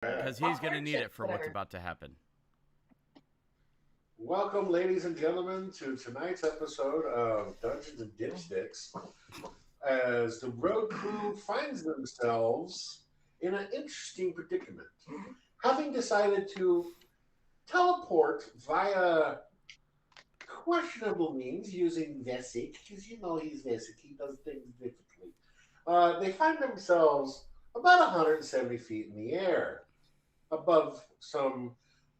Because he's going to need it for what's about to happen. Welcome, ladies and gentlemen, to tonight's episode of Dungeons and Dipsticks. As the Rhode crew finds themselves in an interesting predicament, having decided to teleport via questionable means using Vesic, because you know he's Vesic, he does things differently. They find themselves about 170 feet in the air, above some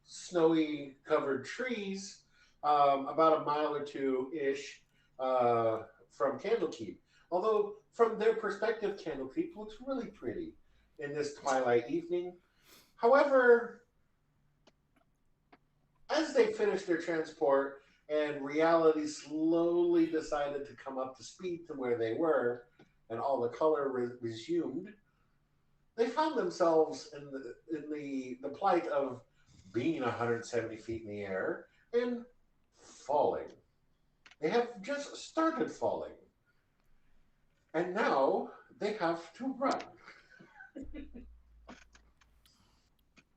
snowy covered trees, about a mile or two ish from Candlekeep. Although, from their perspective, Candlekeep looks really pretty in this twilight evening. However, as they finished their transport and reality slowly decided to come up to speed to where they were, and all the color resumed, they found themselves in the plight of being 170 feet in the air and falling. They have just started falling, and now they have to run.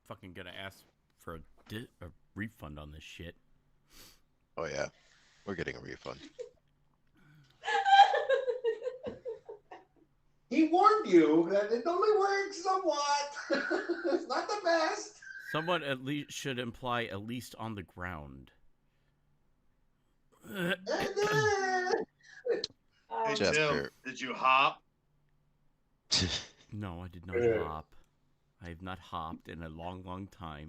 Fucking gonna ask for a refund on this shit. Oh yeah, we're getting a refund. He warned you that it only works somewhat. It's not the best. Someone at least should imply at least on the ground. Hey, Jasper. Tim, did you hop? No, I did not hop. I have not hopped in a long, long time.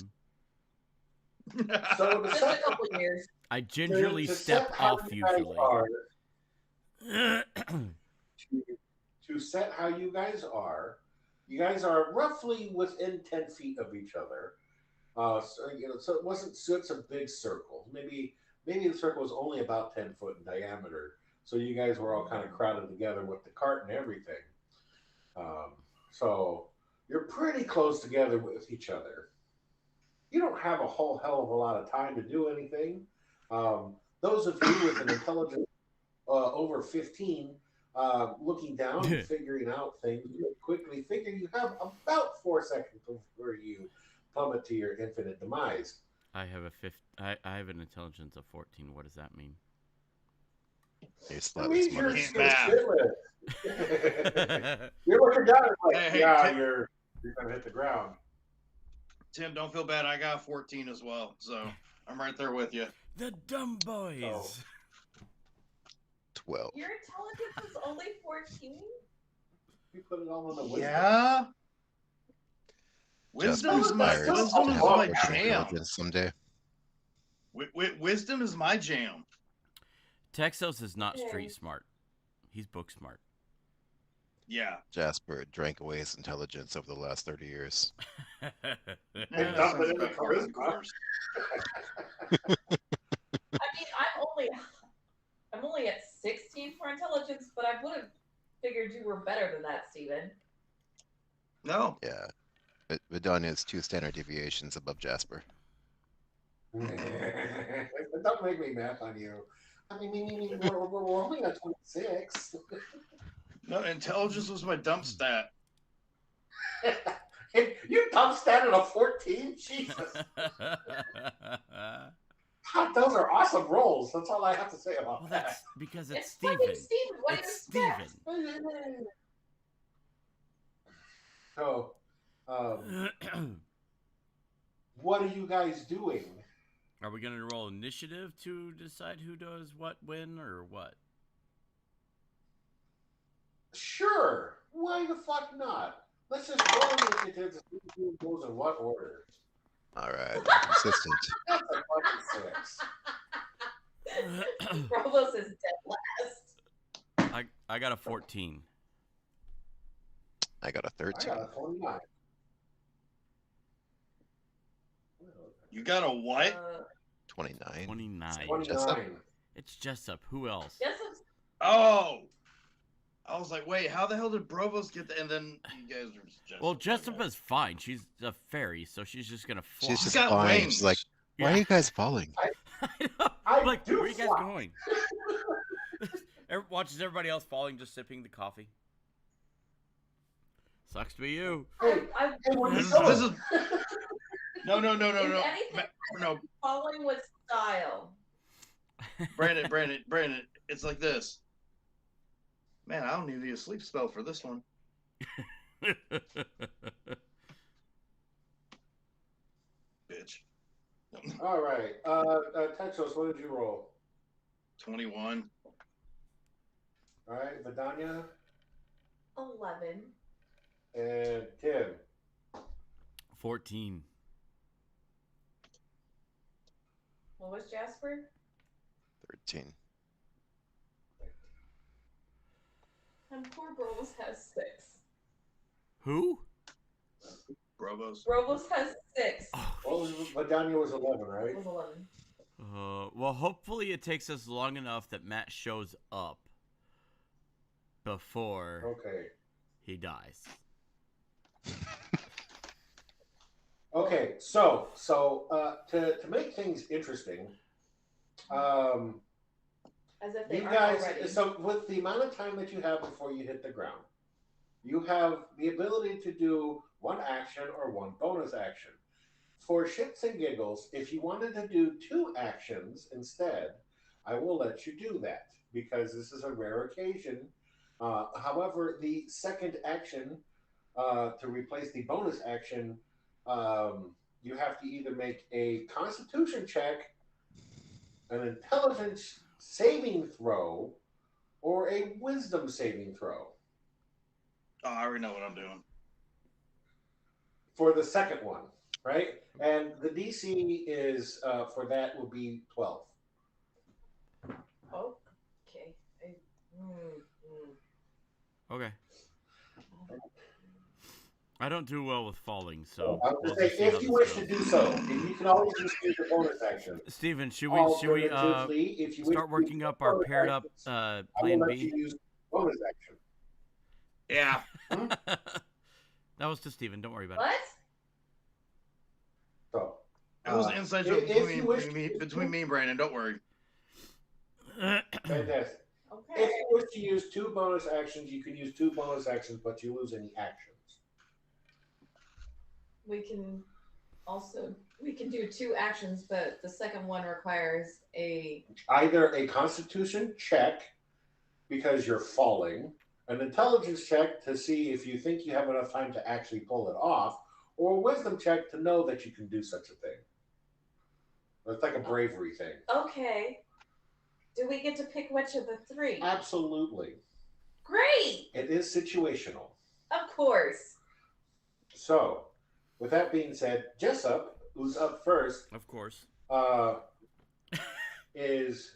So Just a couple years. I gingerly step off usually. To set how you guys are roughly within 10 feet of each other. So it wasn't such a big circle. Maybe the circle was only about 10 foot in diameter. So you guys were all kind of crowded together with the cart and everything. So you're pretty close together with each other. You don't have a whole hell of a lot of time to do anything. Those of you with an intelligence over 15, looking down and figuring out things really quickly, figure you have about 4 seconds before you plummet to your infinite demise. I have I have an intelligence of 14. What does that mean? You're slightly smarter. You're looking down and like, Hey, yeah, Tim, you're gonna hit the ground. Tim, don't feel bad. I got 14 as well, so I'm right there with you. The dumb boys. Oh. 12. Your intelligence is only 14? You put it all on the wisdom. Yeah. Wisdom is my jam. Someday. Wisdom is my jam. Texos is not street smart. He's book smart. Yeah. Jasper drank away his intelligence over the last 30 years. Dump it in the charisma. I mean, I'm only at 16 for intelligence, but I would have figured you were better than that, Steven. No. Yeah. But Vidania is 2 standard deviations above Jasper. Don't make me math on you. I mean, we're only at 26. No, intelligence was my dump stat. You dump stat at a 14? Jesus. God, those are awesome rolls. That's all I have to say about that. That's because it's fucking Steven. Steven. What It's do you expect? Steven. So, what are you guys doing? Are we going to roll initiative to decide who does what, when, or what? Sure. Why the fuck not? Let's just roll initiative to see who goes in what order. Alright, consistent. That's a fucking 6. Provost is dead last. I got a 14. I got a I 13. got a 29. You got a what? 29. 29. 29. It's Jessup. Who else? Yes, Oh. I was like, wait, how the hell did Brovos get that? And then you guys are just... Well, Jessup is fine. She's a fairy, so she's just going to fly. She's just got flying. wings. She's like, why are you guys falling? I like, do where are you guys fly. going? Watches everybody else falling, just sipping the coffee. Sucks to be you. Hey, what This you is doing? no. If anything, No, following with style. Brandon. It's like this. Man, I don't even need a sleep spell for this one. Bitch. All right. Tetros, what did you roll? 21. All right. Vidania 11. and Tim. 14. What was Jasper? 13. And poor Brovos has 6. Who? Brovos. Brovos has 6. Oh, Vidania was 11, right? It was 11. well, hopefully it takes us long enough that Matt shows up before Okay. he dies. Okay. So to make things interesting, As if they you aren't guys. already. So with the amount of time that you have before you hit the ground, you have the ability to do one action or one bonus action. For shits and giggles, if you wanted to do 2 actions instead, I will let you do that because this is a rare occasion. However, the second action to replace the bonus action, you have to either make a Constitution check, an Intelligence saving throw, or a Wisdom saving throw. Oh, I already know what I'm doing. For the second one, right? And the DC is for that will be 12. Oh, okay. Okay. I don't do well with falling, so I was we'll gonna just say, see how if you this wish goes. to do so, if you can always just use the bonus action. Steven, should we Alternatively, if you wish start to working use up the our bonus paired up actions, I will plan let B? you use bonus action. Yeah. That was to Steven. Don't worry about What? So It was an inside joke if you wish between me and Brandon. Don't worry. it. fantastic. Okay. If you wish to use 2 bonus actions, you can use 2 bonus actions, but you lose any actions. We can do 2 actions, but the second one requires a Either a Constitution check because you're falling, an Intelligence check to see if you think you have enough time to actually pull it off, or a Wisdom check to know that you can do such a thing. It's like a bravery thing. okay. Do we get to pick which of the 3? Absolutely. Great! It is situational. Of course. So, with that being said, Jessup, who's up first, Of course. is.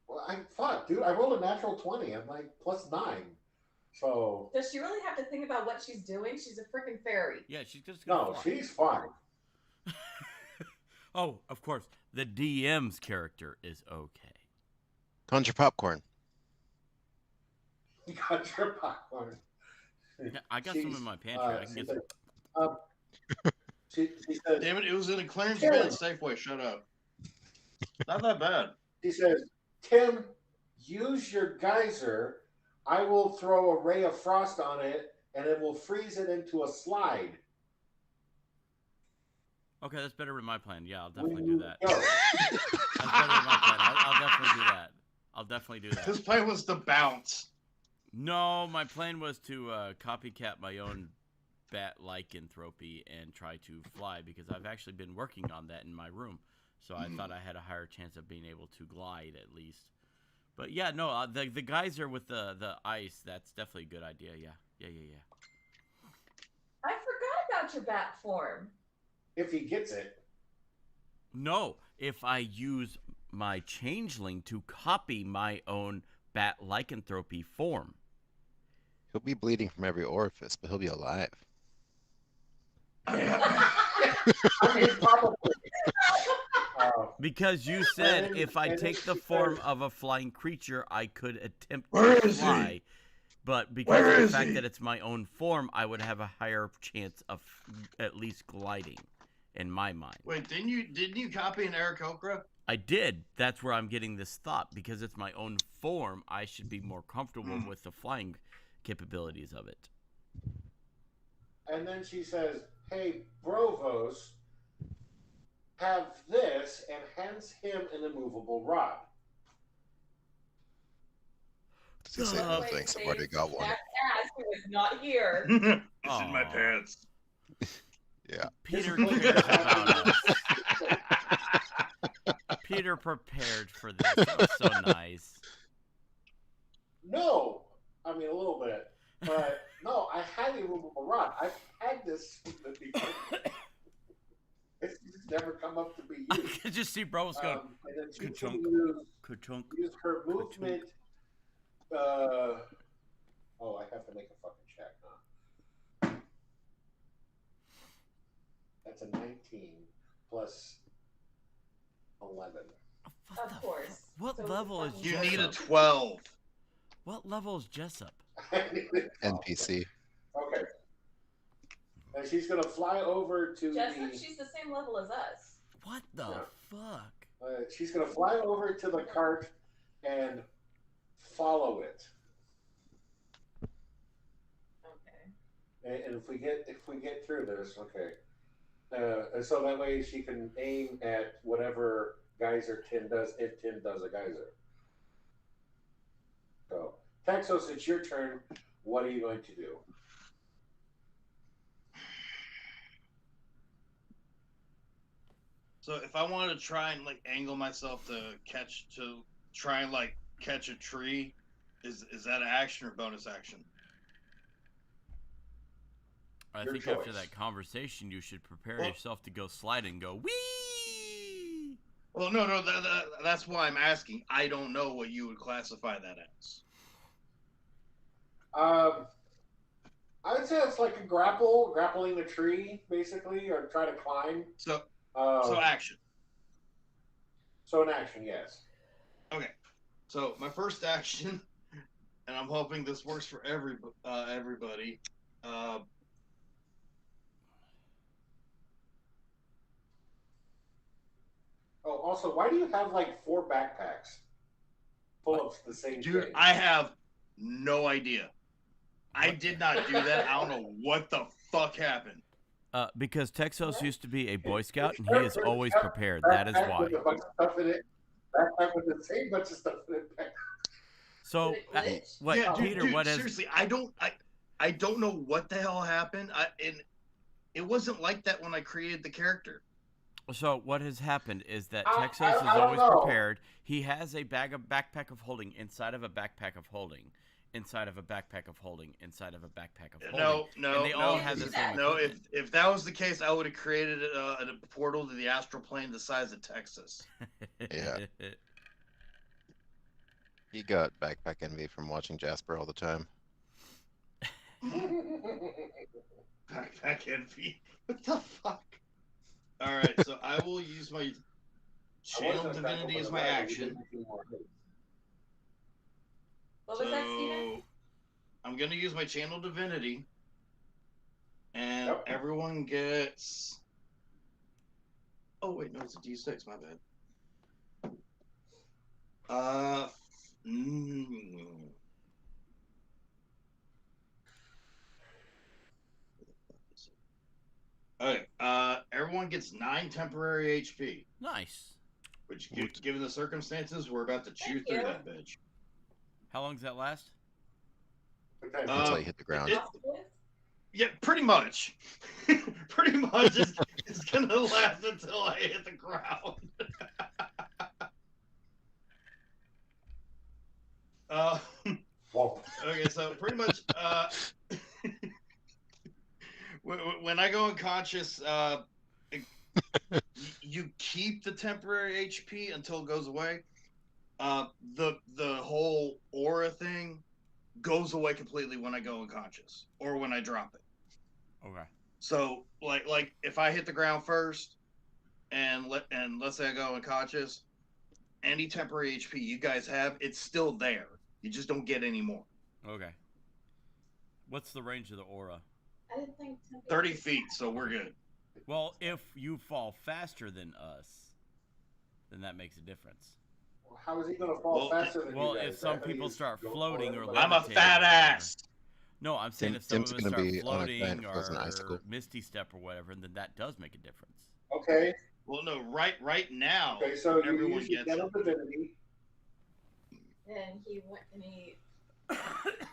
Well, dude. I rolled a natural 20. I'm like +9. So. Does she really have to think about what she's doing? She's a freaking fairy. Yeah, she's just gonna No, fly. she's fine. Oh, of course. The DM's character is okay. Conjure popcorn. You got your popcorn. Yeah, I got some in my pantry. I can she get said, some. she says, Damn it! It was in a clearance Tim. bin at Safeway. Shut up. Not that bad. she says, Tim, use your geyser. I will throw a ray of frost on it, and it will freeze it into a slide. Okay, that's better than my plan. Yeah, I'll definitely When do you that. go. That's better than my plan. I'll definitely do that. I'll definitely do His that. plan was to bounce. No, my plan was to copycat my own bat lycanthropy and try to fly because I've actually been working on that in my room. So I thought I had a higher chance of being able to glide at least. But yeah, no, the geyser with the ice, that's definitely a good idea. Yeah. I forgot about your bat form. If he gets it. No, if I use my changeling to copy my own bat lycanthropy form. He'll be bleeding from every orifice, but he'll be alive. I mean, probably. Because you said And- if I and take it's the because- form of a flying creature, I could attempt Where to is he? fly. But because Where of the is fact he? that it's my own form, I would have a higher chance of at least gliding, in my mind. Wait, didn't you copy an Aarakocra? I did. That's where I'm getting this thought. Because it's my own form, I should be more comfortable with the flying capabilities of it. And then she says, "Hey, Brovos, have this," and hands him an immovable rod. Does he say, Uh, "Oh, thanks, I've already got one"? That ass who is not here. It's in my Aw. pants. Yeah. Peter This cares is- about us. Peter prepared for this. That was so nice. No, I mean a little bit, but no, I had the immovable rod. I've had this before. It's just never come up to be I used. could just see Bros going, And then she Ka-chunk. can ka-chunk. use her movement. Oh, I have to make a fucking check, huh? That's a 19 plus 11. What Of the course. fuck? What So level is fucking You Jessup? need a 12. What level is Jessup? NPC. Okay. And she's gonna fly over to Jessup, the. she's the same level as us. What the Yeah. fuck? She's gonna fly over to the cart and follow it. Okay. And if we get through this, okay. And so that way she can aim at whatever geyser Tin does if Tin does a geyser. So, Texos, it's your turn. What are you going to do? So if I wanted to try and like angle myself to try and like catch a tree, is that an action or bonus action? I Your think after choice. that conversation, you should prepare Well- yourself to go slide and go wee. Well, no, that's why I'm asking. I don't know what you would classify that as. I would say it's like a grappling a tree, basically, or try to climb. So So action. So an action, yes. Okay. So my first action, and I'm hoping this works for everybody. Oh, also, why do you have like 4 backpacks full of the same Dude, thing? I have no idea. I did not do that. I don't know what the fuck happened. Because Texos used to be a Boy Scout, and he is always prepared. That is Backpack why. with a bunch of stuff in it. Backpack with the same bunch of stuff in it. So, Did it glitch? what, Yeah, Peter? dude, What is? seriously? I don't know what the hell happened. And it wasn't like that when I created the character. So what has happened is that I Texas is don't always know. prepared. He has a backpack of holding inside of a backpack of holding, inside of a backpack of holding, inside of a backpack of holding. No, and they all have the same No, equipment. if that was the case, I would have created a portal to the astral plane the size of Texas. Yeah. He got backpack envy from watching Jasper all the time. Backpack envy. What the fuck? All right, so I will use my channel divinity as my action. What was that, Steven? So I'm gonna use my channel divinity, and Yep. everyone gets. Oh wait, no, it's a D6. My bad. Okay. Everyone gets 9 temporary HP, Nice. which, given the circumstances, we're about to chew Thank through you. that bitch. How long does that last? Until you hit the ground. Yeah, pretty much. Pretty much, it's gonna last until I hit the ground. Okay, so pretty much, when I go unconscious, you keep the temporary HP until it goes away. The whole aura thing goes away completely when I go unconscious or when I drop it. Okay. So like if I hit the ground first and let's say I go unconscious, any temporary HP you guys have, it's still there. You just don't get any more. Okay. What's the range of the aura? I didn't think 30 feet, so we're good. Well, if you fall faster than us, then that makes a difference. How is he going to fall Well, faster than Well, you guys? if some I thought he people was start going floating or forward. I'm a levitating fat or whatever. ass. No, I'm saying if some Tim's of us gonna start be on a giant floating frozen or icicle. misty step or whatever, then that does make a difference. Okay. Well, no, right now, Okay. So you everyone use your gets gem it. of divinity. And he went and he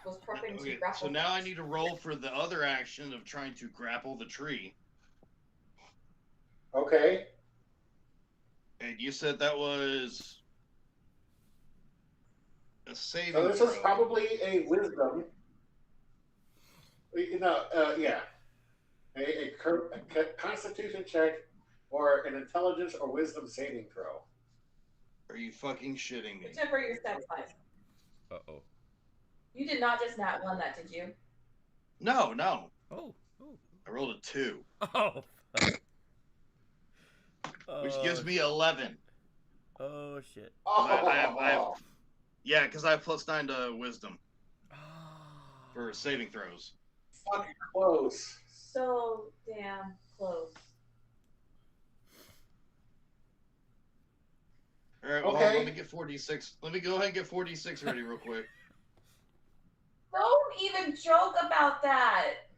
was prepping to Okay, grapple. so now I need to roll for the other action of trying to grapple the tree. Okay. And you said that was a saving So this throw. is probably a wisdom. Yeah. A constitution check or an intelligence or wisdom saving throw. Are you fucking shitting me? Whichever you're satisfied. Uh-oh. You did not just nat one that, did you? No. Oh. I rolled a 2, Oh. which gives me 11. Oh, shit. I have yeah, because I have +9 to wisdom for saving throws. Fucking close. So damn close. All right, well, Okay. let me get 4d6. Let me go ahead and get 4d6 ready real quick. Don't even joke about that.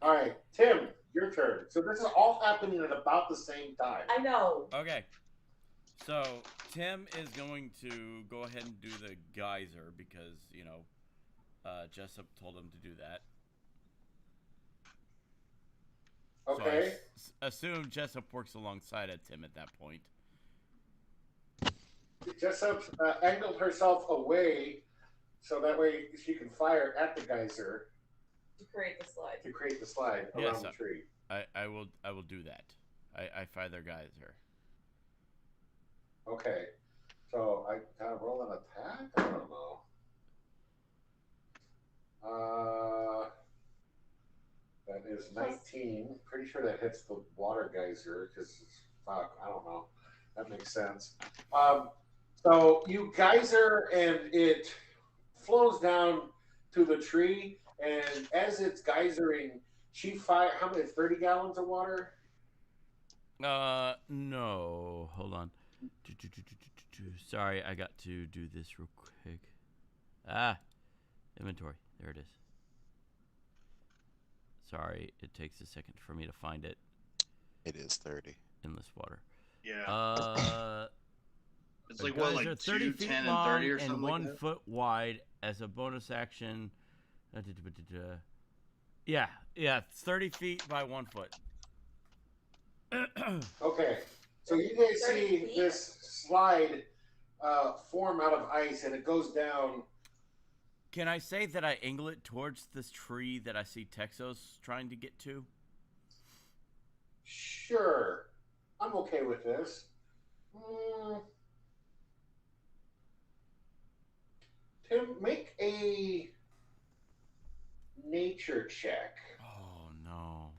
All right, Tim, your turn. So this is all happening at about the same time. I know. Okay. So, Tim is going to go ahead and do the geyser because, Jessup told him to do that. Okay. So I assume Jessup works alongside of Tim at that point. Jessup angled herself away so that way she can fire at the geyser To create the slide. to create the slide Yes, around the tree. I will do that. I fire their geyser. Okay. So I gotta roll an attack? I don't know. That is 19. Pretty sure that hits the water geyser because fuck, I don't know. That makes sense. So you geyser and it flows down to the tree, and as it's geysering, she fire how many 30 gallons of water? No. Hold on. Sorry, I got to do this real quick. Inventory. There it is. Sorry, it takes a second for me to find it. It is 30. Endless water. Yeah. It's like the what, geyser like 30 2, feet 10, long and 30 or and something 1 like that? foot wide as a bonus action. Yeah, it's 30 feet by 1 foot. Okay. So you guys 30 see feet? this slide form out of ice, and it goes down. Can I say that I angle it towards this tree that I see Texos trying to get to? Sure. I'm okay with this. Tim, make a nature check. Oh, no.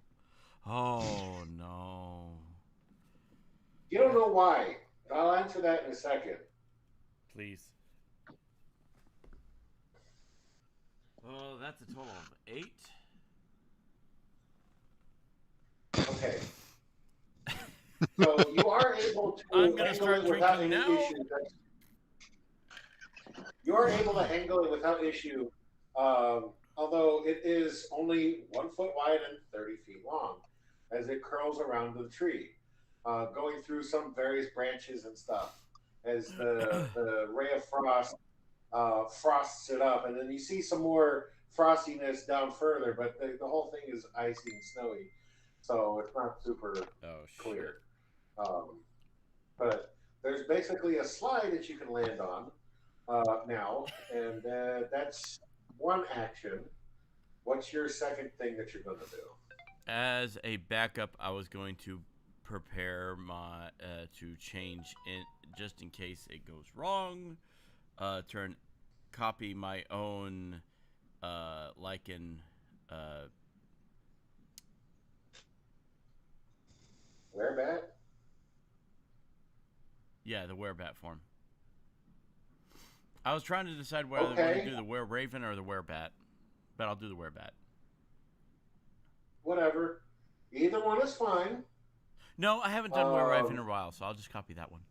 Oh, no. You don't know why. I'll answer that in a second. Please. Oh, that's a total of 8. Okay. So you are able to I'm gonna angle start it without drinking any now. issue. You are able to angle it without issue, although it is only 1 foot wide and 30 feet long, as it curls around the tree, going through some various branches and stuff. As the ray of frost frosts it up, and then you see some more frostiness down further, but the whole thing is icy and snowy, so it's not super clear. But there's basically a slide that you can land on now, and that's one action. What's your second thing that you're going to do? As a backup, I was going to prepare my to change in just in case it goes wrong. Copy my own lichen. Werebat? Yeah, the werebat form. I was trying to decide whether I want to do the were-raven or the werebat, but I'll do the werebat. Whatever. Either one is fine. No, I haven't done were-raven in a while, so I'll just copy that one.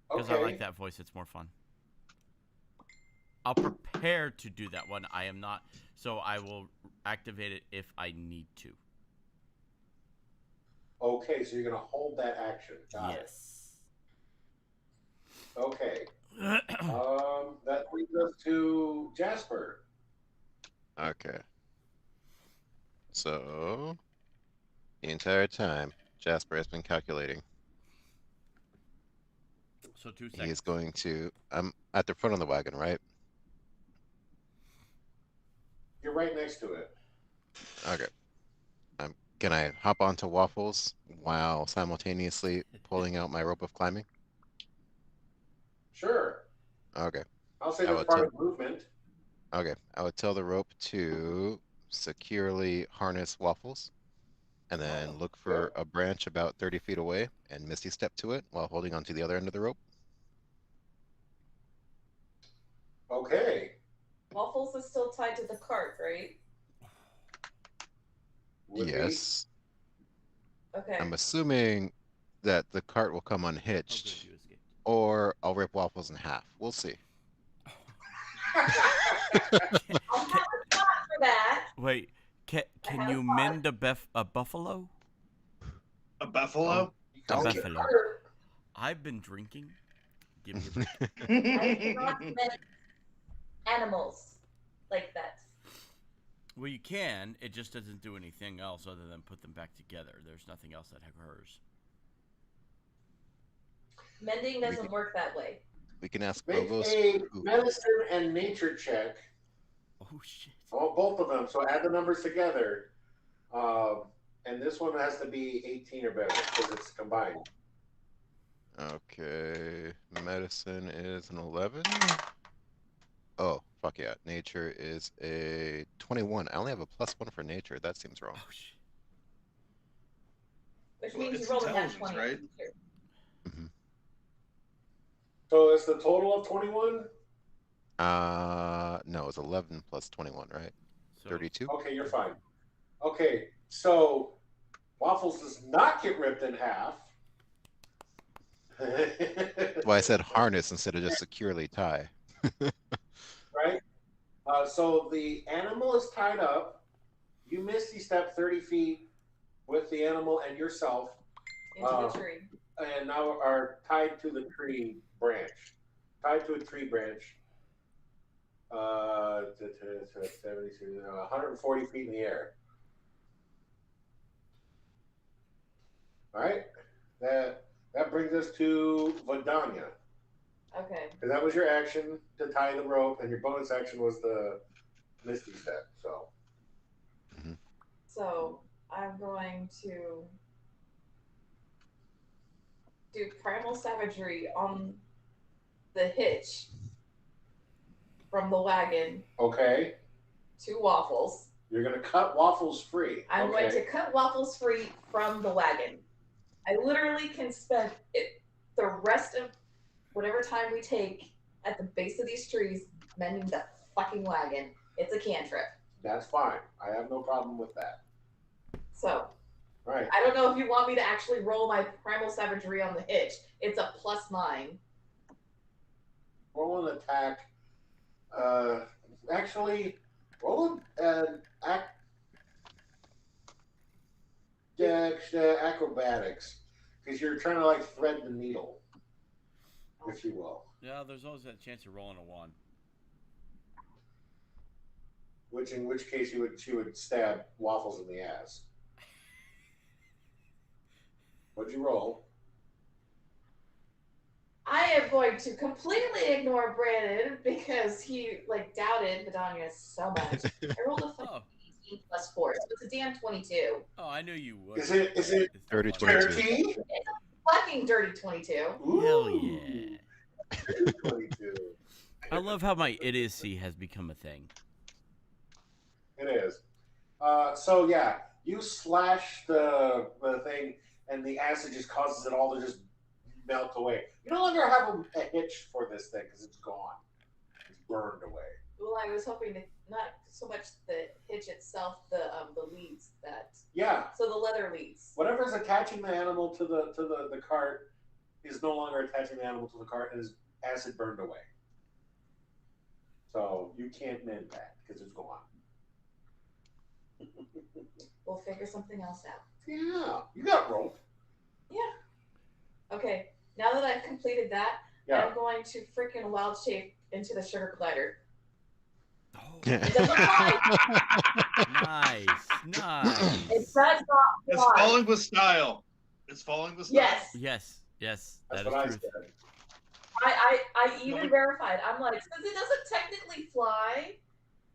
Because I like that voice. It's more fun. I'll prepare to do that one. I am not, so I will activate it if I need to. Okay, so you're gonna hold that action. Got it. Yes. Okay. That brings us to Jasper. Okay. So the entire time, Jasper has been calculating. So 2 He's seconds. going to. I'm at the front of the wagon, right? You're right next to it. Okay. Can I hop onto Waffles while simultaneously pulling out my rope of climbing? Sure. Okay. I'll say I that's would part of movement. Okay. I would tell the rope to securely harness Waffles and then look for a branch about 30 feet away and Misty step to it while holding onto the other end of the rope. Okay. Waffles is still tied to the cart, right? Would be. Yes. Okay. I'm assuming that the cart will come Oh, good, unhitched, you escaped. or I'll rip Waffles in half. We'll see. I'll have a spot for that. Wait, can have you fun. mend a buffalo? A buffalo? A Okay. buffalo. I've been drinking. Give me a break. I cannot mend animals like that. Well, you can. It just doesn't do anything else other than put them back together. There's nothing else that occurs. Mending doesn't work that way. We can ask Make Bogos. a medicine and nature check. Oh shit. Oh, both of them. So add the numbers together. And this one has to be 18 or better because it's combined. Okay. Medicine is an 11. Oh, fuck yeah. Nature is a 21. I only have a +1 for nature. That seems wrong. Oh shit. Which Well, means you it's rolled a nat intelligence, 20. right? So it's the total of 21? No, it's 11 plus 21, right? So 32? Okay, you're fine. Okay, so Waffles does not get ripped in half. That's why I said harness instead of just securely tie. Right? So the animal is tied up. You misty step 30 feet with the animal and yourself, Into the tree. and now are tied to the tree branch. Tied to a tree branch. 140 feet in the air. All right? That brings us to Vidania. Okay. And that was your action to tie the rope, and your bonus action was the Misty Step. So I'm going to do Primal Savagery on the hitch from the wagon Okay. to Waffles. You're going to cut Waffles free. I'm okay. going to cut Waffles free from the wagon. I literally can spend the rest of whatever time we take at the base of these trees mending the fucking wagon. It's a cantrip. That's fine. I have no problem with that. So, Right. I don't know if you want me to actually roll my Primal Savagery on the hitch. It's a +9. Roll an attack. Actually, roll an acrobatics, because you're trying to like thread the needle, if you will. yeah, there's always that chance of rolling a 1. In which case she would stab Waffles in the ass. What'd you roll? I am going to completely ignore Brandon because he doubted Vidania so much. I rolled a fucking 18 + 4, so it's a damn 22. Oh, I knew you would. Is it Dirty funny. 22. 30? Fucking dirty 22. Hell yeah. 22. I love how my idiocy has become a thing. It is. So yeah, you slash the thing, and the acid just causes it all to just melt away. You no longer have a hitch for this thing because it's gone. It's burned away. Well, I was hoping to not so much the hitch itself, the leads that. Yeah. So the leather leads. Whatever's attaching the animal to the cart is no longer attaching the animal to the cart and is acid burned away. So you can't mend that because it's gone. We'll figure something else out. Yeah, you got rope. Yeah. Okay. Now that I've completed that, Yeah. I'm going to freaking wild shape into the sugar glider. Oh, It doesn't fly. nice, It nice. does not It's fly. falling with style. It's falling with style. Yes. Yes, yes, That's that is what I truth. said. I even verified. I'm like, since it doesn't technically fly,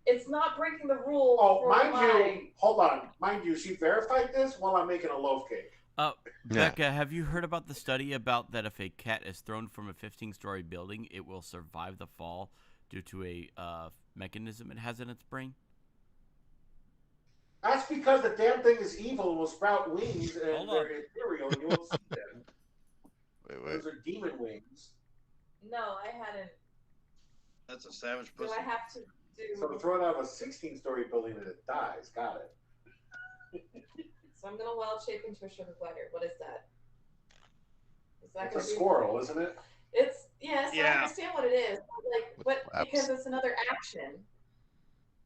it's not breaking the rule. Oh, for mind my... you, hold on. Mind you, she verified this while I'm making a loaf cake. Yeah. Becca, have you heard about the study about that if a cat is thrown from a 15-story building, it will survive the fall due to a mechanism it has in its brain? That's because the damn thing is evil and will sprout wings and Hold on. they're ethereal and you won't see them. Wait. Those are demon wings. No, I hadn't. That's a savage Do pussy. I have to do... So throw it out of a 16-story building and it dies. Got it. So I'm going to wild shape into a sugar glider. What is that? Is that It's a gonna be... squirrel, isn't it? It's... Yes, I Yeah. understand what it is. Like, With but flaps. because it's another action.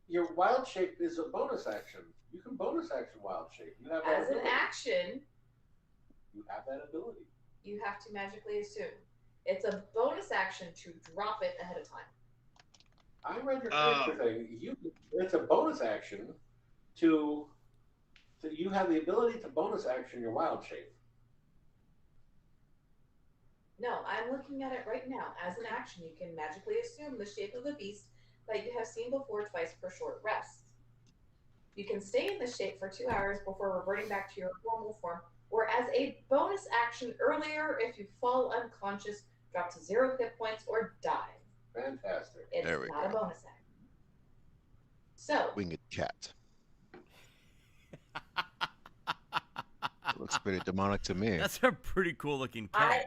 Your wild shape is a bonus action. You can bonus action wild shape. You have that As an ability. action, You have that ability. you have to magically assume. It's a bonus action to drop it ahead of time. I read your character thing. It's a bonus action to you have the ability to bonus action your wild shape. No, I'm looking at it right now. As an action, you can magically assume the shape of the beast that you have seen before twice for short rests. You can stay in this shape for 2 hours before reverting back to your normal form, or as a bonus action earlier, if you fall unconscious, drop to 0 hit points, or die. Fantastic. It's There we not a go. bonus action. So, Winged cat. Looks pretty demonic to me. That's a pretty cool looking cat.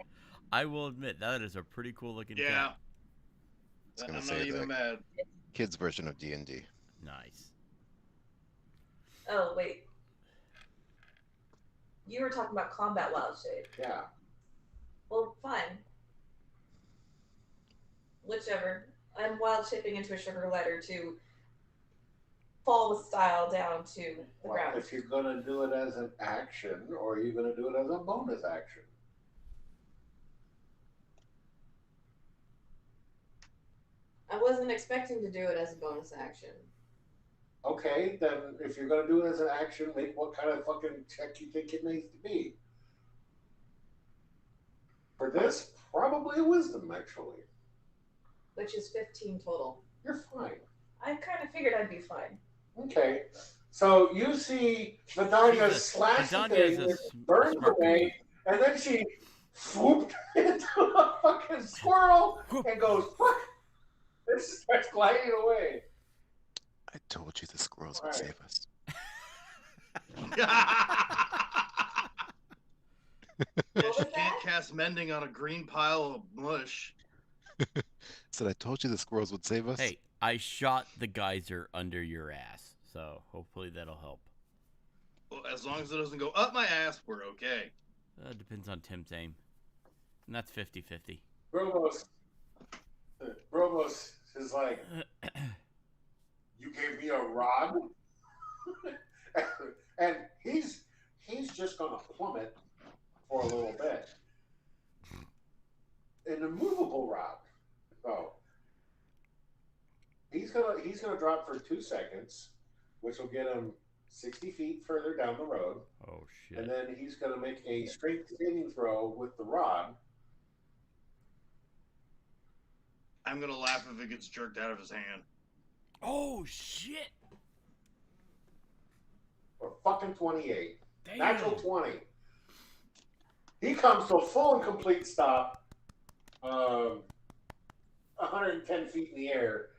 I will admit that is a pretty cool looking Yeah. cat. I was gonna I'm say not even the mad. kids version of D&D. Nice. oh, wait. You were talking about combat wild shape. Yeah. Well, fine. Whichever. I'm wild shaping into a sugar glider to fall with style down to the Well, ground. if you're gonna do it as an action, or are you gonna do it as a bonus action? I wasn't expecting to do it as a bonus action. Okay, then if you're gonna do it as an action, make what kind of fucking check you think it needs to be. For this, probably a wisdom, actually. Which is 15 total. You're fine. I kind of figured I'd be fine. Okay. So you see Vidania slash the thing, it burns away, and then she swooped into a fucking squirrel and goes, fuck! This starts gliding away. I told you the squirrels would Right. save us. Yeah, What she was can't that? cast mending on a green pile of mush. Said I told you the squirrels would save us. Hey, I shot the geyser under your ass, so hopefully that'll help. Well, as long as it doesn't go up my ass, we're okay. Depends on Tim's aim. And that's 50-50. Bromos is like, you gave me a rod? And he's just gonna plummet for a little bit. An immovable rod. So he's gonna drop for 2 seconds, which will get him 60 feet further down the road. Oh, shit. And then he's gonna make a strength saving throw with the rod. I'm gonna laugh if it gets jerked out of his hand. Oh, shit. For fucking 28. Damn. Natural 20. He comes to a full and complete stop, 110 feet in the air,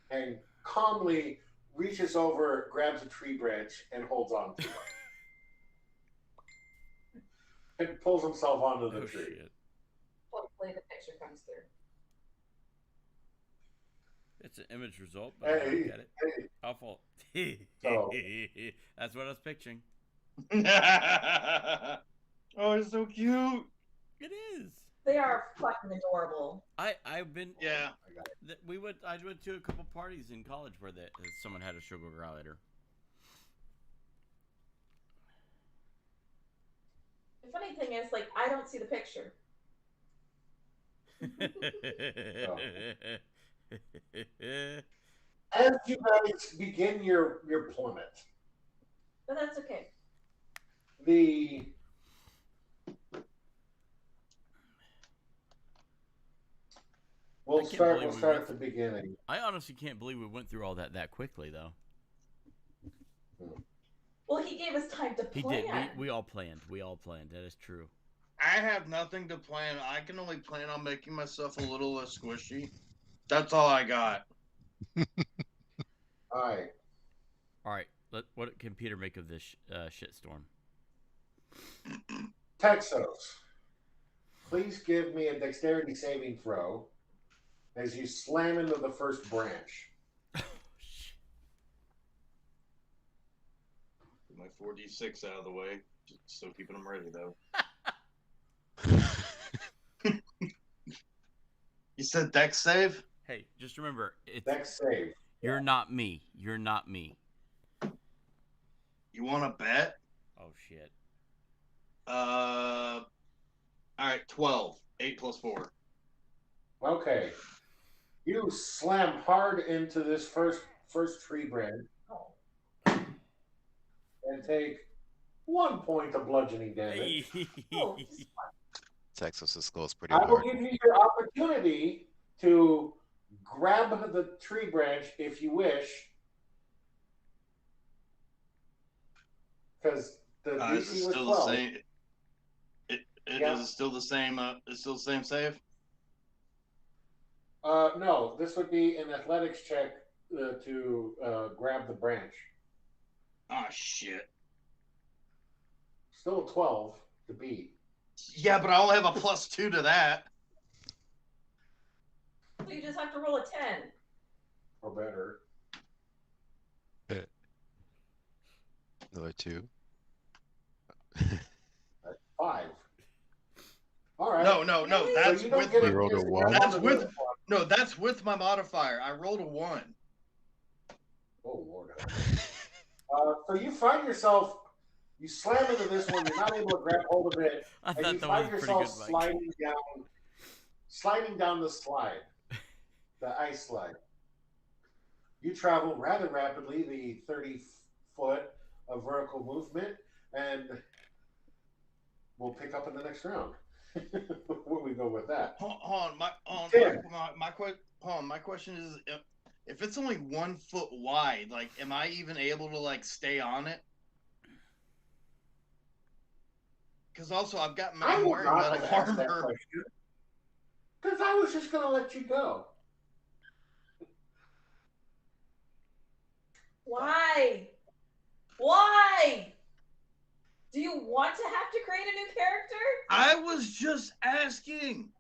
and calmly reaches over, grabs a tree branch, and holds on to it. And pulls himself onto the Oh, tree. shit. Hopefully the picture comes through. It's an image result, but I Hey, look at it. hey, Awful. So- That's what I was picturing. Oh, it's so cute. It is. They are fucking adorable. I've been Yeah. I went to a couple parties in college where someone had a sugar glider. The funny thing is, like, I don't see the picture. As you guys begin your plummet, But that's okay. We'll start believe we at the beginning. I honestly can't believe we went through all that quickly, though. Well, he gave us time to plan. He did. We all planned. We all planned. That is true. I have nothing to plan. I can only plan on making myself a little less squishy. That's all I got. All right. All right. What can Peter make of this shitstorm? Texos, please give me a dexterity saving throw as you slam into the first branch. My 4d6 out of the way. Still keeping them ready, though. You said dex save? Hey, just remember, it's Dex save. You're not me. You're not me. You want to bet? Oh shit. All right, 12. 8 plus 4. Okay. You slam hard into this first tree branch and take 1 point of bludgeoning damage. Oh, Texas's skull is pretty I will hard. give you your opportunity to grab the tree branch if you wish, because the DC Is it was still 12. the same? Yeah. Is it still the same? It's still the same save? No, this would be an athletics check to grab the branch. Ah, shit. Still a 12 to beat. Yeah, but I only have a +2 to that. so you just have to roll a 10. Or better. Another 2. 5. All right. No. Really? That's So you don't with get You rolled a you 1? That's rolled with- a 1. no. That's with my modifier. I rolled a 1. Oh, Lord. So you find yourself, you slam into this one, you're not able to grab hold of it, I and you thought that find was pretty yourself good, Mike. sliding down the slide, the ice slide. You travel rather rapidly, the 30 foot of vertical movement, and we'll pick up in the next round. Where we go with that? My question is, if it's only 1 foot wide, like, am I even able to like stay on it? Because also I'm wearing metal armor. Because I was just going to let you go. Why? Why? Do you want to have to create a new character? I was just asking.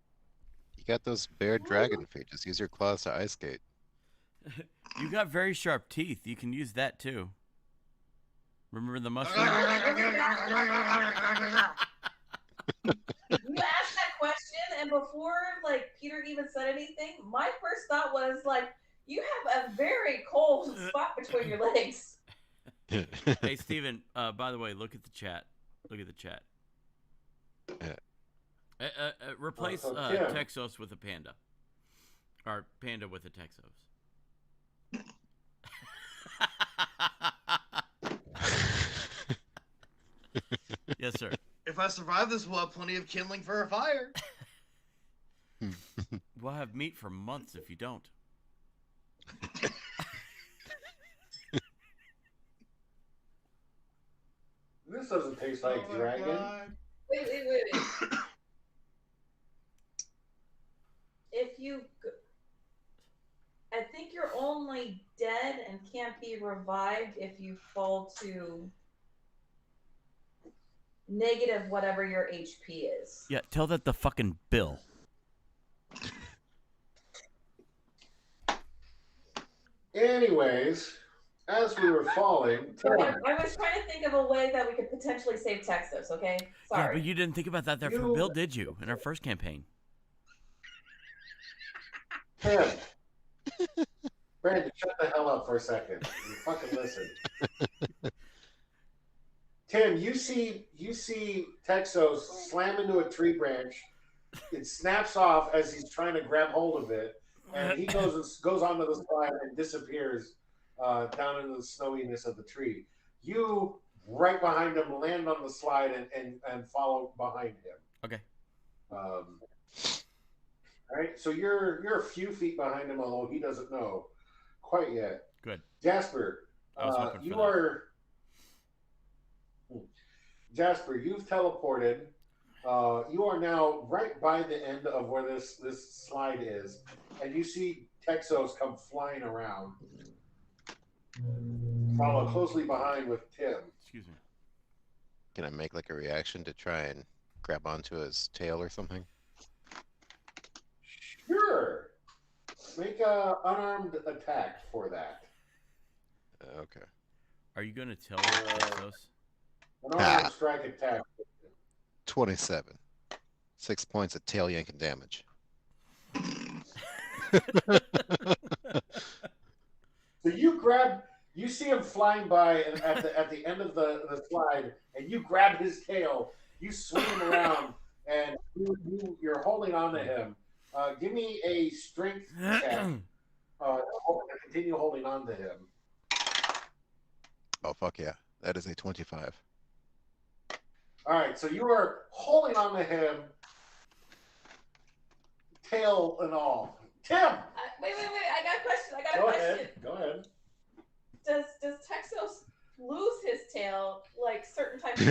You got those bear dragon feet. Just use your claws to ice skate. You got very sharp teeth. You can use that too. Remember the mushroom? You asked that question, and before like Peter even said anything, my first thought was like, you have a very cold spot between your legs. Hey, Steven, by the way, look at the chat. Look at the chat. Replace Tim. Texos with a panda. Or panda with a Texos. Yes, sir. If I survive this, we'll have plenty of kindling for a fire. We'll have meat for months if you don't. This doesn't taste like Oh my dragon. God. Wait. I think you're only dead and can't be revived if you fall to negative whatever your HP is. Yeah, tell that the fucking Bill. Anyways, as we were falling, I was trying to think of a way that we could potentially save Texas, okay? Yeah, Sorry. but you didn't think about that there for You- Bill, did you? In our first campaign. Tim, Brandon, shut the hell up for a second. You fucking listen. Tim, you see Texos slam into a tree branch. It snaps off as he's trying to grab hold of it, and he goes onto the slide and disappears down into the snowiness of the tree. You, right behind him, land on the slide and follow behind him. Okay. All right, so you're a few feet behind him, although he doesn't know quite yet. Good. Jasper, I was hoping for you that. are. Jasper, you've teleported. You are now right by the end of where this slide is, and you see Texos come flying around. Follow closely behind with Tim. Excuse me. Can I make like a reaction to try and grab onto his tail or something? Sure. Make a unarmed attack for that. Okay. Are you going to tell me, Texos? An unarmed strike attack. 27. 6 points of tail yanking damage. So you see him flying by and at the end of the slide, and you grab his tail, you swing him around, and you're holding on to him. Give me a strength check. Continue holding on to him. Oh, fuck yeah. That is a 25. All right, so you are holding on to him, tail and all. Tim! Wait. I got a question. Go ahead. Does Texos lose his tail like certain types of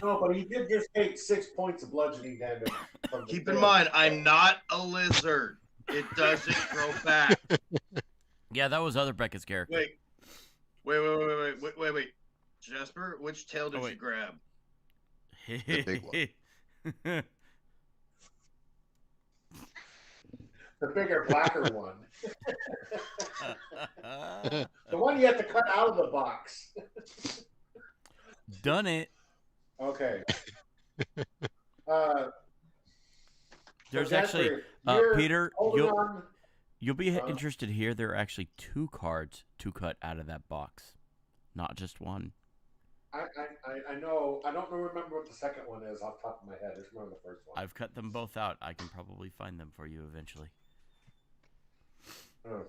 No, but he did just take 6 points of bludgeoning damage. From the Keep in tail. mind, I'm not a lizard. It doesn't grow back. Yeah, that was other Beckett's character. Wait. Jasper, which tail did you grab? The big one. The bigger, blacker one. The one you have to cut out of the box. Done it. Okay. There's so actually, Jasper, you're Peter, holding on. you'll be interested here. There are actually 2 cards to cut out of that box, not just one. I know. I don't remember what the second one is off the top of my head. I just remember the first one. I've cut them both out. I can probably find them for you eventually. Oh.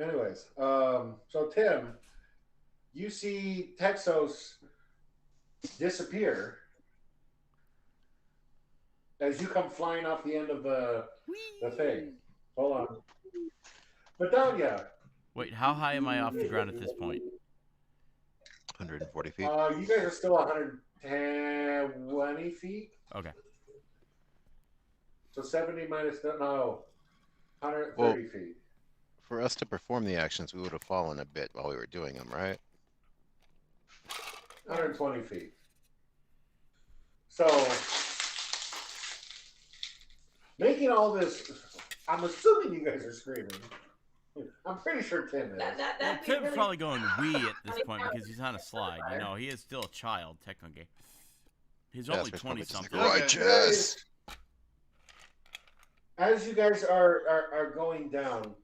Anyways, so Tim, you see Texos disappear as you come flying off the end of the thing. Hold on. Bedonia. Wait, how high am I off the ground at this point? 140 feet. You guys are still 120 feet. Okay. So 70 minus 130 feet. For us to perform the actions, we would have fallen a bit while we were doing them, right? 120 feet. So, making all this, I'm assuming you guys are screaming. I'm pretty sure Tim is. Well, Tim's probably going wee at this point because he's on a slide. You know, he is still a child, technically. He's only Jasper's probably 20-something. just like, righteous. As you guys are going down,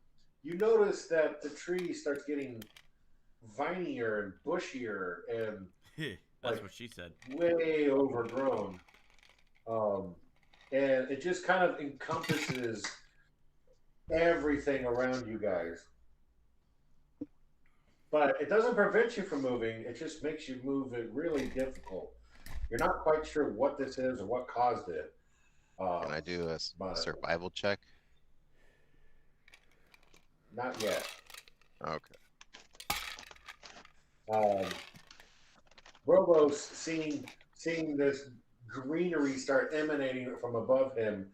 you notice that the tree starts getting vinier and bushier and That's what she said. way overgrown. And it just kind of encompasses everything around you guys. But it doesn't prevent you from moving. It just makes you move it really difficult. You're not quite sure what this is or what caused it. Can I do a survival check? Not yet. Okay. Robos seeing this greenery start emanating from above him,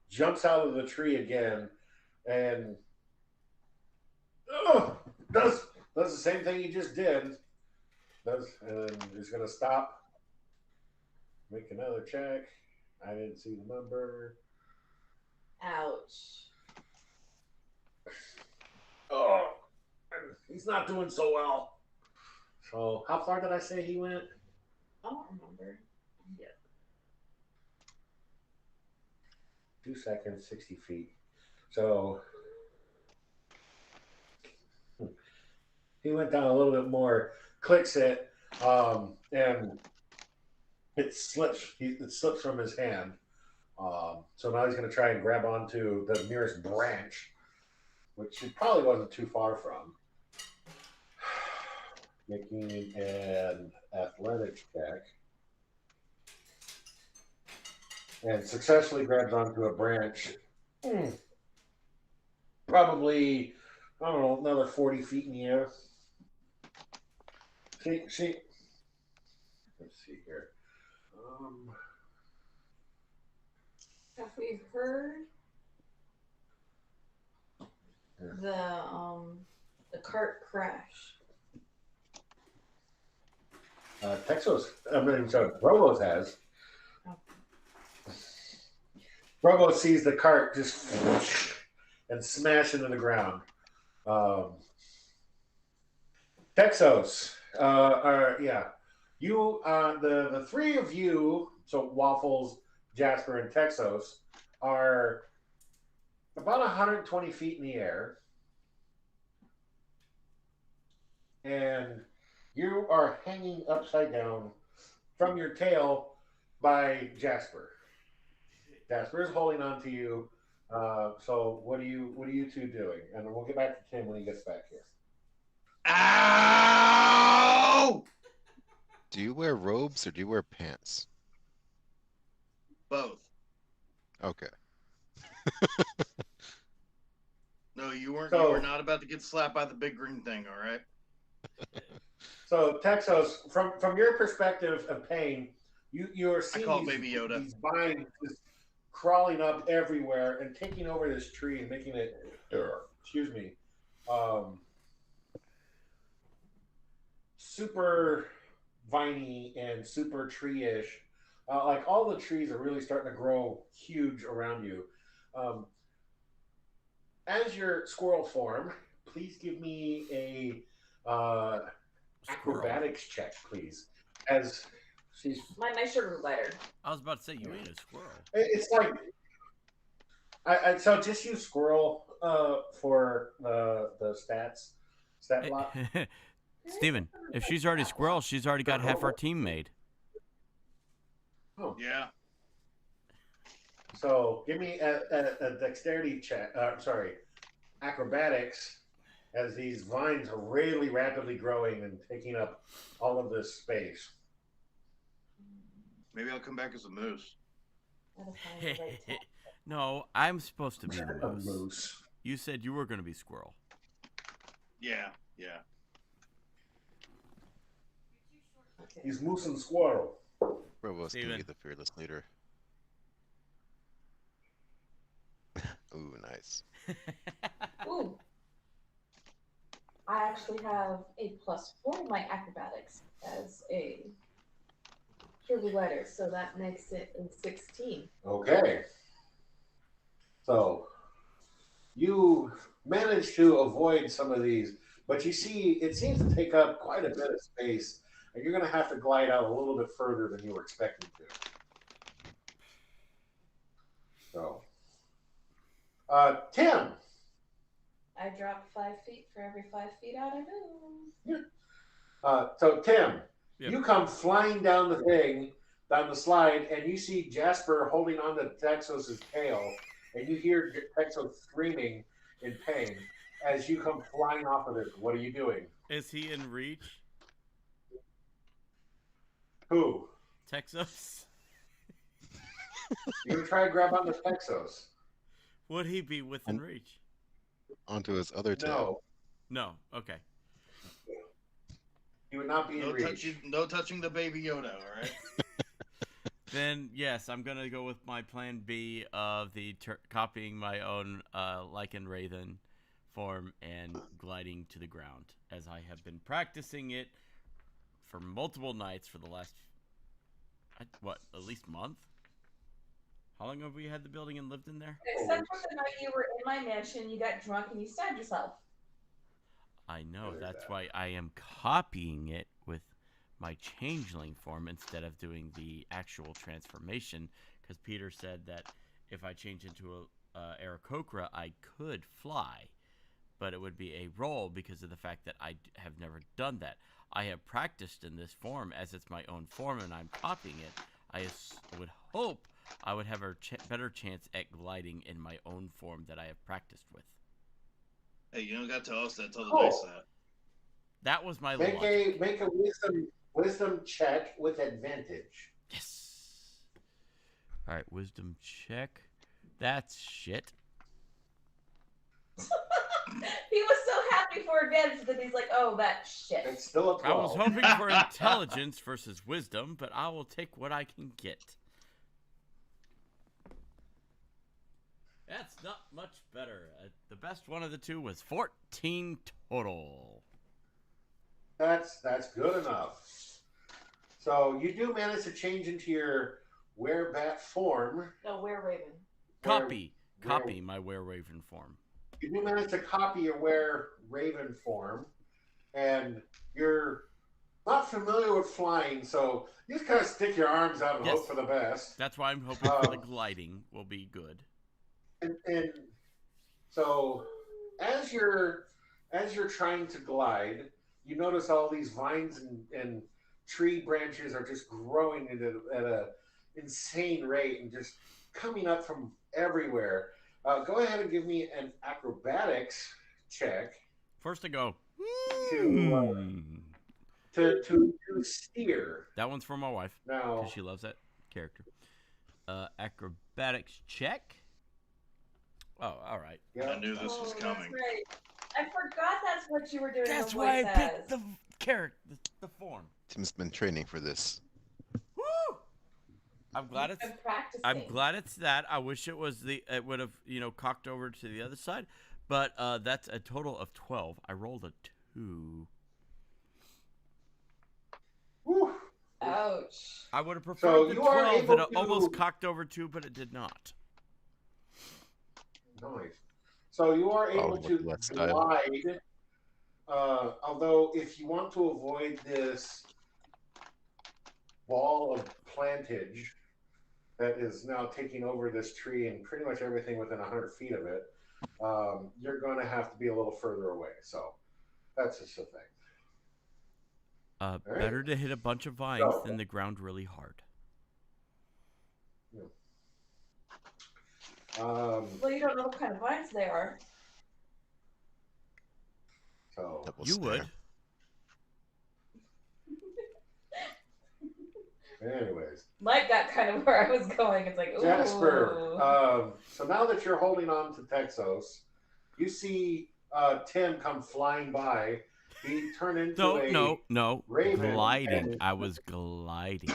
jumps out of the tree again, and does the same thing he just did. And he's gonna stop. Make another check. I didn't see the number. Ouch. Oh, he's not doing so well. So, how far did I say he went? I don't remember. Yeah. 2 seconds, 60 feet. So, he went down a little bit more, clicks it, and it slips. It slips from his hand. So now he's going to try and grab onto the nearest branch, which he probably wasn't too far from. Making an athletics check. And successfully grabs onto a branch. Probably, I don't know, another 40 feet in the air. See. Let's see here. Have we heard the cart crash? Robos has. Robo sees the cart just and smash into the ground. Texos, you, the three of you, so Waffles, Jasper, and Texos, are about 120 feet in the air, and you are hanging upside down from your tail by Jasper. Jasper is holding on to you. So what are you two doing? And we'll get back to Tim when he gets back here. Ow! Do you wear robes or do you wear pants? Both. Okay. No, you weren't. So- You were not about to get slapped by the big green thing. All right. So Texos, from your perspective of pain, you're seeing call it Baby Yoda. these vines just crawling up everywhere and taking over this tree and making it, super viney and super tree-ish. Like all the trees are really starting to grow huge around you. As your squirrel form, please give me a acrobatics check, please. As she's, My sugar glider. I was about to say you ate a squirrel. it's like, so just use squirrel for the stat block. Steven, if she's already squirrel, she's already got half our team made. Oh, Yeah. so give me a dexterity check. Acrobatics, as these vines are really rapidly growing and taking up all of this space. Maybe I'll come back as a moose. Gotta find the right tap. No, I'm supposed to be the A moose. moose. You said you were going to be squirrel. Yeah. Okay. He's moose and squirrel. Provost can be Steven. the fearless leader. Ooh, nice. Ooh. I actually have a +4 in my acrobatics as a sugar glider, so that makes it a 16. Okay. So you manage to avoid some of these, but you see it seems to take up quite a bit of space, and you're going to have to glide out a little bit further than you were expecting to. So, Tim. I drop 5 feet for every 5 feet out I move. So Tim, Yep. you come flying down the slide, and you see Jasper holding on to Texos's tail, and you hear Texos screaming in pain as you come flying off of it. What are you doing? Is he in reach? Who? Texas? You're gonna try to grab onto Texos? Would he be within reach? Onto his other tail. No, No. Okay. he would not be in reach. No touching the baby Yoda. All right. Then yes, I'm gonna go with my plan B of the copying my own Lycan Wraithen form and gliding to the ground, as I have been practicing it for multiple nights for the last at least month. How long have we had the building and lived in there? Except for the night you were in my mansion, you got drunk and you stabbed yourself. I know. There's That's that. why I am copying it with my changeling form instead of doing the actual transformation. Because Peter said that if I change into a Aarakocra, I could fly, but it would be a roll because of the fact that I have never done that. I have practiced in this form as it's my own form, and I'm copying it. I would hope I would have a better chance at gliding in my own form that I have practiced with. Hey, you don't got to tell us that. Tell the Cool. dice that. That was my Make logic. a wisdom check with advantage. Yes. All right, wisdom check. That's shit. He was so happy for advantage that he's like, oh, that shit. It's still a 12. I was hoping for intelligence versus wisdom, but I will take what I can get. That's not much better. The best one of the two was 14 total. That's good enough. So you do manage to change into your werebat form. No, were-raven. Copy my were-raven form. You do manage to copy your were-raven form, and you're not familiar with flying, so you just kind of stick your arms out and Yes. hope for the best. That's why I'm hoping for the gliding will be good. And so as you're trying to glide, you notice all these vines and tree branches are just growing at a insane rate and just coming up from everywhere. Go ahead and give me an acrobatics check First to go. to steer. That one's for my wife Now, because she loves that character. Acrobatics check. Oh, all right. yeah, I knew this was That's coming. right. I forgot that's what you were doing. That's the why I voice picked as. the character, the form. Tim's been training for this. Woo! I'm glad it's. I'm practicing. I'm glad it's that. I wish it was it would have cocked over to the other side, but that's a total of 12. I rolled a 2. whew. Ouch. I would have preferred So the you are 12 able that it almost to- cocked over to, but it did not. Nice. So you are able with to less style. glide. Although, if you want to avoid this ball of plantage that is now taking over this tree and pretty much everything within 100 feet of it, you're going to have to be a little further away. So that's just a thing. right. Better to hit a bunch of vines So- than the ground really hard. Well, you don't know what kind of vines they are. So Double You stare. would. anyways, Mike got kind of where I was going. It's like, ooh. Jasper, so now that you're holding on to Texos, you see Tim come flying by. He turned into No. raven Gliding. and- I was gliding.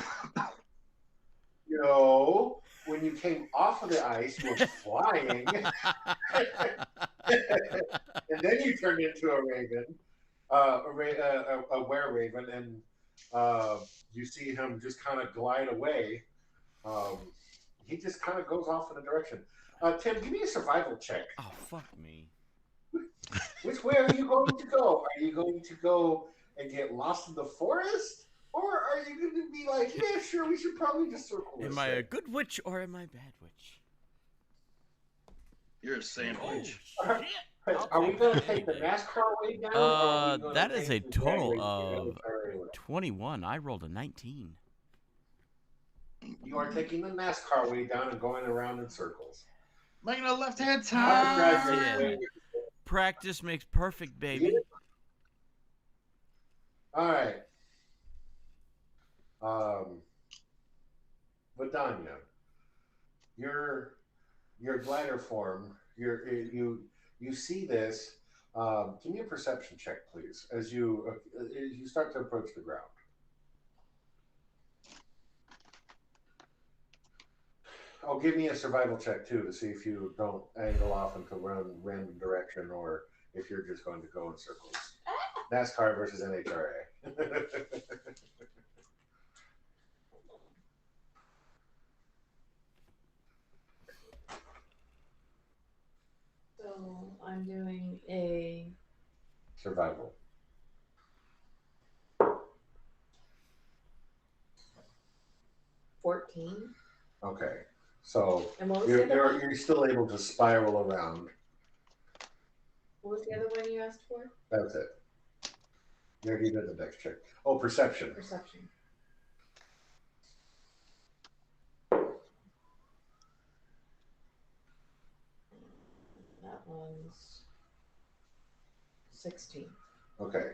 when you came off of the ice, you were flying, and then you turned into a raven, a were-raven, and you see him just kind of glide away. He just kind of goes off in a direction. Tim, give me a survival check. Oh, fuck me. Which way are you going to go? Are you going to go and get lost in the forest? Or are you going to be like, yeah, sure, we should probably just circle this Am I a thing? good witch or am I a bad witch? You're a Oh, sandwich. shit. I'll Are we take going to that take the any day. NASCAR way down? or are we gonna That is a take the total way of military way? 21. I rolled a 19. You are taking the NASCAR way down and going around in circles. Making a left-hand Yeah. turn. Practice makes perfect, baby. All right. Vidania, your glider form. You see this. Give me a perception check, please, as you start to approach the ground. Oh, give me a survival check too to see if you don't angle off into one random direction or if you're just going to go in circles. NASCAR versus NHRA. So I'm doing a Survival. 14. Okay. So And what was the other one? you're still able to spiral around. What was the other one you asked for? That's it. There you did the next check. Oh, perception. Perception. That one's 16. Okay.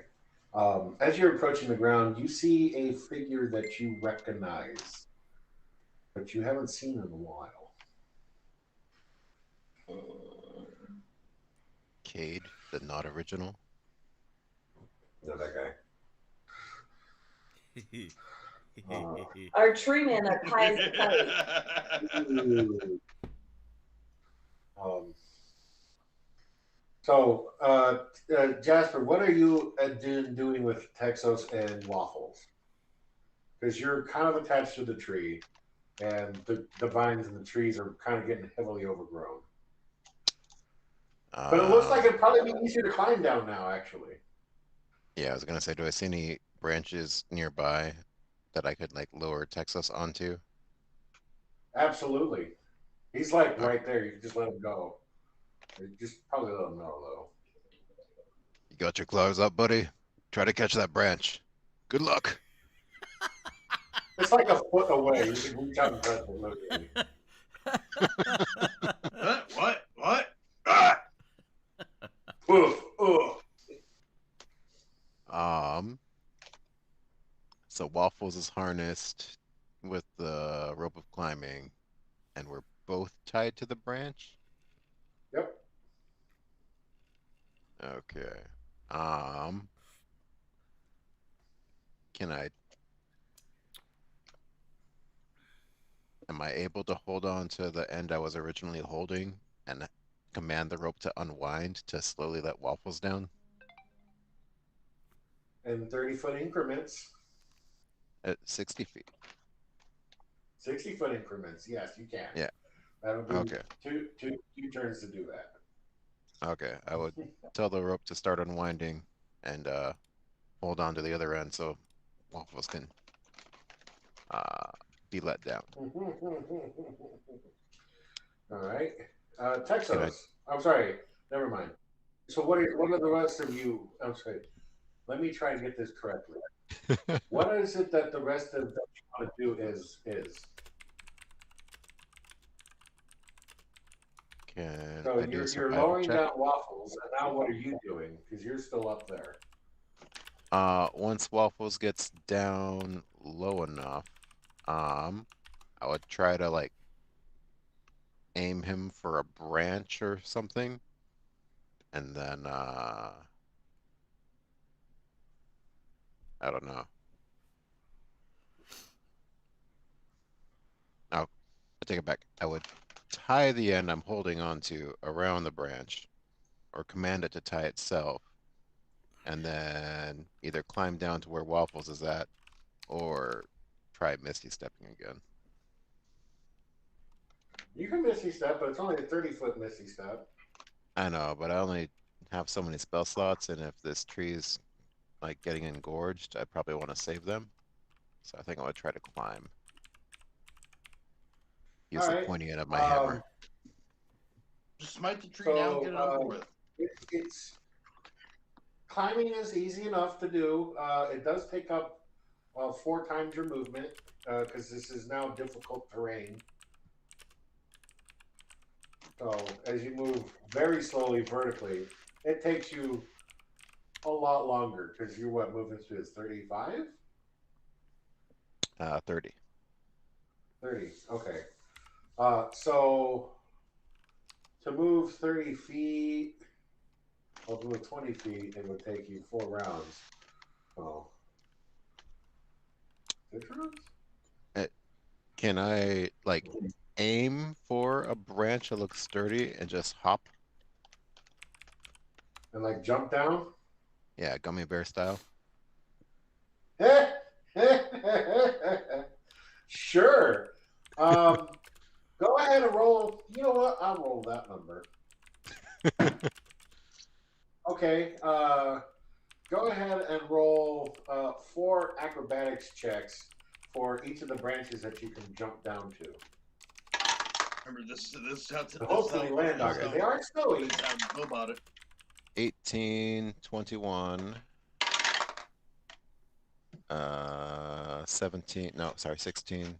As you're approaching the ground, you see a figure that you recognize, but you haven't seen in a while. Cade, the not original. Not that guy. Our tree man that ties the kite. Jasper, what are you doing with Texos and Waffles? Because you're kind of attached to the tree, and the vines and the trees are kind of getting heavily overgrown. But it looks like it'd probably be easier to climb down now, actually. Yeah, I was gonna say, do I see any branches nearby that I could like lower Texas onto? Absolutely. He's like right there. You can just let him go. You just probably let him know, though. You got your claws up, buddy? Try to catch that branch. Good luck. It's like a foot away. You can reach out and touch him. Literally. What? Ah! Oof, oof. So Waffles is harnessed with the rope of climbing, and we're both tied to the branch? Yep. Okay. Am I able to hold on to the end I was originally holding and command the rope to unwind to slowly let Waffles down? And 30-foot increments. At 60 feet. 60-foot increments. Yes, you can. Yeah. That'll be Okay. two turns to do that. Okay. I would tell the rope to start unwinding and hold on to the other end so Waffles can be let down. All right. Texas. I'm sorry. Never mind. So what are the rest of you? I'm sorry. Let me try and get this correctly. What is it that the rest of that you want to do is? So you're lowering down Waffles, and now what are you doing? Because you're still up there. Once Waffles gets down low enough, I would try to like aim him for a branch or something, and then I don't know. I take it back. I would tie the end I'm holding onto around the branch, or command it to tie itself, and then either climb down to where Waffles is at, or try Misty stepping again. You can Misty Step, but it's only a 30-foot Misty Step. I know, but I only have so many spell slots, and if this tree's like getting engorged, I probably want to save them. So I think I would try to climb. Use the pointy end of my hammer. Just smite the tree down and get it over with. It's climbing is easy enough to do. It does take up 4 times your movement because this is now difficult terrain. So as you move very slowly vertically, it takes you a lot longer because you're moving through 35? 30. 30, okay. So to move 30 feet, or to move 20 feet, it would take you 4 rounds. Oh. 6 rounds? Can I, like, aim for a branch that looks sturdy and just hop? And, like, jump down? Yeah, gummy bear style. Sure. Go ahead and roll. You know what? I'll roll that number. Okay. Go ahead and roll 4 acrobatics checks for each of the branches that you can jump down to. Remember, this is how to Hopefully land on it. They are snowy. Know about it. 18, 21, 17, no, sorry, 16,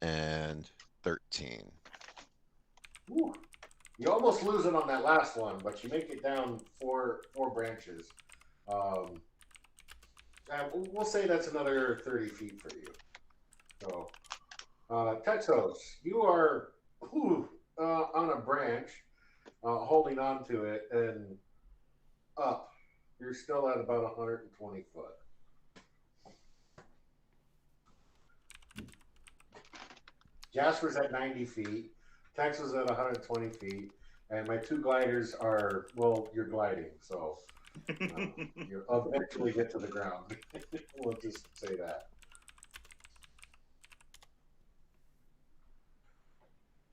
and 13. Ooh. You almost lose it on that last one, but you make it down four branches. We'll say that's another 30 feet for you. So, Texos, you are on a branch, holding on to it, and up. You're still at about 120 foot. Jasper's at 90 feet. Tex is at 120 feet. And my 2 gliders are, well, you're gliding. So you'll eventually get to the ground. We'll just say that.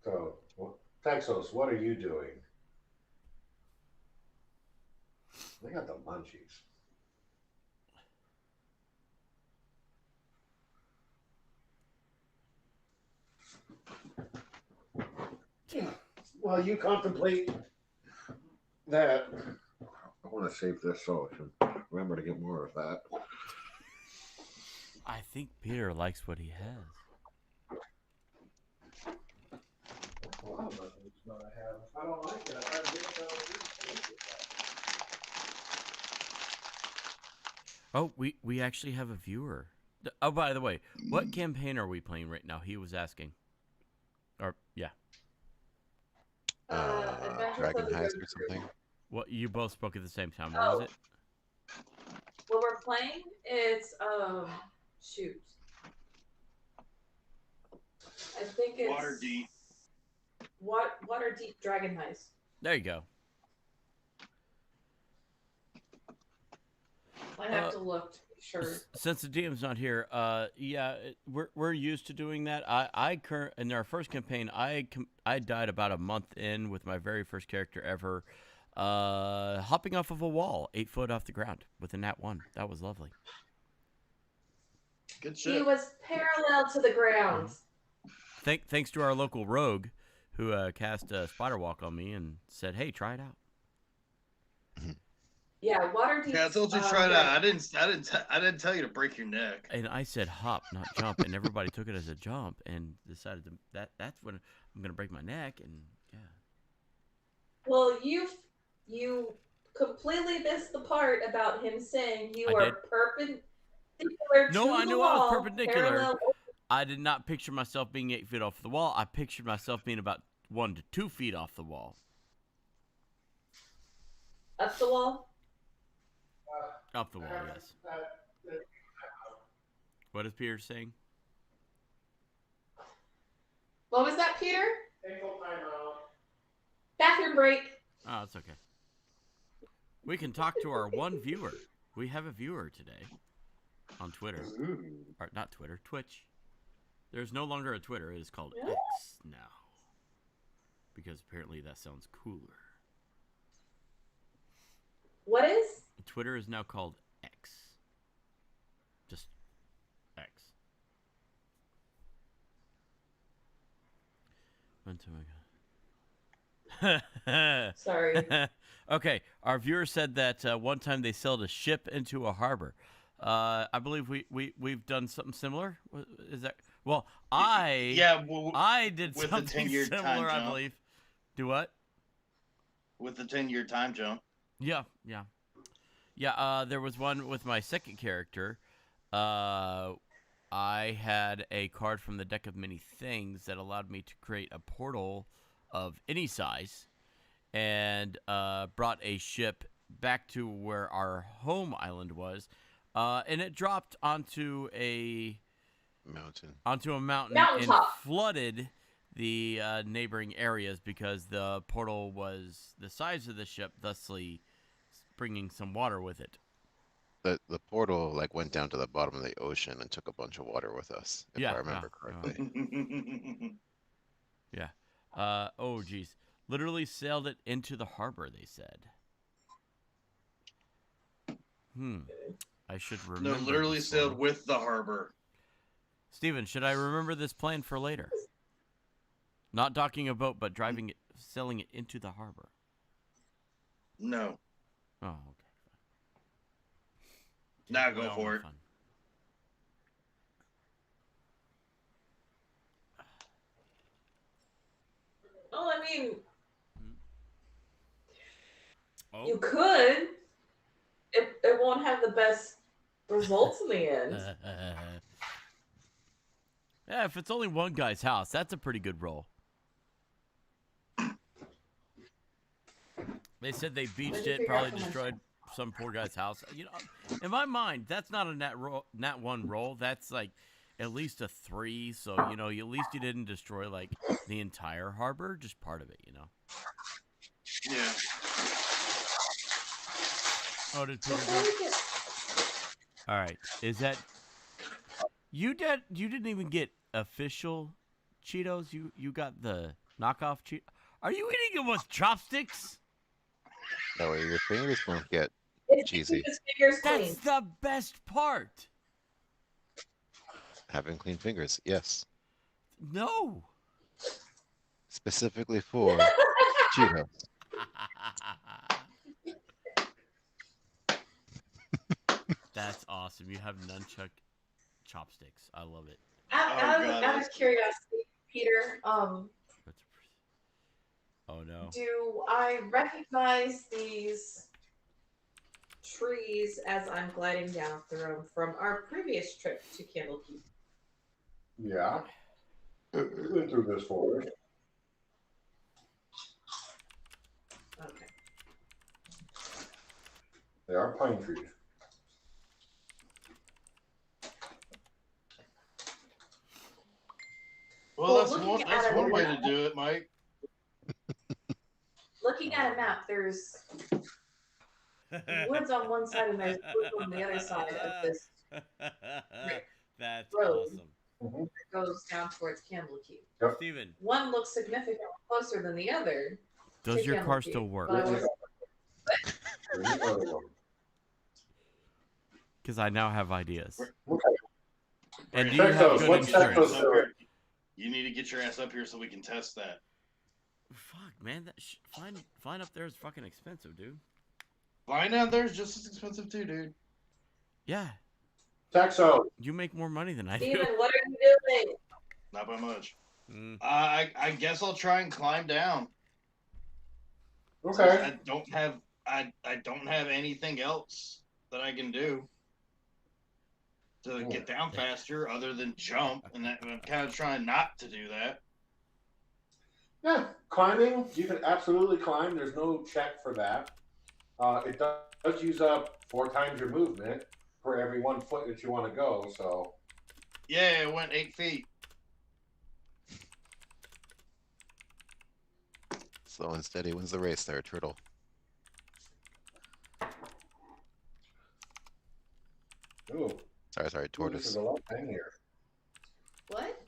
So, Texos, what are you doing? They got the munchies. While you contemplate that, I want to save this so I can remember to get more of that. I think Peter likes what he has. Well, I'm not going to have. If I don't like it, I get Oh, we actually have a viewer. Oh, by the way, what campaign are we playing right now? He was asking. Or yeah. Dragon Heist or something. What, you both spoke at the same time. What was it? What we're playing is shoot. I think it's Waterdeep. Waterdeep Dragon Heist. There you go. I have to look to be sure. Since the DM's not here, yeah, we're used to doing that. In our first campaign, I died about a month in with my very first character ever, hopping off of a wall 8 foot off the ground with a nat 1. That was lovely. Good shit. He was parallel to the ground. Thanks to our local rogue, who cast a spider walk on me and said, "Hey, try it out." Yeah, Waterdeep. Yeah, I told you to try it out. I didn't tell you to break your neck. And I said hop, not jump, and everybody took it as a jump and decided that's when I'm gonna break my neck. And yeah. Well, you completely missed the part about him saying you are perpendicular to No, I the knew wall, I was perpendicular. parallel. I did not picture myself being 8 feet off the wall. I pictured myself being about 1 to 2 feet off the wall. Up the wall. Up the wall, yes. What is Peter saying? What was that, Peter? Bathroom break. Oh, it's okay. We can talk to our one viewer. We have a viewer today on Twitter. Or not Twitter, Twitch. There's no longer a Twitter. It is called X now. Because apparently that sounds cooler. What is? Twitter is now called X. Just X. Sorry. Okay, our viewer said that one time they sailed a ship into a harbor. I believe we've done something similar. Is that I did with something the 10-year similar. time I jump. believe. Do what? With the 10-year time jump. Yeah. There was one with my second character. I had a card from the deck of many things that allowed me to create a portal of any size, and brought a ship back to where our home island was, and it dropped onto a mountain and flooded the neighboring areas because the portal was the size of the ship, thusly bringing some water with it. The portal went down to the bottom of the ocean and took a bunch of water with us, if I remember correctly. Yeah. Oh geez. Literally sailed it into the harbor, they said. I should remember. No, literally this sailed one. with the harbor. Steven, should I remember this plan for later? Not docking a boat, but driving it, sailing it into the harbor. No. Oh, okay. Now Take away go all for my it. fun. Well, I mean, Oh. you could. It won't have the best results in the end. Yeah, if it's only one guy's house, that's a pretty good roll. They said they beached it, probably destroyed some poor guy's house. You know, in my mind, that's not a nat one roll. That's like at least a 3. So you know, at least you didn't destroy like the entire harbor, just part of it. You know. Yeah. Oh, did Peter go? All right, is that you? You didn't even get official Cheetos. You got the knockoff Cheetos. Are you eating them with chopsticks? That way your fingers won't get It's cheesy. His fingers clean. That's the best part. Having clean fingers, yes. No. Specifically for Cheetos. That's awesome. You have nunchuck chopsticks. I love it. Out of curiosity, Peter, Oh no. do I recognize these trees as I'm gliding down through them from our previous trip to Candlekeep? Yeah. We went through this forest. Okay. They are pine trees. Well, that's looking one. at That's it one way to now- do it, Mike. Looking at a map, there's woods on one side and there's woods on the other side of this That's road. awesome. Mhm. that goes down towards Candlekeep. Steven, One looks significantly closer than the other. does to your car Candlekeep, still work? but I was- Because I now have ideas. Okay. And do Check you have those. good Let's check insurance? those. You need to get your ass up here so we can test that. Fuck, man. That flying up there is fucking expensive, dude. Flying down there is just as expensive too, dude. Yeah. Taxo. You make more money than I do. Steven, what are you doing? Not by much. Mm. I guess I'll try and climb down. Okay. I don't have anything else that I can do to get down faster other than jump, and I'm kind of trying not to do that. Yeah, climbing, you can absolutely climb. There's no check for that. It does use up 4 times your movement for every 1 foot that you want to go. So, Yeah, it went 8 feet. Slow and steady wins the race there, Turtle. ooh, Sorry, this tortoise. is a lot thing here. What?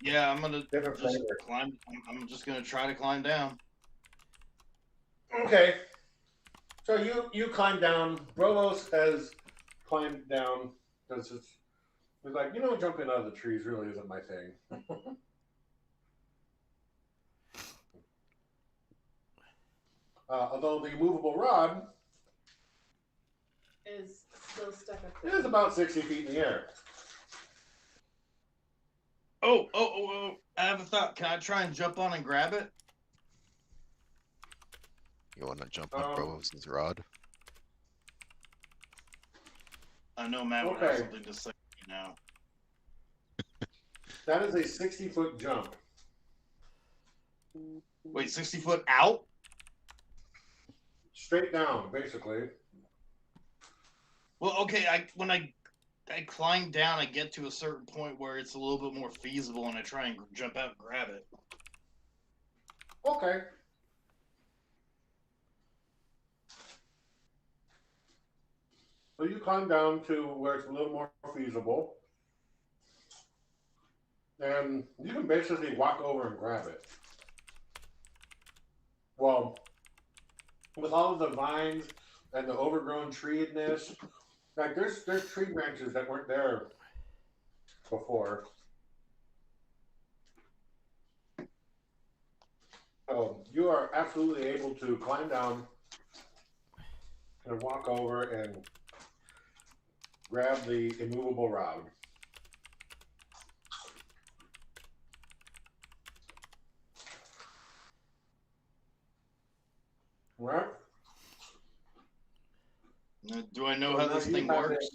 Yeah, I'm gonna Different just flavor. climb. I'm just gonna try to climb down. Okay. So you climb down. Brolos has climbed down because it's like, jumping out of the trees really isn't my thing. Although the movable rod Is still stuck up is there. about 60 feet in the air. Oh! I have a thought. Can I try and jump on and grab it? You want to jump on Um, Brovos' rod? I know Matt would have Okay. something to say now. That is a 60-foot jump. Wait, 60 foot out? Straight down, basically. Well, okay. When I climb down, I get to a certain point where it's a little bit more feasible, and I try and jump out and grab it. Okay. So you climb down to where it's a little more feasible. And you can basically walk over and grab it. Well, with all of the vines and the overgrown treedness, like there's tree branches that weren't there before. So you are absolutely able to climb down and walk over and grab the immovable rod. Right? Now, do I know So how now this you thing have works?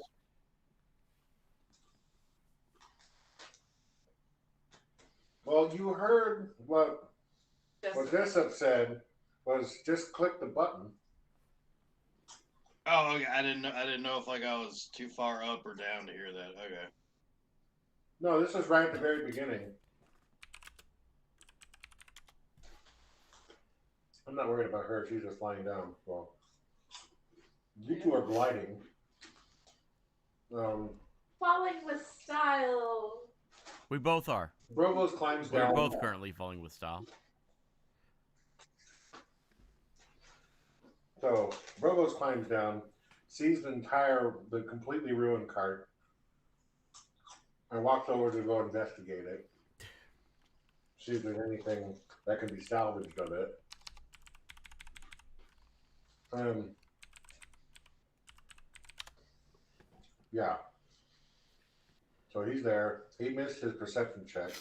Well, you heard what Just Jessup said was just click the button. Oh, okay. I didn't know. I didn't know if like I was too far up or down to hear that. Okay. No, this is right at the very beginning. I'm not worried about her. She's just lying down. Well, you two are gliding. falling with style. We both are. Brovos climbs We're down. both currently falling with style. So Brovos climbs down, sees the completely ruined cart, and walks over to go investigate it. See if there's anything that can be salvaged of it. Yeah. So he's there. He missed his perception check.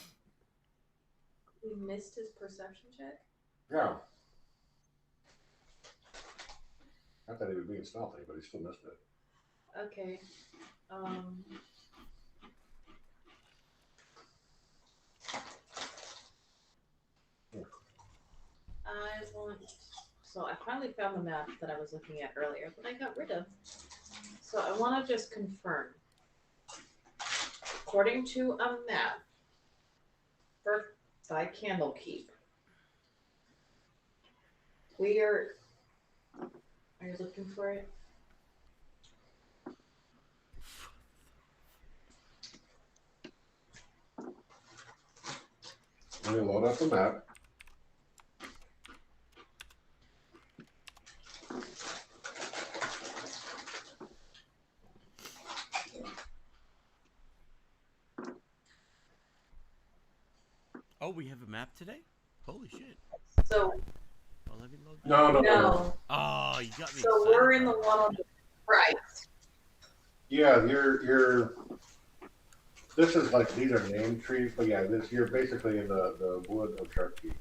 He missed his perception check. Yeah. I thought he was being stealthy, but he still missed it. Okay. I want. So I finally found the map that I was looking at earlier, but I got rid of. So I want to just confirm. According to a map, by Candlekeep, we are. Are you looking for it? Let me load up the map. Oh, we have a map today? Holy shit. So Well, let me load that. No. Oh, you got me. So excited we're in the about one on the right. Yeah, you're. This is like these are named trees, but yeah, you're basically in the wood of Sharkey.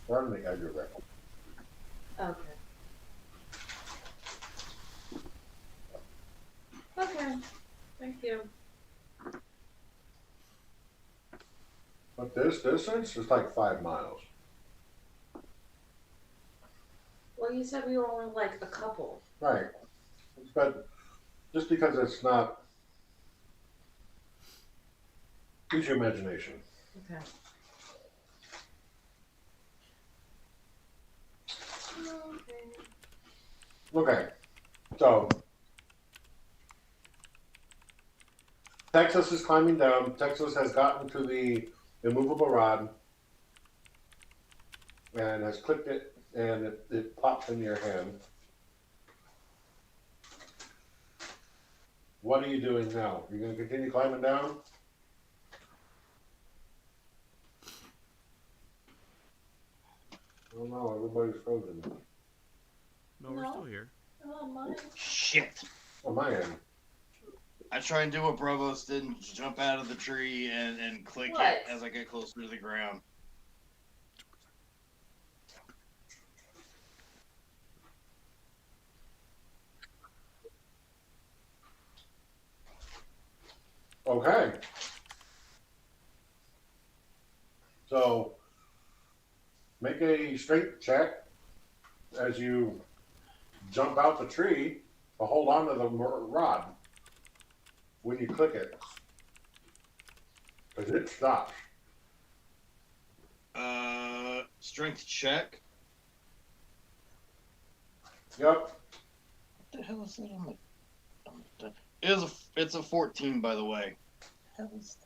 We're on the edge of it. Okay. Okay. Thank you. But this distance is like 5 miles. Well, you said we were only like a couple. Right. But just because it's not. Use your imagination. Okay. Okay. So Texas is climbing down. Texas has gotten to the immovable rod and has clicked it, and it pops in your hand. What are you doing now? You're going to continue climbing down? Oh no, everybody's frozen. No, we're No. still here. Oh, mine. Shit. On my end. I try and do what Brovos did and jump out of the tree and click What? it as I get closer to the ground. Okay. So make a strength check as you jump out the tree to hold on to the rod when you click it. Because it stops. Strength check. Yep. What the hell is that on the? It's a 14, by the way. What the hell is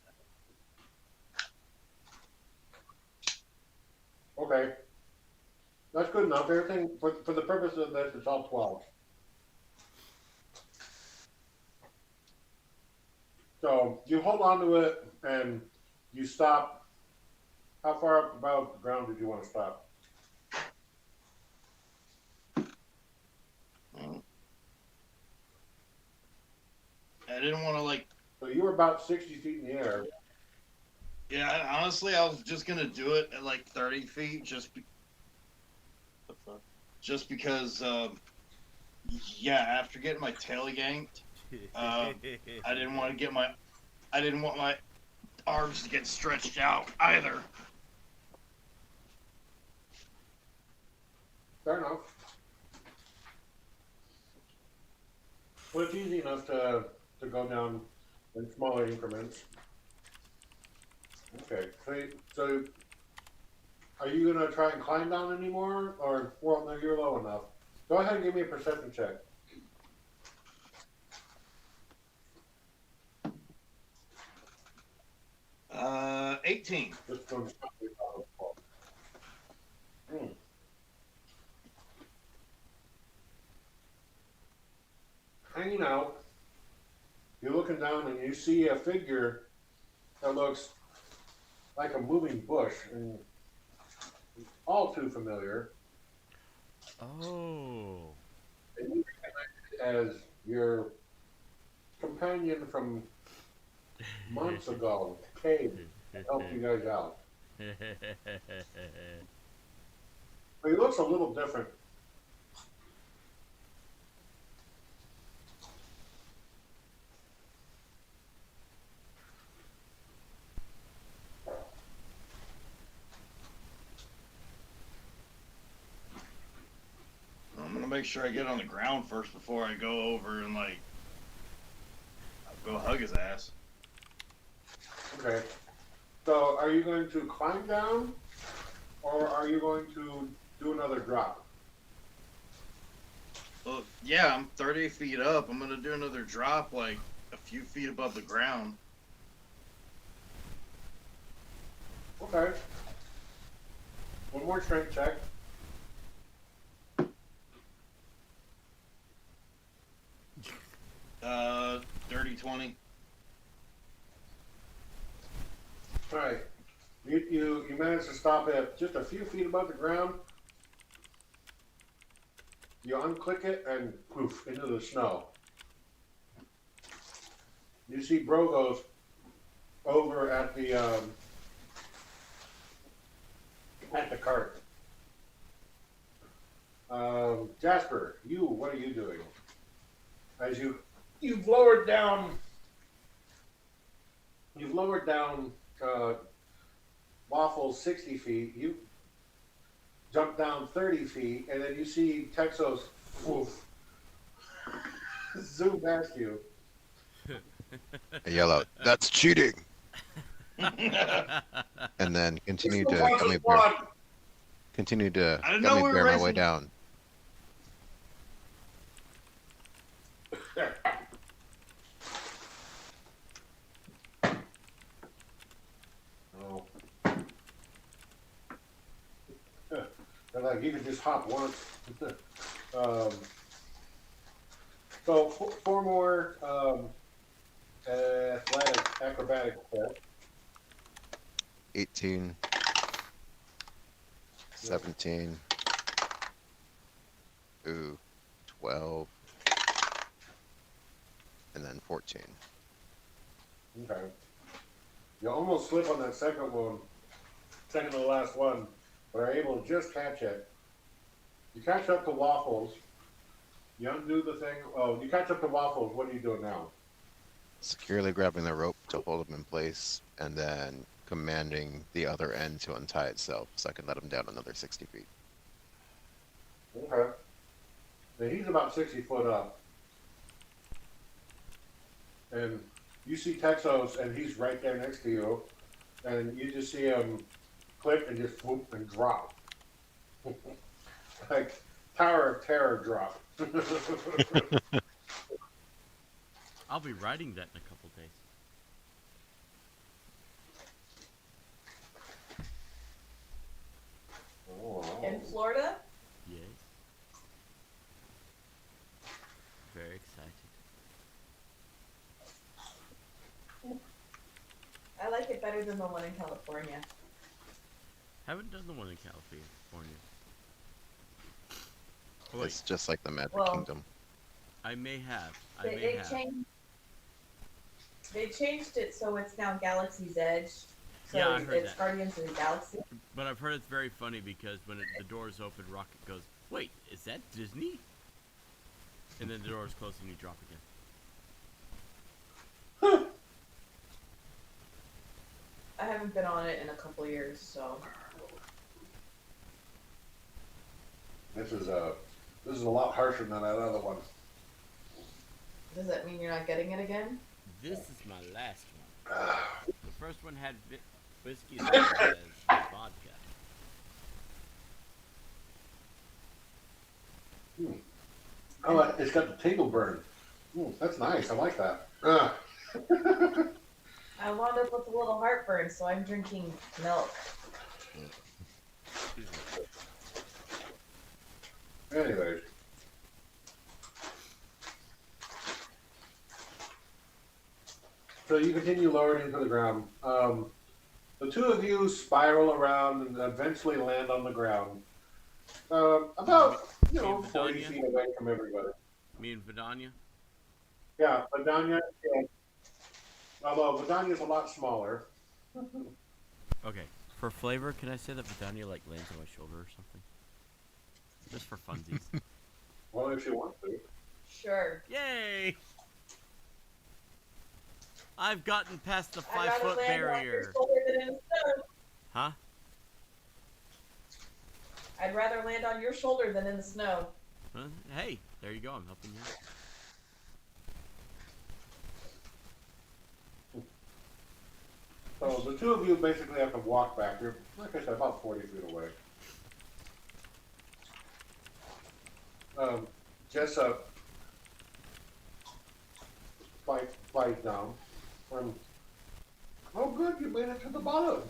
Okay. That's good enough. Everything, for the purpose of this, it's all 12. So you hold on to it and you stop. How far up above the ground did you want to stop? I didn't want to like. So you were about 60 feet in the air. Yeah, honestly, I was just gonna do it at like 30 feet, just because. Yeah, after getting my tail yanked, I didn't want my arms to get stretched out either. Fair enough. Well, it's easy enough to go down in smaller increments. Okay, so are you gonna try and climb down anymore, or well, no, you're low enough. Go ahead and give me a perception check. 18. Just from Hmm. Hanging out, you're looking down and you see a figure that looks like a moving bush, and all too familiar. Oh. And you recognize it as your companion from months ago, Cade, that helped you guys out. But he looks a little different. I'm gonna make sure I get on the ground first before I go over and like go hug his ass. Okay. So are you going to climb down, or are you going to do another drop? Well, yeah, I'm 30 feet up. I'm gonna do another drop like a few feet above the ground. Okay. One more strength check. Dirty 20. All right. You managed to stop it just a few feet above the ground. You unclick it and poof into the snow. You see Brogos over at the cart. Jasper, what are you doing? As you've lowered down Waffles 60 feet. You jump down 30 feet, and then you see Texos woof, zoom past you. I yell out, "That's cheating!" I And then continue It's to the gummy one. bear, continue to didn't know gummy we were bear my way racing. down. Oh. They're like, you can just hop once. So four more acrobatic steps. 18, 17, 12, and then 14. Okay. You almost slip on that second to the last one, but are able to just catch it. You catch up to Waffles. You undo the thing. Oh, you catch up to Waffles. What are you doing now? Securely grabbing the rope to hold him in place, and then commanding the other end to untie itself so I can let him down another 60 feet. Okay. Now he's about 60 foot up. And you see Texos, and he's right there next to you. And you just see him click and just whoop and drop. Like Tower of Terror drop. I'll be writing that in a couple days. Florida? Yes. Very excited. I like it better than the one in California. Haven't done the one in California. Oh, wait, It's just like the Magic Well, Kingdom. I may have. They changed it so it's now Galaxy's Edge. So Yeah, I heard it's that. Guardians of the Galaxy. But I've heard it's very funny because when the doors open, Rocket goes, "Wait, is that Disney?" And then the doors close and you drop again. I haven't been on it in a couple years, so. This is a lot harsher than that other one. Does that mean you're not getting it again? This is my last one. The first one had whiskey as well as vodka. Oh, it's got the tingle burn. That's nice. I like that. I wound up with a little heartburn, so I'm drinking milk. Anyways. So you continue lowering into the ground. The two of you spiral around and eventually land on the ground. About, 40 feet away from everybody. Me and Vidania? Yeah, Vidania, yeah. Although Vidania's a lot smaller. Okay. For flavor, can I say that Vidania like lands on my shoulder or something? Just for funsies. Well, if you want to. Sure. Yay! I've gotten past the I'd rather 5-foot land on your barrier. shoulder than in the snow. Huh? I'd rather land on your shoulder than in the snow. Hey, there you go. I'm helping you. So the two of you basically have to walk back. You're, like I said, about 40 feet away. Jessup flies down. Oh, good, you made it to the bottom.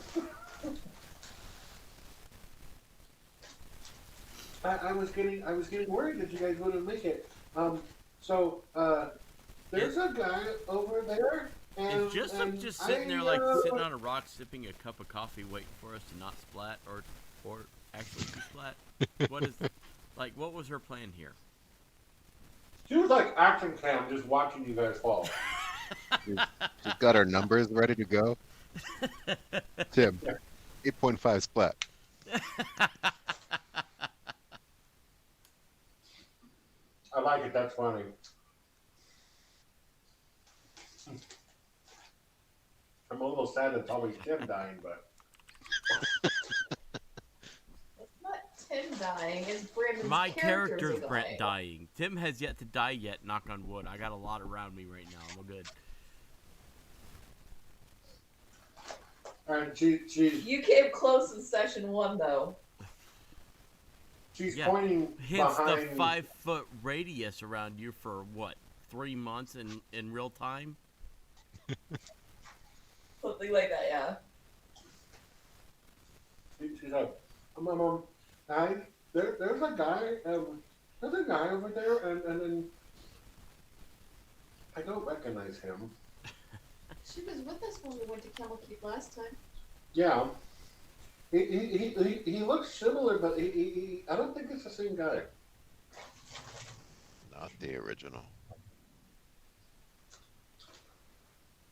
I was getting worried that you guys wouldn't make it. There's a guy over there. And, Is Jessup just sitting there like sitting on a rock sipping a cup of coffee waiting for us to not splat or actually to splat? What was her plan here? She was like action cam just watching you guys fall. She's got her numbers ready to go. Tim, 8.5 splat. I like it, that's funny. I'm a little sad it's always Tim dying, but It's not Tim dying, it's Brandon's My character's character's dying. dying. Tim has yet to die yet, knock on wood. I got a lot around me right now. I'm all good. and she's You came close in session 1, though. Yeah, pointing hence behind. the 5-foot radius around you for what, 3 months in real time? Something like that, yeah. She's like, guys, there's a guy over there, and I don't recognize him. She was with us when we went to Camel Keep last time. Yeah, he looks similar, but he I don't think it's the same guy. Not the original.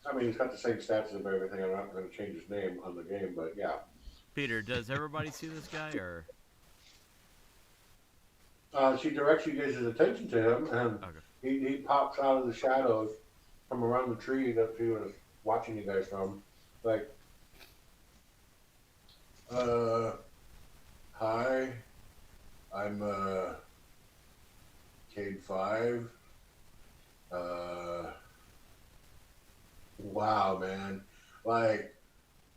I mean, he's got the same stats and everything. I'm not going to change his name on the game, but yeah. Peter, does everybody see this guy or? She directs you guys' attention to him, and Okay. he pops out of the shadows from around the tree that she was watching you guys from. Like, hi, I'm Cade 5. Wow, man. Like,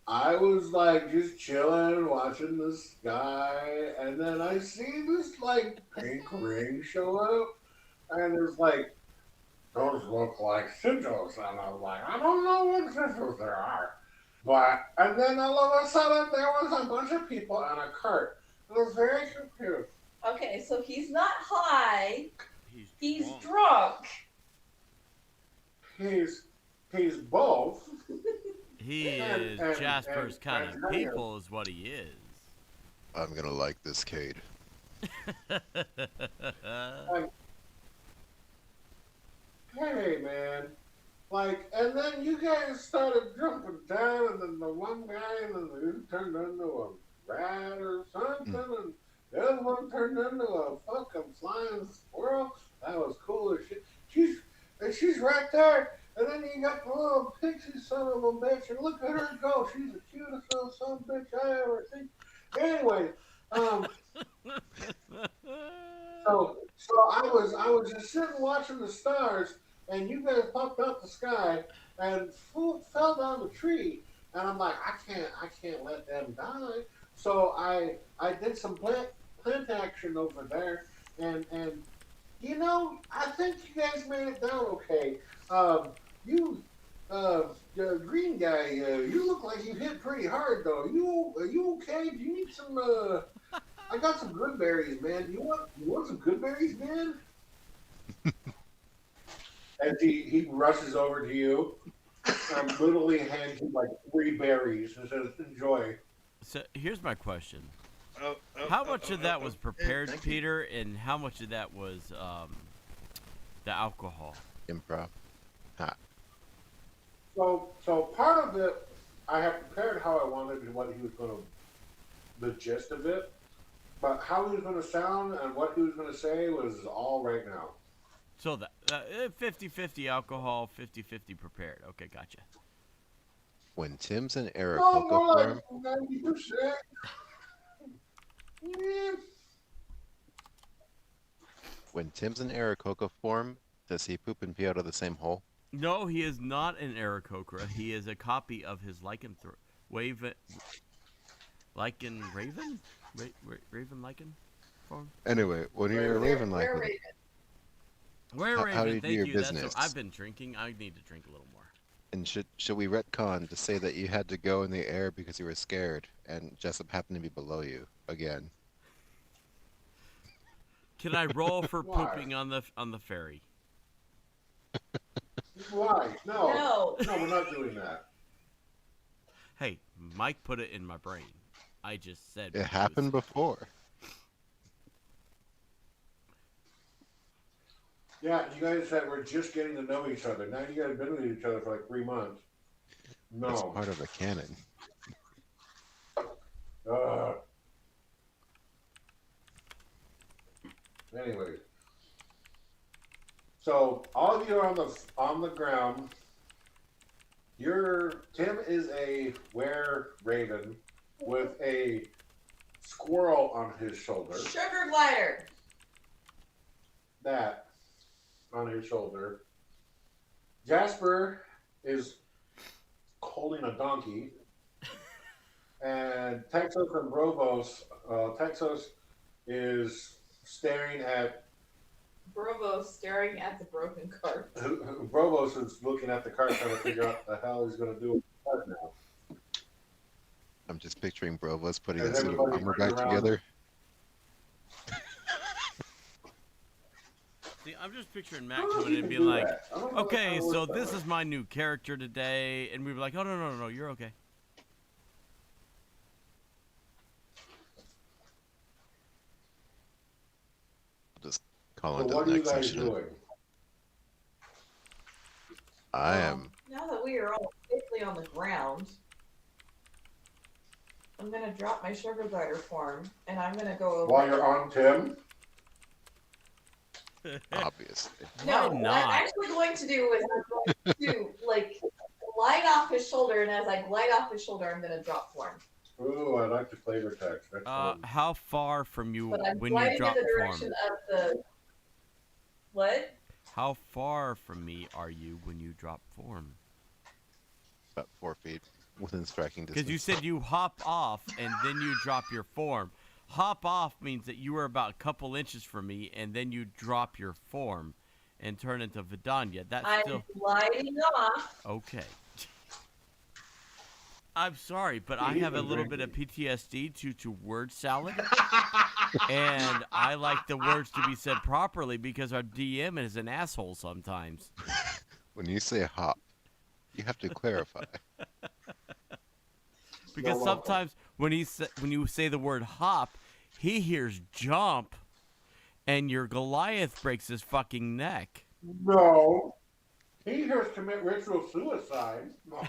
I was like just chilling, watching the sky, and then I see this like pink ring show up, and it's like, those look like sigils, and I'm like, I don't know what sigils there are. But, and then all of a sudden there was a bunch of people on a cart It was very confused. Okay, so he's not high. He's drunk. drunk. He's both. He is Jasper's kind of people is what he is. I'm gonna like this, Cade. Hey, man. Like, and then you guys started jumping down, and then the one guy, and then he turned into a rat or something, and the other one turned into a fucking flying squirrel. That was cool as shit. She's right there, and then you got the little pixie son of a bitch, and look at her go. She's the cutest little son of a bitch I ever seen. Anyway, so I was just sitting watching the stars, and you guys popped out the sky and fell down the tree, and I'm like, I can't let them die. So I did some plant action over there, and you know, I think you guys made it down okay. You the green guy, you look like you hit pretty hard though. Are you okay? Do you need some I got some good berries, man. You want some good berries, man? And he rushes over to you and literally hands you like 3 berries and says, "Enjoy." So here's my question: how much of that was prepared, Peter, and how much of that was the alcohol? Improv. So part of it, I have prepared how I wanted and what he was going to, the gist of it, but how he was going to sound and what he was going to say was all right now. So that 50-50 alcohol, 50-50 prepared. Okay, gotcha. When Tim's and Eric Oh, hook more up like form, 90%. Yeah. when Tim's and Eric hook up form, does he poop and pee out of the same hole? No, he is not an Aarakocra. He is a copy of his Raven? Raven Lycan form? Anyway, when you're a Raven like We're me, We're How do Raven, you do thank your you. business? I've been drinking. I need to drink a little more. and should we retcon to say that you had to go in the air because you were scared, and Jessup happened to be below you again? Can I roll for Why? pooping on the ferry? Why? No, No. we're not doing that. Hey, Mike put it in my brain. I just said It happened before. Yeah, you guys said we're just getting to know each other. Now you guys have been with each other for like 3 months. It's No. part of the canon. Anyways, so all of you are on the ground. Tim is a were-raven with a squirrel on his shoulder. Sugar glider. That on his shoulder. Jasper is holding a donkey. And Texas and Brovos, Texas is staring at. Bravo staring at the broken cart. Brovos is looking at the cart trying to figure out what the hell he's going to do with the cart now. I'm just picturing Brovos putting And his suit of everybody armor turns back around. together. See, I'm just picturing Matt I don't know if coming you in and can being do like, that. I don't know okay, how it so works that this way. is my new character today. And we were like, oh, no, you're okay. I'll just call So into what the are you next guys session. doing? I am. Now that we are all safely on the ground, I'm gonna drop my sugar glider form, and I'm gonna go over. While you're on Tim? Obviously. Why No, what not? I'm actually going to do is I'm going to like glide off his shoulder, and as I glide off his shoulder, I'm gonna drop form. Ooh, I like the flavor text. That's fun. How far from you But I'm when you gliding in drop the form? direction of the what? How far from me are you when you drop form? About 4 feet within striking distance. Because you said you hop off and then you drop your form. Hop off means that you were about a couple inches from me, and then you drop your form and turn into Vidanya. That's I'm still gliding off. okay. I'm sorry, but I have a little bit of PTSD due to word salad, and I like the words to be said properly because our DM is an asshole sometimes. When you say hop, you have to clarify. Because sometimes when you say the word hop, he hears jump, and your Goliath breaks his fucking neck. No. He hears commit ritual suicide. No.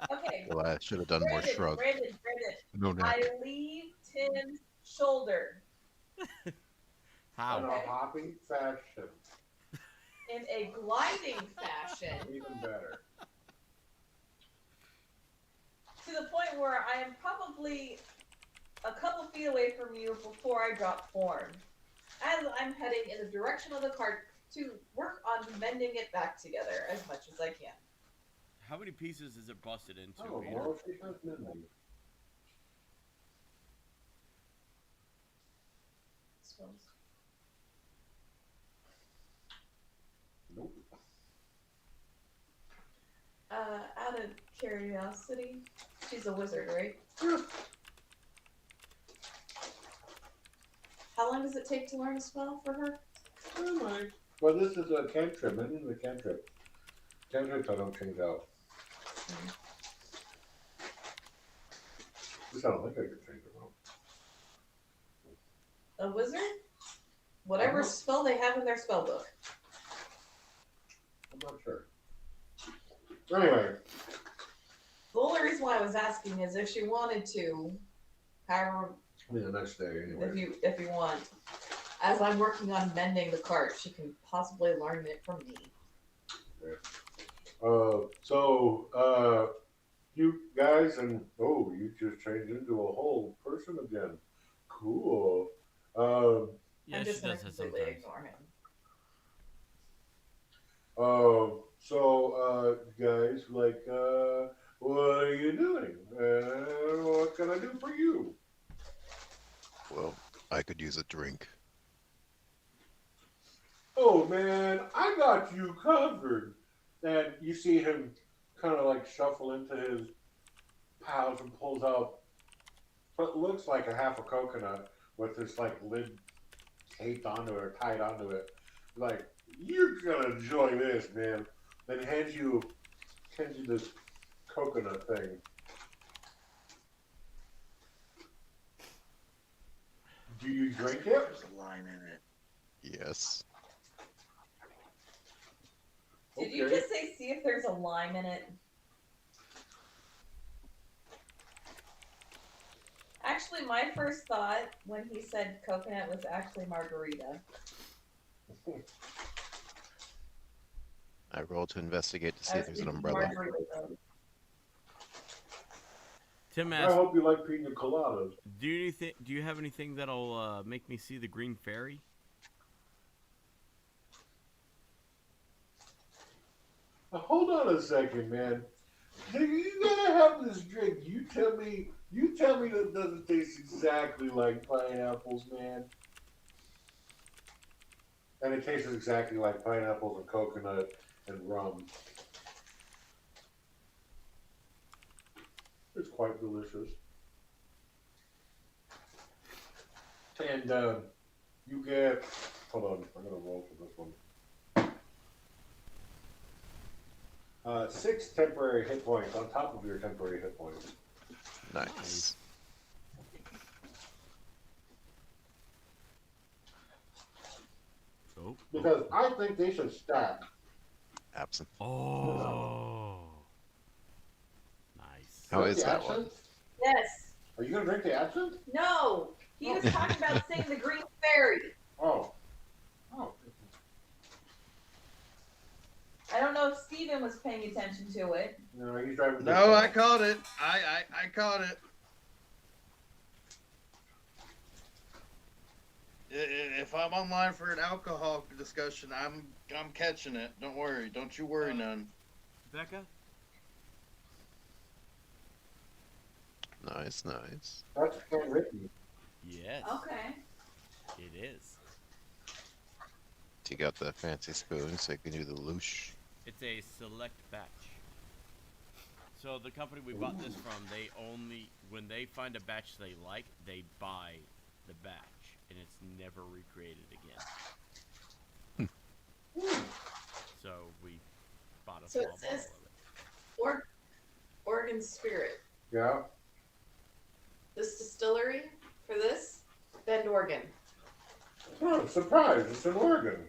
Okay. Well, I should have done more shrug. Brandon. No neck. I leave Tim's shoulder. How? In a hopping fashion. In a gliding fashion. Even better. To the point where I am probably a couple feet away from you before I drop form. As I'm heading in the direction of the cart to work on mending it back together as much as I can. How many pieces is it busted into? Oh, Peter? well, she has midnight. Nope. Out of curiosity, she's a wizard, right? How long does it take to learn a spell for her? Oh my. Well, this is a cantrip. I need a cantrip. Cantrips I don't change out. At least I don't think I could change them out. A wizard? Whatever spell they have in their spell book. I'm not sure. Anyway. The only reason why I was asking is if she wanted to, however, The next day, anyway. if you want, as I'm working on mending the cart, she can possibly learn it from me. You guys and you just changed into a whole person again. Cool. Yeah, I'm she just gonna does that completely sometimes. ignore him. Guys, what are you doing? What can I do for you? Well, I could use a drink. Oh man, I got you covered. And you see him kind of like shuffle into his pouch and pulls out what looks like a half a coconut with this like lid taped onto it or tied onto it. Like, you're gonna enjoy this, man. Then hands you this coconut thing. Do you drink it? There's a line in it. Yes. Did you just say see if there's a lime in it? Actually, my first thought when he said coconut was actually margarita. I rolled to investigate to see if there's an umbrella. Margarita. Tim I asked, hope you like pina coladas. do you have anything that'll make me see the green fairy? Now, hold on a second, man. You gotta have this drink. You tell me that doesn't taste exactly like pineapples, man. And it tastes exactly like pineapples and coconut and rum. It's quite delicious. And you get, hold on, I'm gonna roll for this one. 6 temporary hit points on top of your temporary hit points. Nice. Oh. Because I think they should stack. Absent. Oh. Nice. How Drink is the that one? absinthe? Yes. Are you gonna drink the absinthe? No. He was talking about saying the green fairy. Oh. I don't know if Steven was paying attention to it. No, he's driving. No, I caught it. I caught it. If I'm online for an alcohol discussion, I'm catching it. Don't worry. Don't you worry none. Becca? Nice, nice. That's handwritten. Yes. Okay. It is. You got the fancy spoon, so you can do the loosh. It's a select batch. So the company we bought this from, they only when they find a batch they like, they buy the batch, and it's never recreated again. So we bought a So small it bottle says of it. Oregon Spirit. Yeah. This distillery for this, Bend, Oregon. Oh, surprise! It's in Oregon.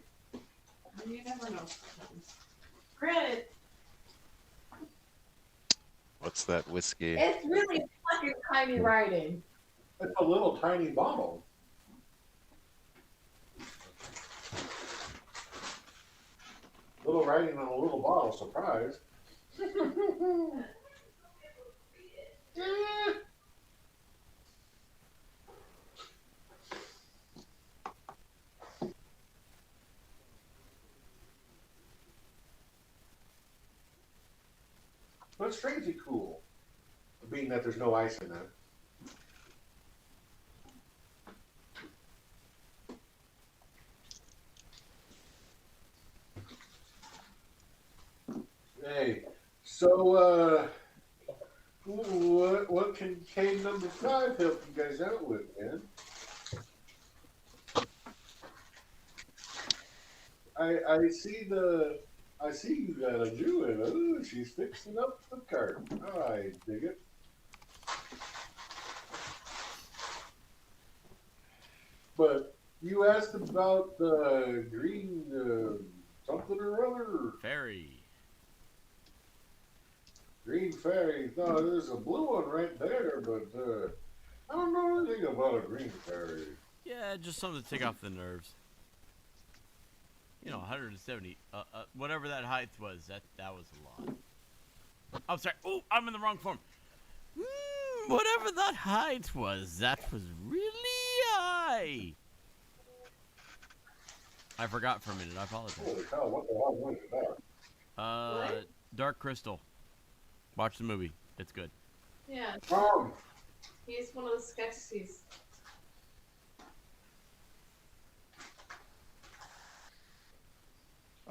You never know. Granted, What's that whiskey? It's really fucking tiny writing. It's a little tiny bottle. Little writing on a little bottle. Surprise. Eh. But it's strangely cool, being that there's no ice in it. Hey, so what can K number 5 help you guys out with, man? I see you got a Jew in. Oh, she's fixing up the cart. I dig it. But you asked about the green something or other. Fairy. Green fairy. No, there's a blue one right there, but I don't know anything about a green fairy. Yeah, just something to take off the nerves. You know, 170, whatever that height was, that was a lot. I'm sorry. Oh, I'm in the wrong form. Whatever that height was, that was really high. I forgot for a minute. I apologize. Holy cow, what the hell was that? What? Dark Crystal. Watch the movie. It's good. Yeah, Um, he's one of the sketches.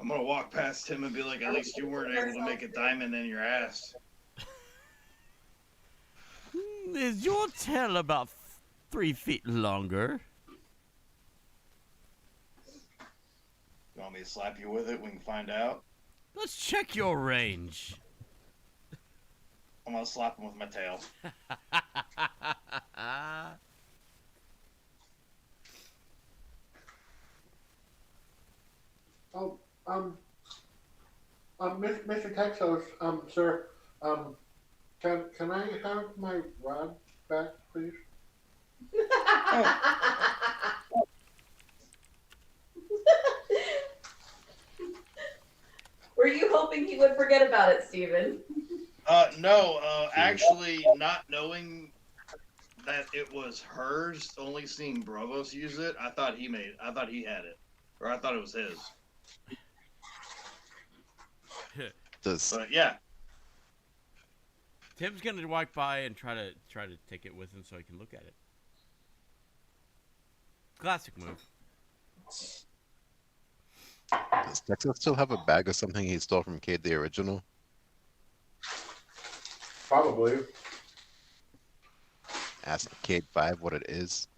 I'm gonna walk past him and be like, at least you weren't able to make a diamond in your ass. Is your tail about 3 feet longer? You want me to slap you with it? We can find out. Let's check your range. I'm gonna slap him with my tail. oh, Mr. Texos, sir, can I have my rod back, please? Were you hoping he would forget about it, Steven? No, actually, not knowing that it was hers, only seeing Bravos use it, I thought he had it. Or I thought it was his. But yeah. Tim's gonna walk by and try to take it with him so he can look at it. Classic move. Does Texas still have a bag of something he stole from Cade the Original? Probably. Ask Cade 5 what it is.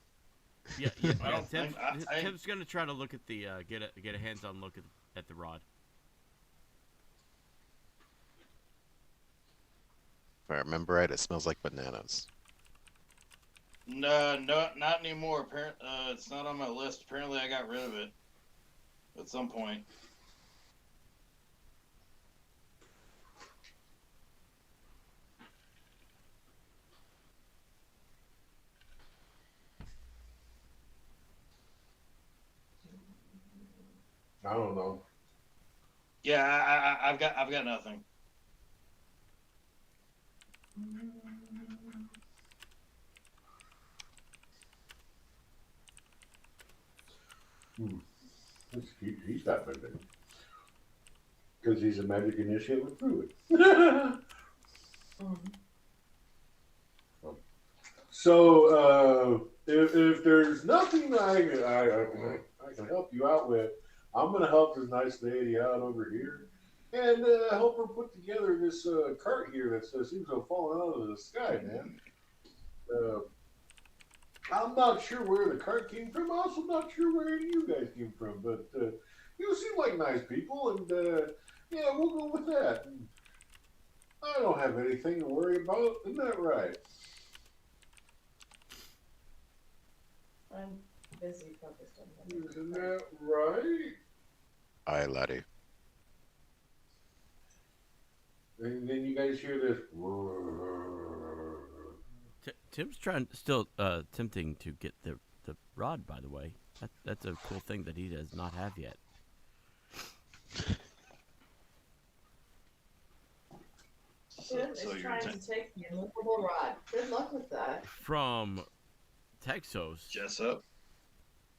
Yeah. I don't think- Tim's gonna try to look at the get a hands-on look at the rod. If I remember right, it smells like bananas. No, not anymore. It's not on my list. Apparently, I got rid of it at some point. I don't know. Yeah, I've got nothing. He's that big. Because he's a magic initiate with food. So, if there's nothing I can help you out with, I'm going to help this nice lady out over here. and help her put together this cart here that seems to have fallen out of the sky, man. Uh, I'm not sure where the cart came from. I'm also not sure where any of you guys came from, but you seem like nice people, and yeah, we'll go with that. And I don't have anything to worry about. Isn't that right? I'm busy focused on something. Isn't that right? Aye, laddie. And then you guys hear this. Tim's still attempting to get the rod. By the way, that's a cool thing that he does not have yet. Tim is trying to take the immovable rod. Good luck with that. From Texos. Jessup.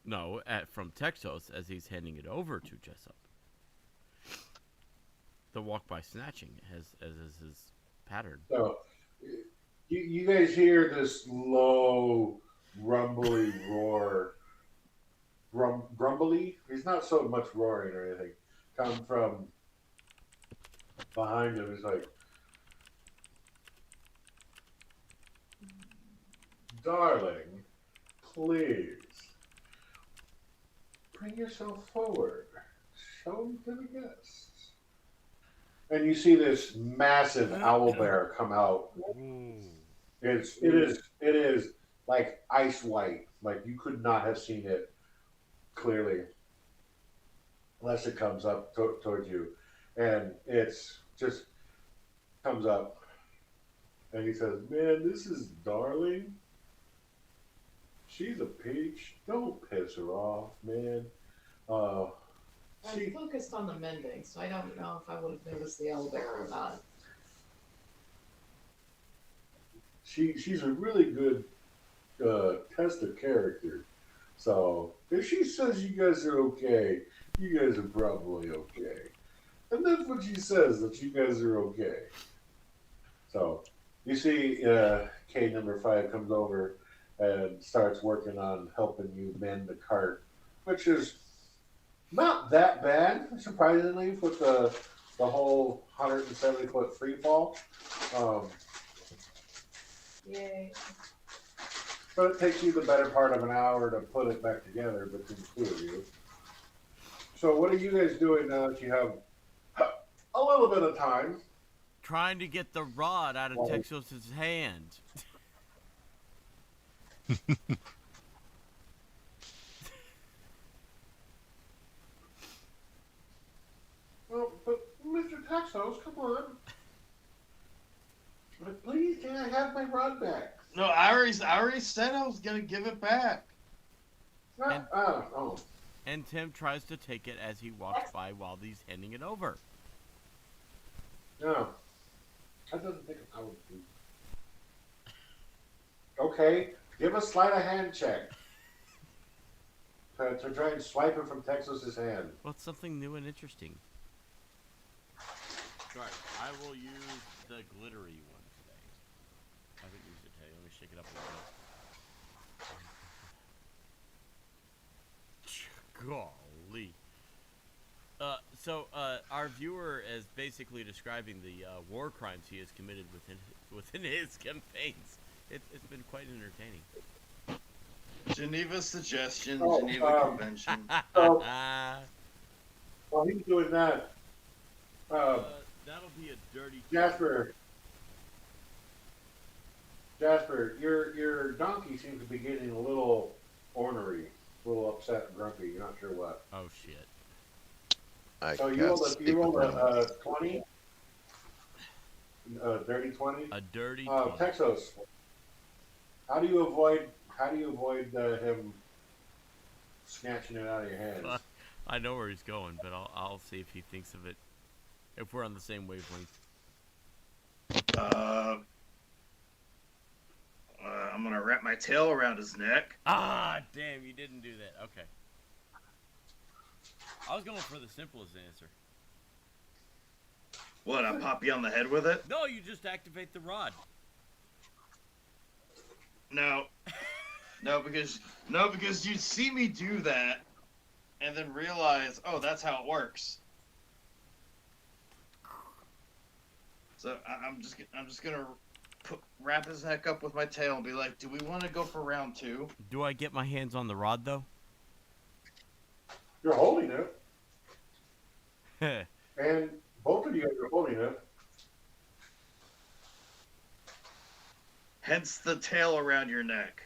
No, from Texos as he's handing it over to Jessup. The walk by snatching as is his pattern. So, you guys hear this low, rumbly roar. Grumbly? He's not so much roaring or anything. Come from behind him. He's like, darling, please bring yourself forward. Show him to the guests. And you see this massive owlbear come out. It is like ice white. Like you could not have seen it clearly unless it comes up towards you. And it's just comes up and he says, man, this is darling. She's a peach. Don't piss her off, man. I'm focused on the mending, so I don't know if I would have noticed the owlbear or not. She's a really good test of character. So if she says you guys are okay, you guys are probably okay. And that's what she says, that you guys are okay. So you see K number 5 comes over and starts working on helping you mend the cart, which is not that bad, surprisingly, with the whole 170-foot free fall. Yay. But it takes you the better part of an hour to put it back together between the two of you. So what are you guys doing now that you have a little bit of time? Trying to get the rod out of Texos's hand. Well, but Mr. Texos, come on. But please, can I have my rod back? No, I already said I was gonna give it back. And Tim tries to take it as he walks by while he's handing it over. No. That doesn't think I would do. Okay, give a sleight of hand check. To try and swipe it from Texas's hand. Well, it's something new and interesting. Sorry, I will use the glittery one today. I haven't used it today. Let me shake it up a little. Golly. So our viewer is basically describing the war crimes he has committed within his campaigns. It's been quite entertaining. Geneva suggestion, Geneva convention. So, while he's doing that, that'll be a dirty. Jasper, your donkey seems to be getting a little ornery, a little upset and grumpy. You're not sure what. Oh shit. So you rolled a 20? Dirty 20? A dirty 20. Texas, how do you avoid him snatching it out of your hands? I know where he's going, but I'll see if he thinks of it. If we're on the same wavelength. I'm gonna wrap my tail around his neck. Ah, damn! You didn't do that. Okay. I was going for the simplest answer. What? I pop you on the head with it? No, you just activate the rod. No, because you'd see me do that, and then realize, oh, that's how it works. So I'm just gonna wrap his neck up with my tail and be like, "Do we want to go for round 2?" Do I get my hands on the rod though? You're holding it, Wait. and both of you are holding it. Hence the tail around your neck.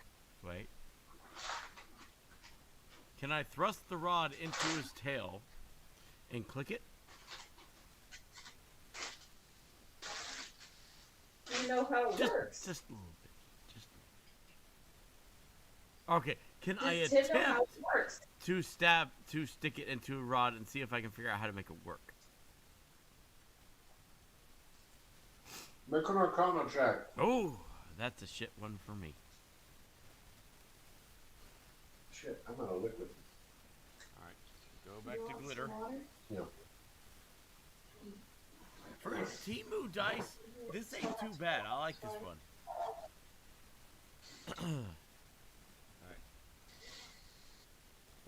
Can I thrust the rod into his tail and click it? You know how it works. Just a little bit. Okay. Can I Does Tim know how attempt it works? to stick it into a rod and see if I can figure out how to make it work? Make an Arcana check. Oh, that's a shit one for me. Shit, I'm out of liquid. All right, go back You to want glitter. some water? Yeah. For Timu dice, this ain't too bad. I like this one. Alright.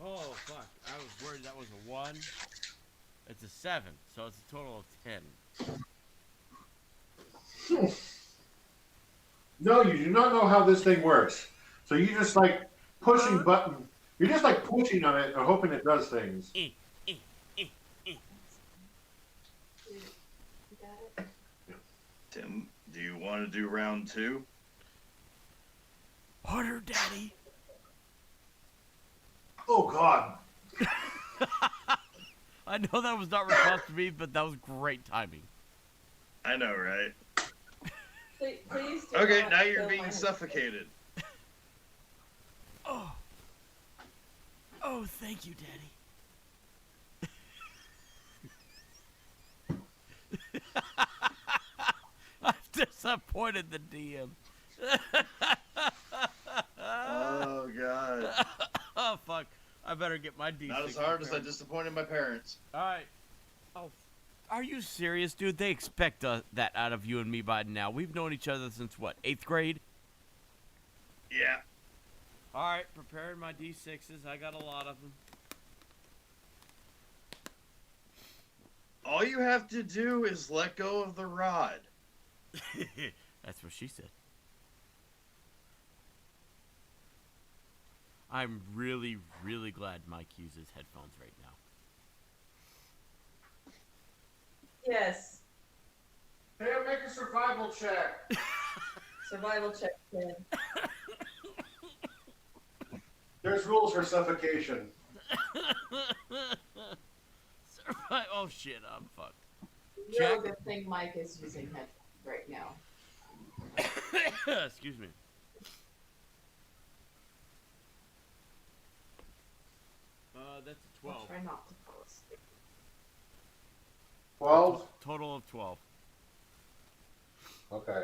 Oh, fuck. I was worried that was a 1. It's a 7, so it's a total of 10. No, you do not know how this thing works. So you just like pushing button. You're just like pushing on it and hoping it does things. You got it? Tim, do you want to do round 2? Harder, Daddy. Oh God. I know that was not response to me, but that was great timing. I know, right? Please do Okay, not now you're fill being my- suffocated. Oh, thank you, Daddy. I've disappointed the DM. Oh God! Oh, fuck. I better get my D6. Not as hard as I disappointed my parents. Alright. Oh, are you serious, dude? They expect that out of you and me by now. We've known each other since, what, 8th grade? Yeah. Alright, preparing my D6s. I got a lot of them. All you have to do is let go of the rod. That's what she said. I'm really, really glad Mike uses headphones right now. Yes. Hey, make a survival check. Survival check, Tim. There's rules for suffocation. Oh shit, I'm fucked. Real Check. good thing Mike is using headphones right now. Excuse me. That's a 12. I'll try not to fall asleep. 12? Total of 12. Okay.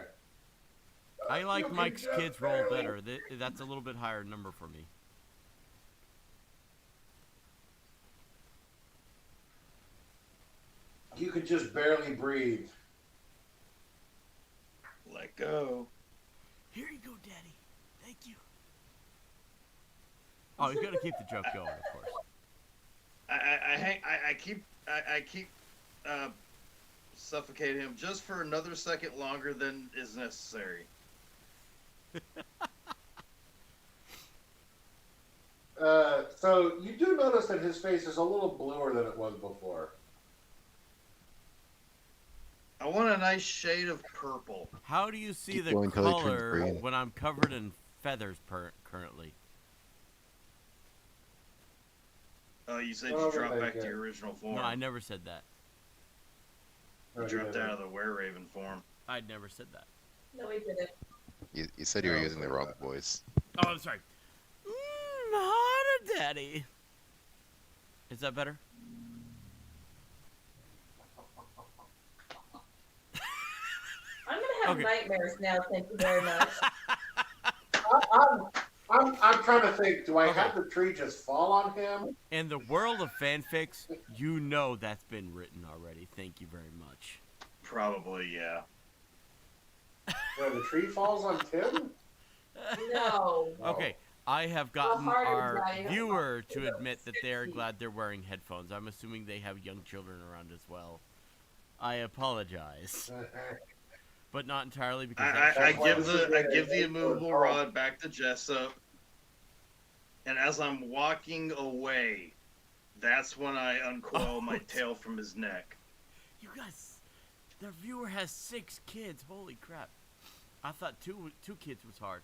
I like You can Mike's just kids roll barely- better. That's a little bit higher number for me. You could just barely breathe. Let go. Here you go, Daddy. Thank you. Oh, you gotta keep the joke going, of course. I keep suffocating him just for another second longer than is necessary. So you do notice that his face is a little bluer than it was before. I want a nice shade of purple. How do you see Keep the going till he turns color green. when I'm covered in feathers currently? Oh, you said Oh, you dropped okay, back to good. your original form. No, I never said that. You dropped out of the were-raven form. I never said that. No, he didn't. You said you were No, using the sorry wrong about that. voice. Oh, I'm sorry. Harder, Daddy. Is that better? I'm gonna have Okay. nightmares now. Thank you very much. I'm trying to think, do I Okay. have the tree just fall on him? In the world of fanfics, you know that's been written already. Thank you very much. Probably, yeah. Where the tree falls on Tim? No. Okay, I have gotten harder, our Daddy. viewer to admit that they are glad they're wearing headphones. I'm assuming they have young children around as well. I apologize. but not entirely because I That's why give this is I a- give the a- immovable a- rod back to Jessup, and as I'm walking away, that's when I uncoil my tail from his neck. you guys, the viewer has 6 kids. Holy crap! I thought two kids was hard.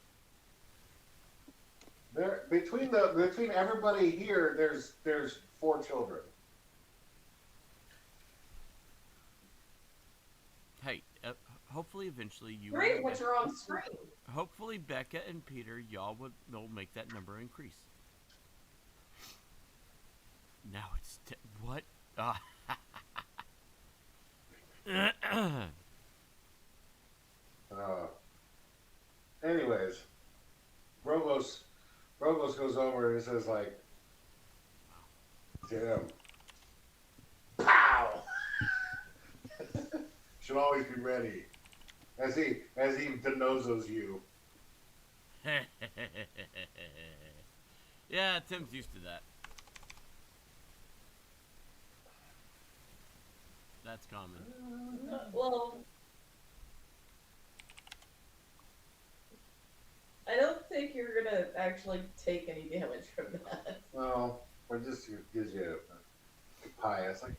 There, between everybody here, there's 4 children. Hey, hopefully eventually you. Great, and which are on screen. Hopefully Becca and Peter, y'all will make that number increase. Now it's what? Anyways, Robos goes over and he says like, "Damn, pow! Should always be ready." As he denozos you. Yeah, Tim's used to that. That's common. Well, I don't think you're gonna actually take any damage from that. Well, it just gives you a pie. It's like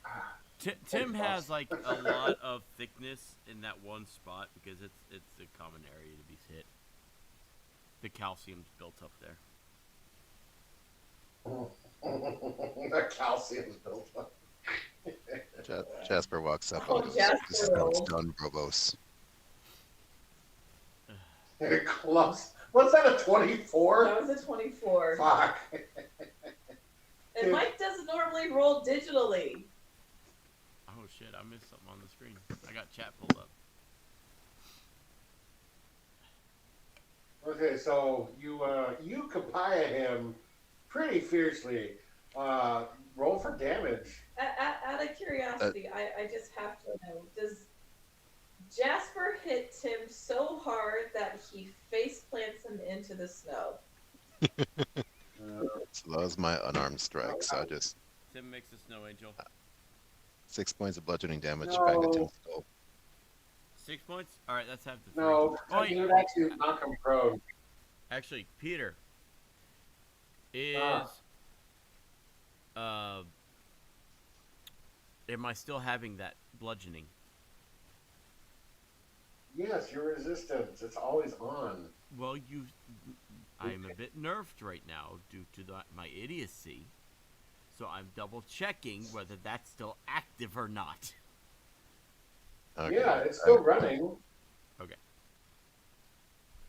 Tim boss. has like a lot of thickness in that one spot because it's a common area to be hit. The calcium's built up there. the calcium's built up. Jasper walks up Oh, and Jasper just counts rolled. down Robos. Close. What's that? A 24? That was a 24. Fuck. And Mike doesn't normally roll digitally. Oh shit! I missed something on the screen. I got chat pulled up. Okay, so you Kapaya him pretty fiercely. Roll for damage. Out of curiosity, I just have to know, does Jasper hit Tim so hard that he face plants him into the snow? So that was my unarmed strike. So I just Tim makes a snow angel. 6 points of bludgeoning damage No. back at Tim's skull. 6 points. All right, that's half the. 3. No, Oh, you yeah. would actually knock him prone. Actually, Peter is. Am I still having that bludgeoning? Yes, your resistance. It's always on. Well, I'm a bit nerfed right now due to my idiocy. So I'm double checking whether that's still active or not. Okay. Yeah, it's still running.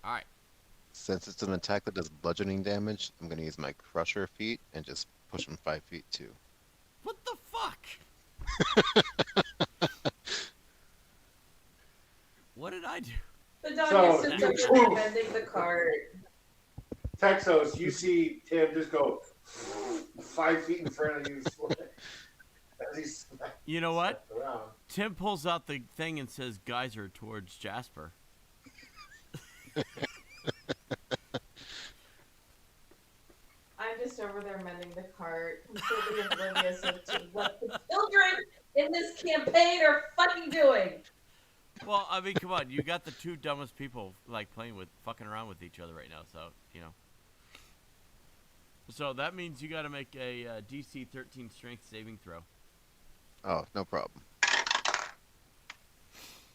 All right. Since it's an attack that does bludgeoning damage, I'm gonna use my Crusher feat and just push him 5 feet too. What the fuck? What did I do? The dog So, is you- just up there mending the cart. Texos, you see Tim just go 5 feet in front of you as he smacks You know what? around. Tim pulls out the thing and says geyser towards Jasper. I'm just over there mending the cart, completely oblivious of to what the children in this campaign are fucking doing. Well, I mean, come on. You got the 2 dumbest people like fucking around with each other right now. So you know. So that means you got to make a DC 13 Strength saving throw. Oh, no problem.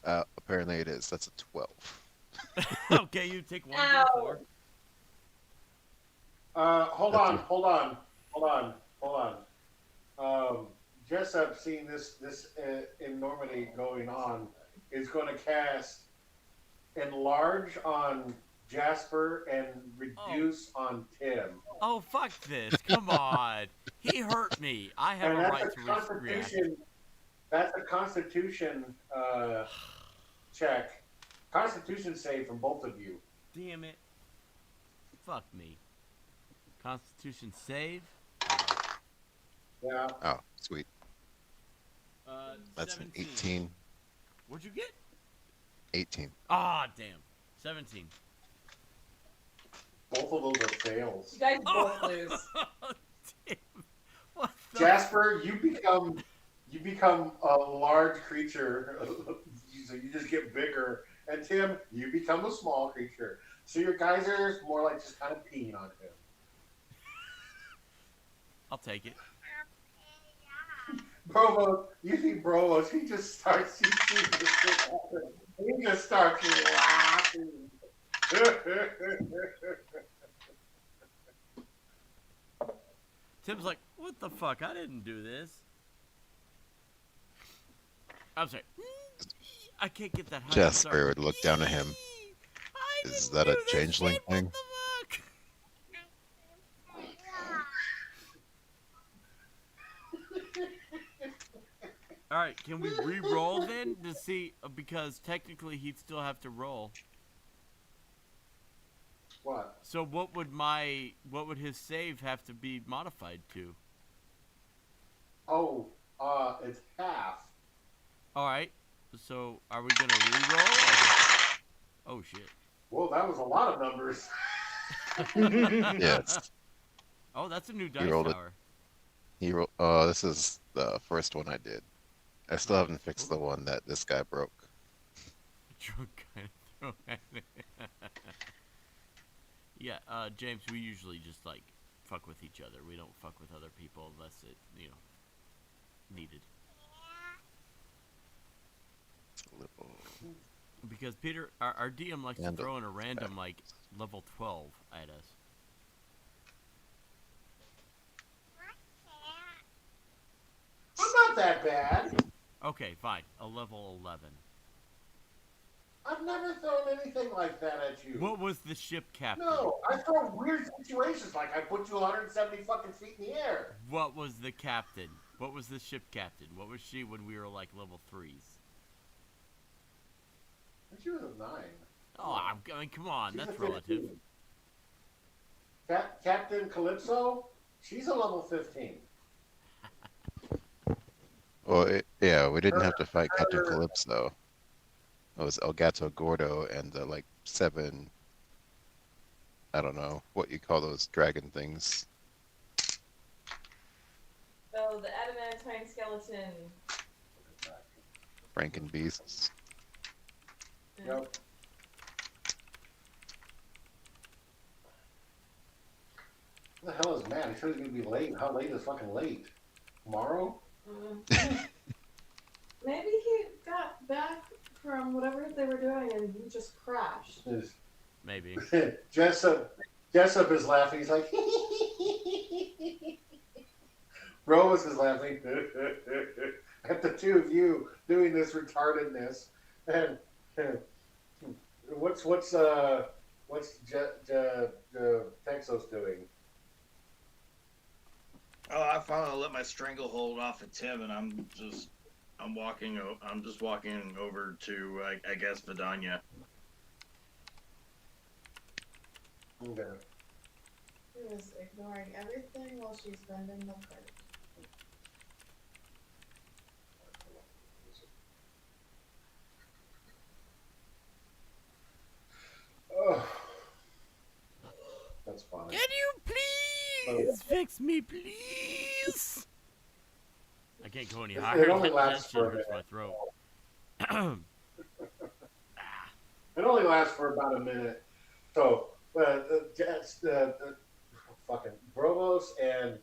Apparently it is. That's a 12. Okay, you take 1d4. Hold on. Jessup, seeing this enormity going on, is going to cast Enlarge on Jasper and Reduce on Tim. Oh, fuck this. Come on. He hurt me. I have And a that's right a to react. Constitution. That's a Constitution check. Constitution save from both of you. Damn it. Fuck me. Constitution save. Yeah. Oh, sweet. That's 17. an 18. What'd you get? 18. Ah, damn. 17. Both of those are fails. You guys both lose. Damn. What the? Jasper, you become a large creature, so you just get bigger And Tim, you become a small creature. So your geyser is more like just kind of peeing on him. I'll take it. Brovos, you see Brovos, he just starts, he sees this thing happen. He just starts laughing. Tim's like, what the fuck? I didn't do this. I'm sorry. I can't get that high. Jasper would look down at him. I Is didn't that a do this changeling shit, thing? What the fuck? All right, can we re-roll then to see? Because technically he'd still have to roll. What? So what would his save have to be modified to? Oh, it's half. All right. So are we gonna re-roll? Or... Oh shit. Well, that was a lot of numbers. Yes. Oh, that's a new dice rolled it. tower. He rolled. This is the first one I did. I still haven't fixed the one that this guy broke. Drunk kind of throw at it. Yeah, James, we usually just like fuck with each other. We don't fuck with other people unless it, needed. Because Peter, our DM likes to throw in a random like level 12 at us. I'm not that bad. Okay, fine. A level 11. I've never thrown anything like that at you. What was the ship captain? No, I throw weird situations like I put you 170 fucking feet in the air. What was the captain? What was the ship captain? What was she when we were like level 3s? She was a 9. Oh, I mean, come on. She's That's a relative. 15. Captain Calypso, she's a level 15. Well, yeah, we didn't have to fight Captain Calypso. It was El Gato Gordo and the like 7. I don't know what you call those dragon things. Oh, the adamantine skeleton. Franken beasts. Yep. What the hell is Matt? He said he's gonna be late. How late is fucking late? Tomorrow? Maybe he got back from whatever they were doing and he just crashed. Maybe. Jessup is laughing. He's like, Rose is laughing at the two of you doing this retardedness. And what's Texos doing? Oh, I finally let my stranglehold off of Tim, and I'm just walking over to I guess Vidania. Okay. He was ignoring everything while she's bending the cart. Oh, that's funny. Can you please fix me, please? I can't go any higher. It only That lasts shit for a hurts my minute. throat. It only lasts for about a minute. So, fucking Brovos and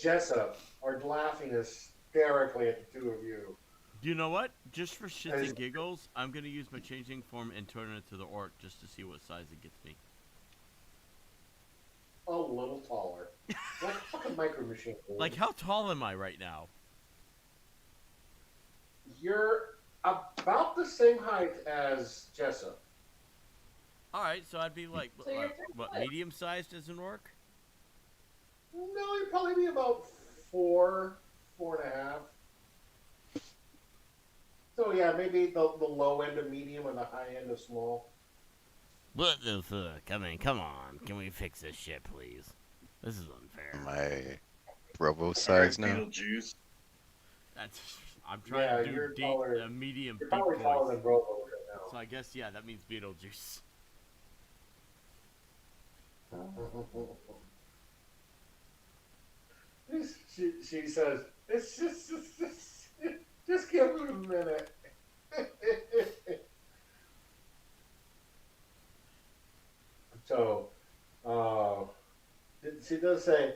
Jessup are laughing hysterically at the two of you. You know what? Just for shits and giggles, I'm gonna use my changing form and turn it to the orc just to see what size it gets me. A little taller. Like a fucking micro machine. Like, how tall am I right now? You're about the same height as Jessup. Alright, so I'd be like, So you're what, pretty medium sized as an orc? No, you'd probably be about 4.5. So yeah, maybe the low end of medium and the high end of small. What the fuck? I mean, come on. Can we fix this shit, please? This is unfair. My Robo size now. Beetlejuice. That's. I'm trying to you're do taller- a medium You're deep probably taller voice. than Brobo right So I guess, yeah, that means Beetlejuice. now. She says, "It's just give him a minute." So, she does say,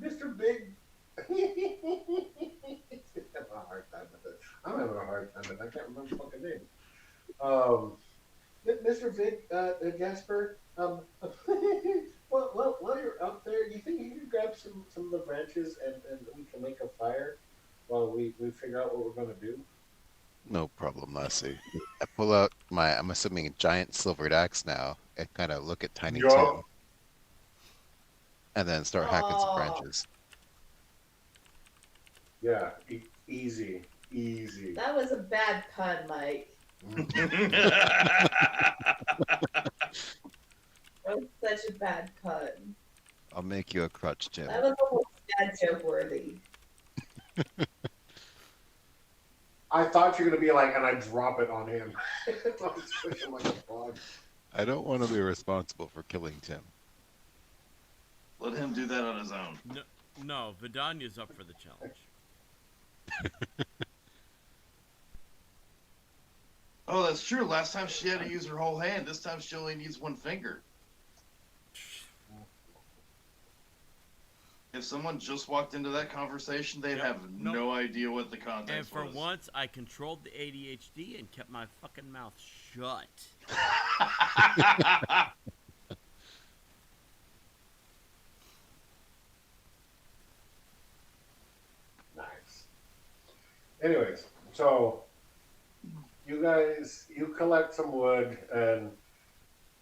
Mr. Big. I'm having a hard time with it. I'm having a hard time with it. I can't remember the fucking name. Mr. Vic, Jasper, while you're up there, do you think you can grab some of the branches and we can make a fire while we figure out what we're going to do? No problem, Lassie. I pull out my, I'm assuming, a giant silvered axe now and kind of look at Tiny Tim Yup. and then start hacking some branches. Yeah, easy, easy. That was a bad pun, Mike. That was such a bad pun. I'll make you a crutch, Tim. That was almost bad joke worthy. I thought you were going to be like, and I drop it on him. I was pushing like a frog. I don't want to be responsible for killing Tim. Let him do that on his own. No, Vidania's up for the challenge. Oh, that's true. Last time she had to use her whole hand. This time she only needs one finger. If someone just walked into that conversation, they'd have no idea what the context And for was. once, I controlled the ADHD and kept my fucking mouth shut. Nice. Anyways, so you guys, you collect some wood, and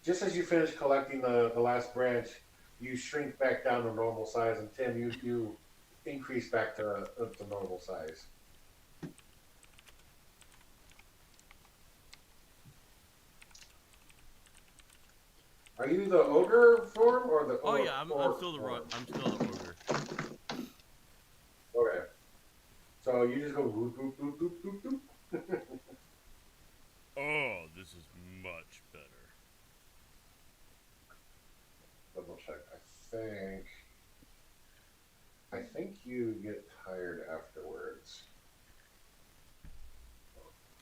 just as you finish collecting the last branch, you shrink back down to normal size, and Tim, you increase back to normal size. Are you the ogre form or the? Oh yeah, I'm still the I'm still the ogre. Okay. So you just go whoop whoop whoop whoop whoop whoop. Oh, this is much better. Double check. I think you get tired afterwards.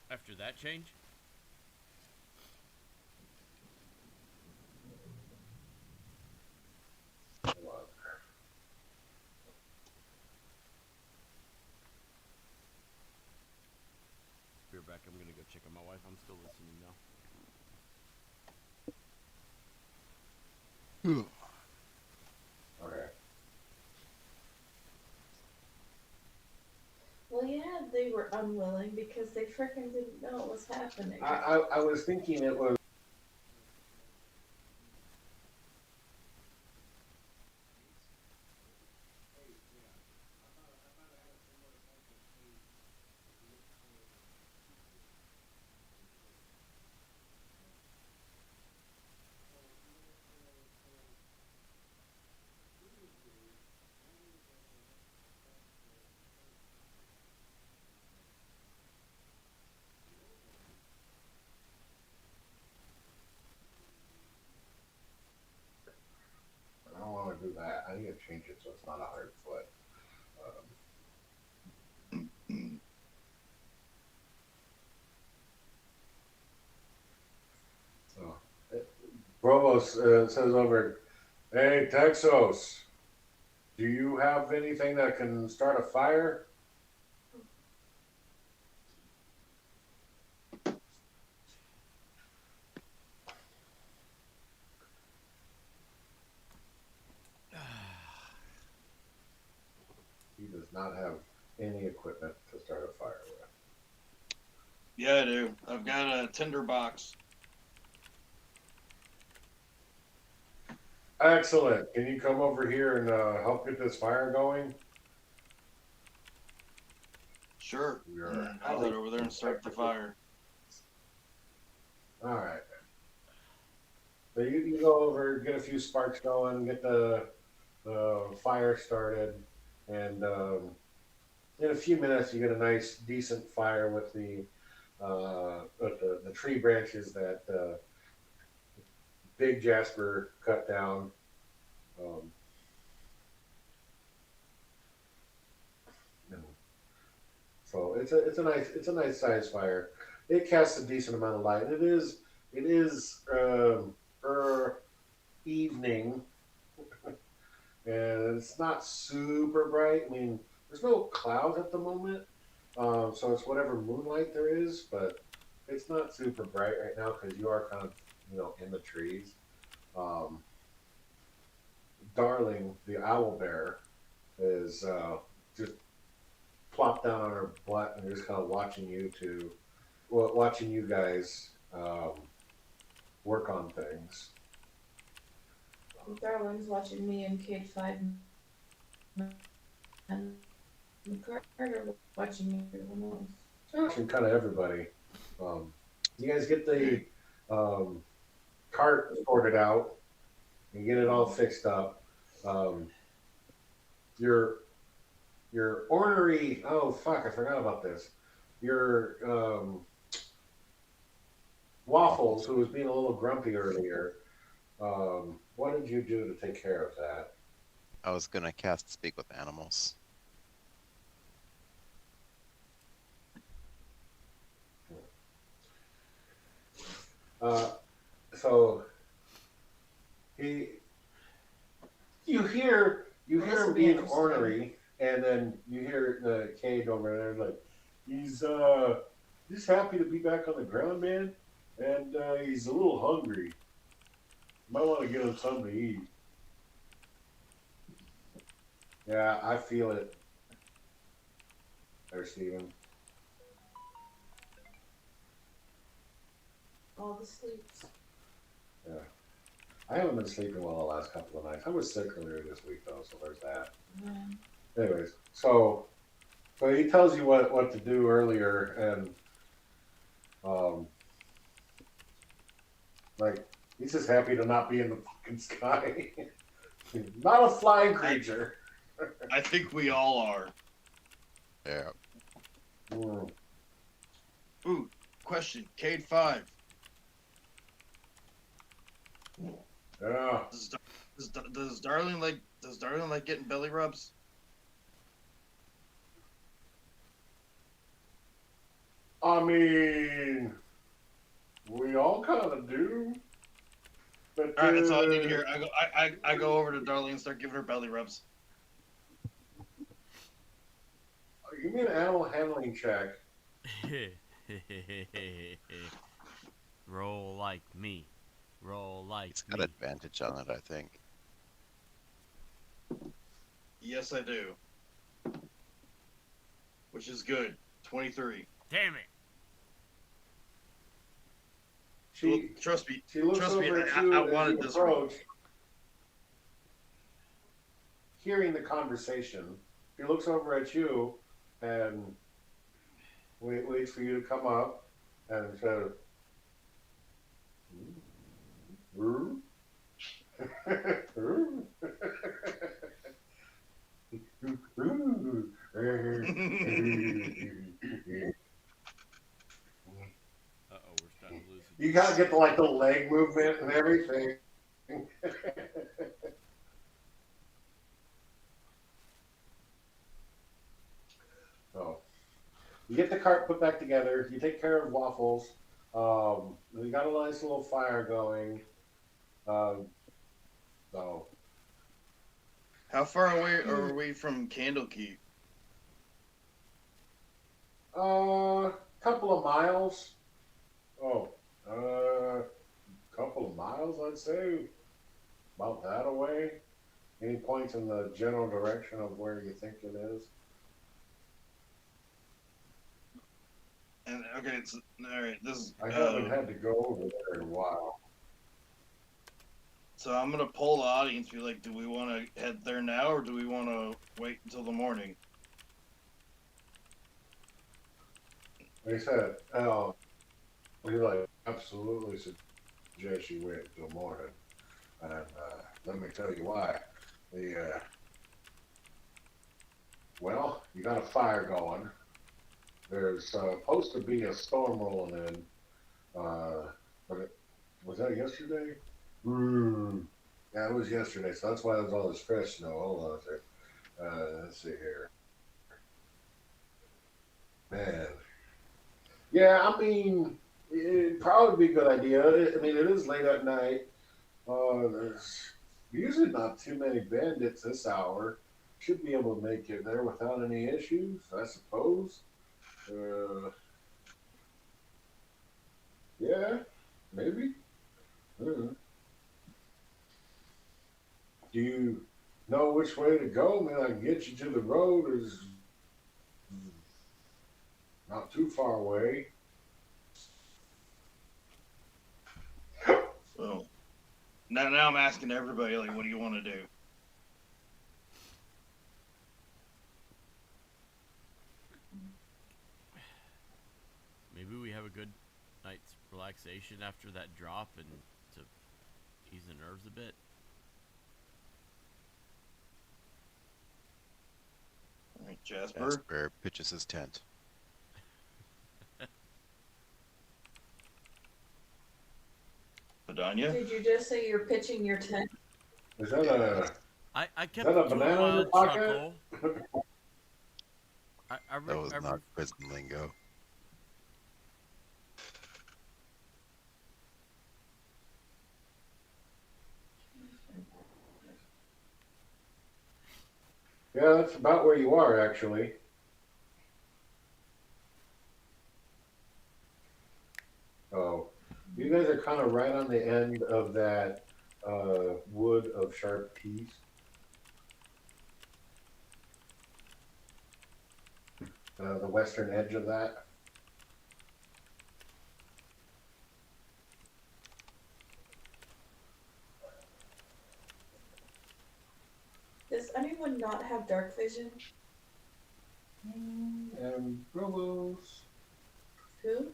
After that change? Hold on. Be right back. I'm gonna go check on my wife. I'm still listening now. Okay. Well, yeah, they were unwilling because they freaking didn't know what was happening. I was thinking it was. I don't want to do that. I need to change it so it's not a hard foot. So, Brovos says over, "Hey Texos, do you have anything that can start a fire?" He does not have any equipment to start a fire with. Yeah, I do. I've got a tinder box. Excellent. Can you come over here and help get this fire going? Sure. Sure. I'll head over there and start the fire. All right. So you go over, get a few sparks going, get the fire started, and in a few minutes you get a nice, decent fire with the tree branches that Big Jasper cut down. And so it's a nice size fire. It casts a decent amount of light. It is it is evening, and it's not super bright. I mean, there's no clouds at the moment, so it's whatever moonlight there is, but it's not super bright right now because you are kind of in the trees. Um, Darling, the owl bear, is just plopped down on her butt and just kind of watching watching you guys work on things. Darling's watching me and Kate 5 and Carter watching me. Everyone else. Watching kind of everybody. You guys get the cart sorted out and get it all fixed up. Um, your ornery. Oh fuck! I forgot about this. Your Waffles, who was being a little grumpy earlier. What did you do to take care of that? I was gonna cast Speak with Animals. So he, you hear him being ornery, and then you hear the cage over there like he's happy to be back on the ground, man, and he's a little hungry. Might want to give him something to eat. Yeah, I feel it. There, Steven. All the sleeps. Yeah. I haven't been sleeping well the last couple of nights. I was sick earlier this week though, so there's that. Yeah. Anyways, so he tells you what to do earlier, and like he's just happy to not be in the fucking sky. Not a flying creature. I think we all are. Yeah. Mm. Ooh, question. Cade 5. Yeah. Does Darling like getting belly rubs? I mean, we all kind of do. But All right, that's all I need to hear. I go over to Darling and start giving her belly rubs. Give me an animal handling check. Roll like me. Roll like He's got me. advantage on it, I think. Yes, I do. Which is good. 23. Damn it. Trust me. She looks Trust me, over at you I as wanted you this approach, hearing the conversation. She looks over at you and waits for you to come up and says, Uh-oh, we're starting to lose it. you gotta get the leg movement and everything. So you get the cart put back together. You take care of Waffles. You got a nice little fire going. So How far away are we from Candlekeep? couple of miles. Oh, couple of miles, I'd say. About that away. Any points in the general direction of where you think it is? And okay, it's all right. This is. I haven't had to go over there in a while. So I'm gonna poll the audience. Be like, do we want to head there now, or do we want to wait until the morning? Like I said, we absolutely suggest you wait until morning. And let me tell you why. Well, you got a fire going. There's supposed to be a storm rolling in. But was that yesterday? Yeah, it was yesterday, so that's why there's all this fresh snow. Hold on a sec. Let's see here. Man. Yeah, I mean, It'd probably be a good idea. I mean, it is late at night. There's usually not too many bandits this hour. Should be able to make it there without any issues, I suppose. Yeah, maybe. Uh, do you know which way to go? I mean, I can get you to the road. Is not too far away. So now I'm asking everybody, like, what do you want to do? Maybe we have a good night's relaxation after that drop and to ease the nerves a bit. All right, Jasper. Jasper pitches his tent. Padania. Did you just say you're pitching your tent? Is that a I kept that a it to a banana in your mild pocket? chuckle. That was not prison lingo. Yeah, that's about where you are, actually. Oh, you guys are kind of right on the end of that wood of sharp teeth. The western edge of that. Does anyone not have dark vision? And Brovos. Who?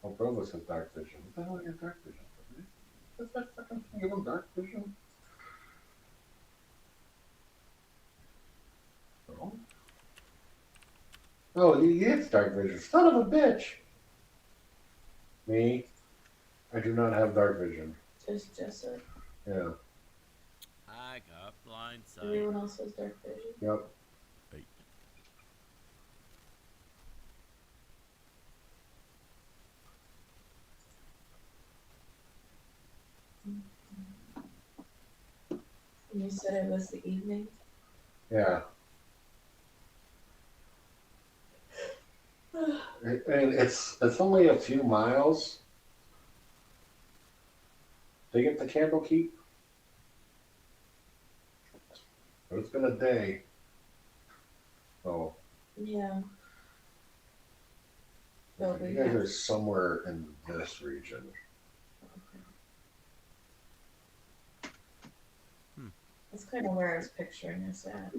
Oh, Brovos has dark vision. What the hell is dark vision? Does that fucking thing give him dark vision? Oh. Oh, he gets dark vision. Son of a bitch. Me? I do not have dark vision. Just Jessup. Yeah. I got blind sight. Everyone else has dark vision. Yep. Wait. And you said it was the evening? Yeah. And it's only a few miles to get the Candlekeep. But it's been a day. Oh, Yeah. But we you guys have- are somewhere in this region. That's kind of where I was picturing us at.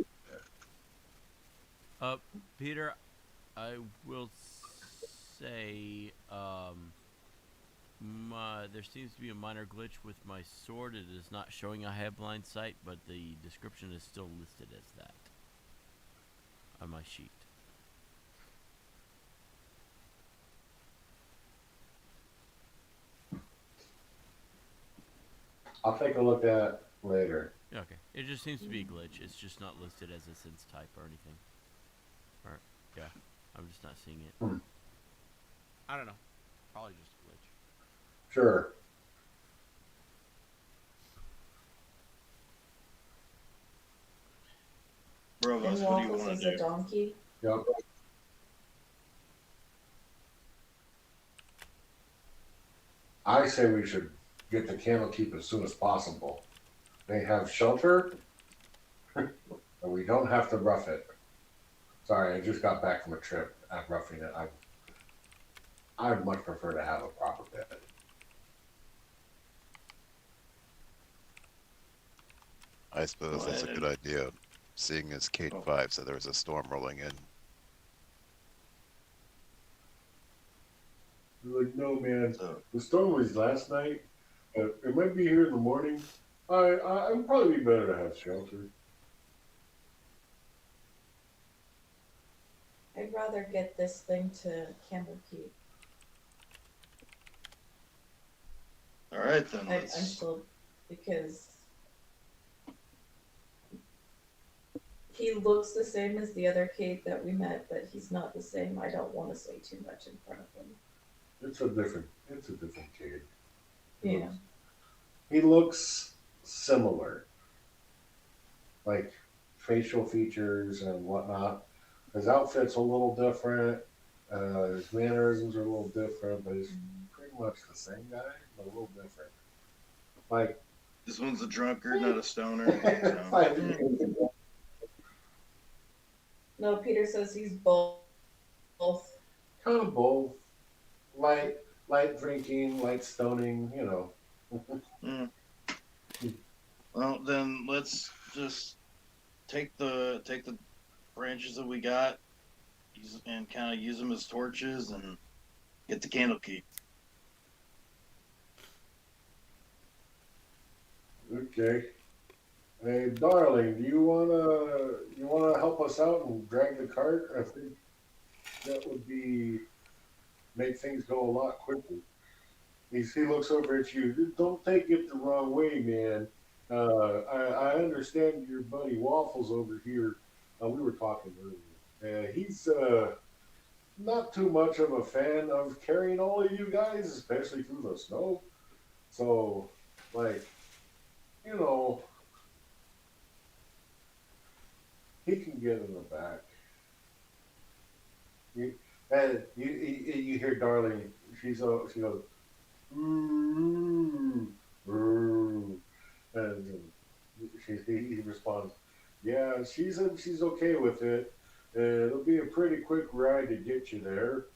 Peter, I will say, there seems to be a minor glitch with my sword. It is not showing I have blind sight, but the description is still listed as that on my sheet. I'll take a look at it later. Yeah, okay. It just seems to be a glitch. It's just not listed as a sense type or anything. Or, yeah, I'm just not seeing it. Hmm. I don't know. Probably just a glitch. Sure. Brovos, And what do you Waffles want is to a do? donkey. Yep. I say we should get the Candlekeep as soon as possible. They have shelter, and we don't have to rough it. Sorry, I just got back from a trip at roughing it. I'd much prefer to have a proper bed. I suppose that's a good idea, seeing as Kate 5 said there was a storm rolling in. Like, no, man. So, The storm was last night. It might be here in the morning. It'd probably be better to have shelter. I'd rather get this thing to Candlekeep. all right then. I'm Let's, still, because he looks the same as the other Kate that we met, but he's not the same. I don't want to say too much in front of him. It's a different kid. Yeah. He looks similar, like facial features and whatnot. His outfit's a little different. His mannerisms are a little different, but he's pretty much the same guy, but a little different. Like, This one's a drunkard, not a stoner. So. like No, Peter says he's both. kind of both. Light drinking, light stoning, you know. Mm. Well, then let's just take the branches that we got, and kind of use them as torches and get the candle key. Okay. Hey, darling, do you wanna help us out and drag the cart? I think that would be make things go a lot quicker. He looks over at you. Don't take it the wrong way, man. I understand your buddy Waffles over here. We were talking earlier. He's not too much of a fan of carrying all of you guys, especially through the snow. So, like, you know, he can get in the back. You hear Darling. She goes, "Mm, mm," and he responds, "Yeah, she's okay with it. It'll be a pretty quick ride to get you there.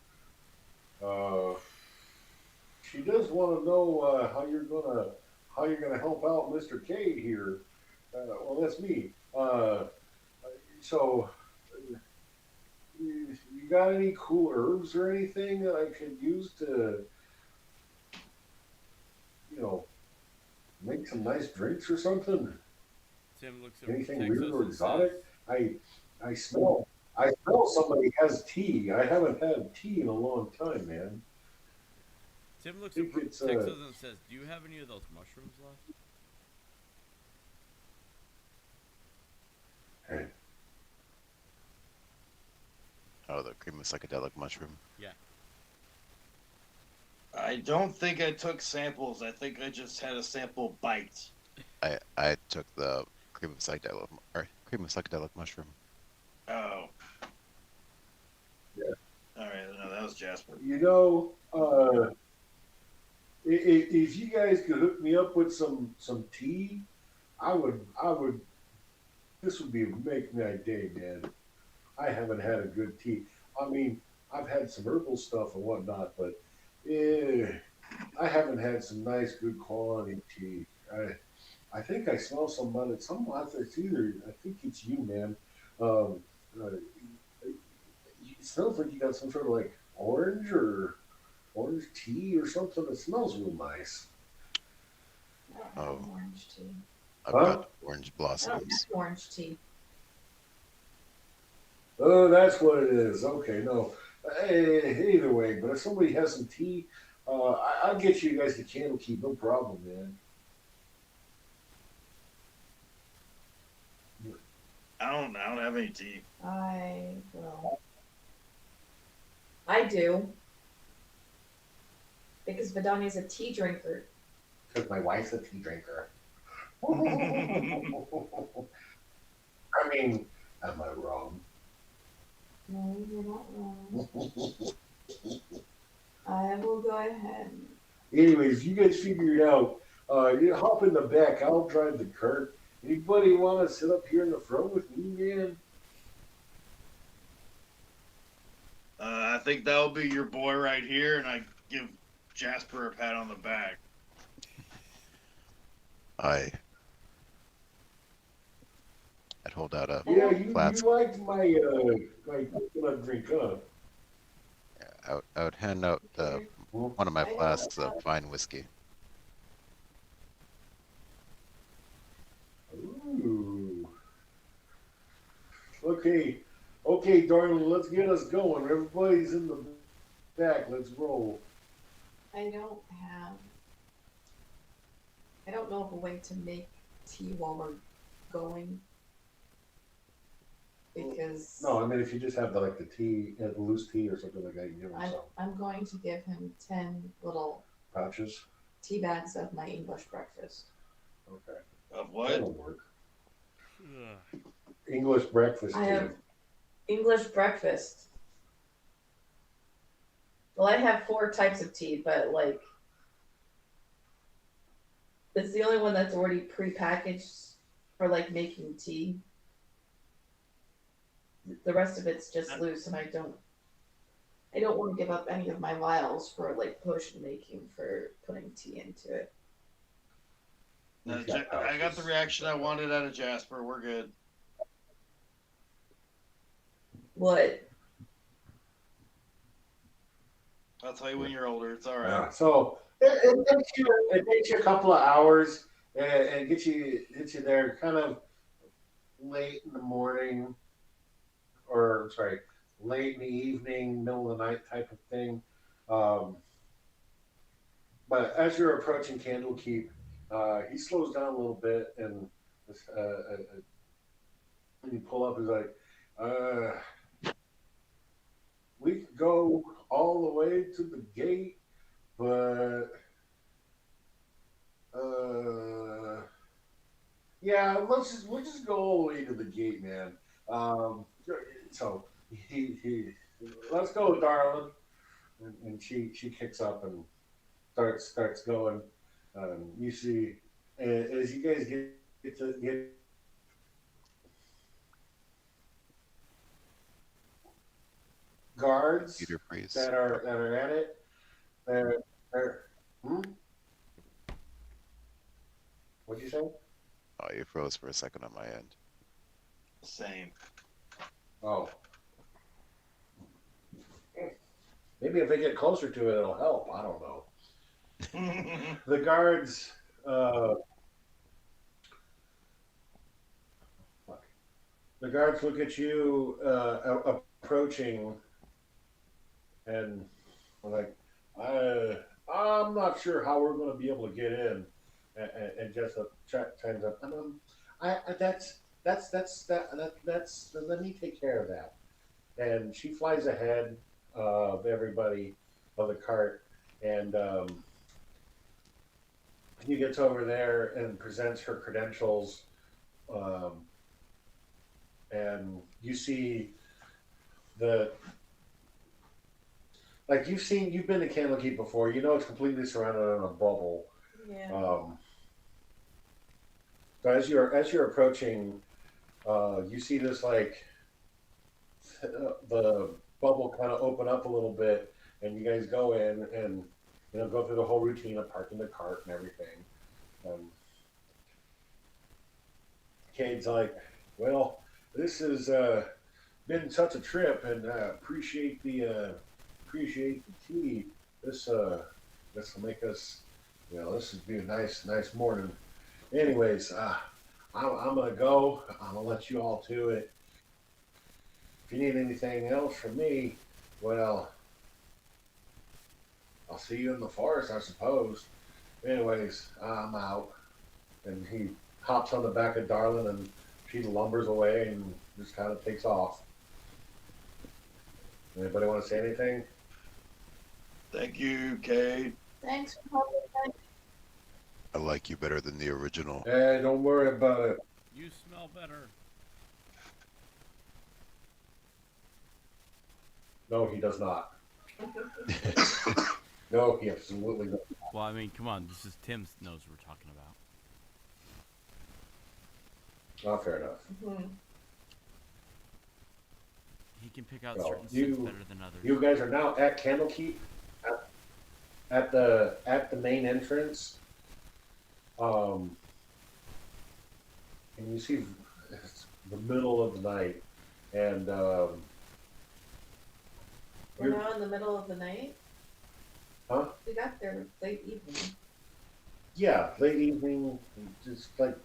She does want to know how you're gonna help out Mr. K here. Well, that's me. So, you got any cool herbs or anything that I could use to, you know, make some nice drinks or something? Tim looks at Anything Texas weird or and exotic? says, I smell somebody has tea. I haven't had tea in a long time, man. Tim looks I at think it's, Texas and says, "Do you have any of those mushrooms left?" Hey, Oh, the cream of psychedelic mushroom. Yeah. I don't think I took samples. I think I just had a sample bite. I took the cream of psychedelic mushroom. Oh. Yeah. All right. No, that was Jasper. you know, if you guys could hook me up with some tea, I would. This would be make my day, man. I haven't had a good tea. I mean, I've had some herbal stuff and whatnot, but I haven't had some nice, good quality tea. I think I smell somebody. Someone. It's either. I think it's you, man. Um, it smells like you got some sort of like orange tea or something. It smells real nice. I don't have Oh. orange tea. I've Huh? got orange I don't blossoms. have orange tea. Oh, that's what it is. Okay, no. Either way, but if somebody has some tea, I'll get you guys the candle key, no problem, man. I don't have any tea. I do. Because Vidania's a tea drinker. Because my wife's a tea drinker. I mean, am I wrong? No, you're not wrong. I will go ahead. Anyways, you guys figure it out. You hop in the back. I'll drive the cart. Anybody want to sit up here in the front with me, man? I think that'll be your boy right here, and I give Jasper a pat on the back. I'd hold out a Yeah, you flask. liked my coconut drink, huh? I would hand out one of my I flasks know. of fine whiskey. Ooh. Okay, darling, let's get us going. Everybody's in the back. Let's roll. I don't know of a way to make tea while we're going. Because because No, I mean if you just have the tea, loose tea or something like that, you give him some I'm going to give him 10 little pouches. tea bags of my English breakfast. Okay, Of what? that'll work. English breakfast I tea. have English breakfast. Well, I have 4 types of tea, but like it's the only one that's already prepackaged for like making tea. The rest of it's just loose, and I don't want to give up any of my vials for like potion making for putting tea into it. I got the reaction I wanted out of Jasper. We're good. What? I'll tell you when you're older. It's all right. Yeah, so it takes you a couple of hours and gets you there kind of late in the morning, or sorry, late in the evening, middle of the night type of thing. But as you're approaching Candlekeep, he slows down a little bit, and when you pull up, he's like, "We could go all the way to the gate, but yeah, we'll just go all the way to the gate, man. So he let's go, darling." And she kicks up and starts going. You see, as you guys get guards Peter Priest. that are at it. They're What'd you say? Oh, you froze for a second on my end. Same. Oh, maybe if they get closer to it, it'll help. I don't know. The guards. The guards look at you approaching, and are like, "I'm not sure how we're going to be able to get in." And just chimes up. That's let me take care of that. And she flies ahead of everybody of the cart, and he gets over there and presents her credentials. And you see you've been to Candlekeep before. You know it's completely surrounded in a bubble. Yeah. So as you're approaching, you see this the bubble kind of open up a little bit, and you guys go in and go through the whole routine of parking the cart and everything. Cade's like, "Well, this has been such a trip, and appreciate the tea. This will make us, this would be a nice morning. Anyways, I'm gonna go. I'm gonna let you all to it. If you need anything else from me, well, I'll see you in the forest, I suppose. Anyways, I'm out." And he hops on the back of Darlin, and she lumbers away and just kind of takes off. Anybody want to say anything? Thank you, Cade. Thanks for helping. I like you better than the original. Hey, don't worry about it. You smell better. No, he does not. No, he absolutely does. Well, I mean, come on. This is Tim's nose we're talking about. Not fair enough. Mm-hmm. He can pick out So, certain you- scents better than others. You guys are now at Candlekeep, at the main entrance. And you see it's the middle of the night, and We're now in the middle of the night. huh? We got there late evening. Yeah, late evening, just like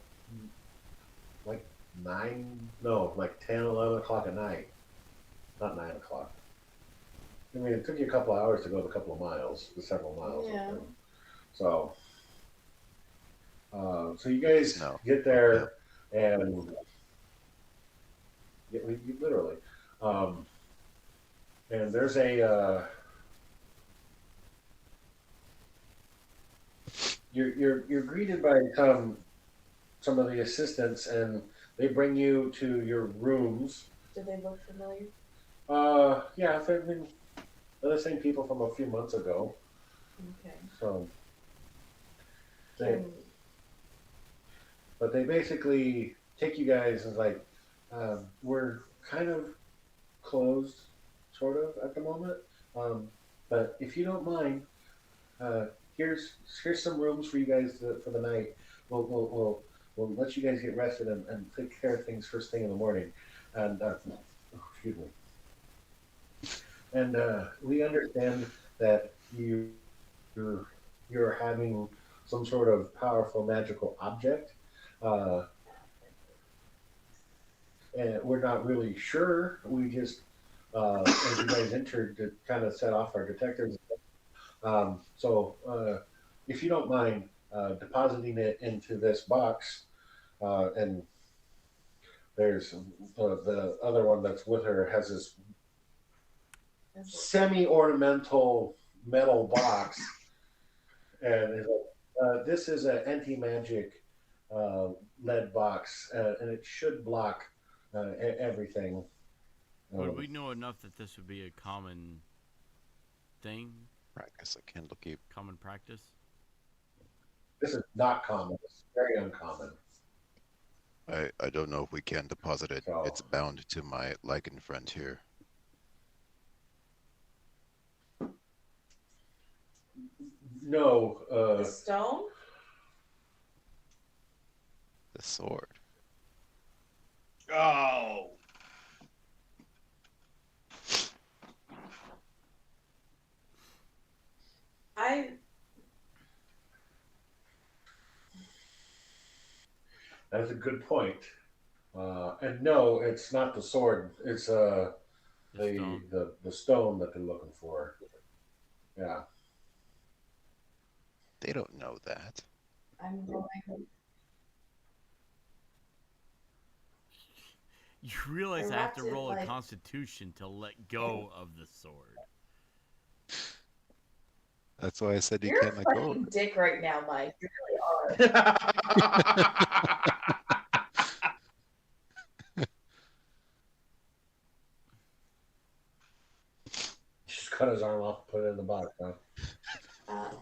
10, 11 o'clock at night. Not 9 o'clock. I mean, it took you a couple of hours to go a couple of miles, several miles. Yeah. So, so you guys No. get there, and Yeah, literally. Um, and there's a you're greeted by some of the assistants, and they bring you to your rooms. Do they look familiar? Yeah, they're the same people from a few months ago. Okay. So, Can, but they basically take you guys as like, we're kind of closed, sort of at the moment. Um, but if you don't mind, uh, here's some rooms for you guys for the night. We'll let you guys get rested and take care of things first thing in the morning. And excuse me. And we understand that you're you're having some sort of powerful magical object. Uh, and we're not really sure. We just, as you guys entered, to kind of set off our detectors. If you don't mind depositing it into this box, and there's the other one that's with her has this semi-ornamental metal box, and this is an anti-magic uh, lead box, and it should block everything. Would we know enough that this would be a common thing, Practice a candlekeep. common practice? This is not common. It's very uncommon. I don't know if we can deposit it. So- It's bound to my lichen friend here. No, the stone? The sword. Oh, I that's a good point. And no, it's not the sword. It's The stone. the stone that they're looking for. Yeah. They don't know that. I'm going. You realize I I have to wrapped it roll a like- constitution to let go of the sword. That's why I said you You're can't a let go of fucking it. dick right now, Mike. You really are. Just cut his arm off, put it in the box. Huh?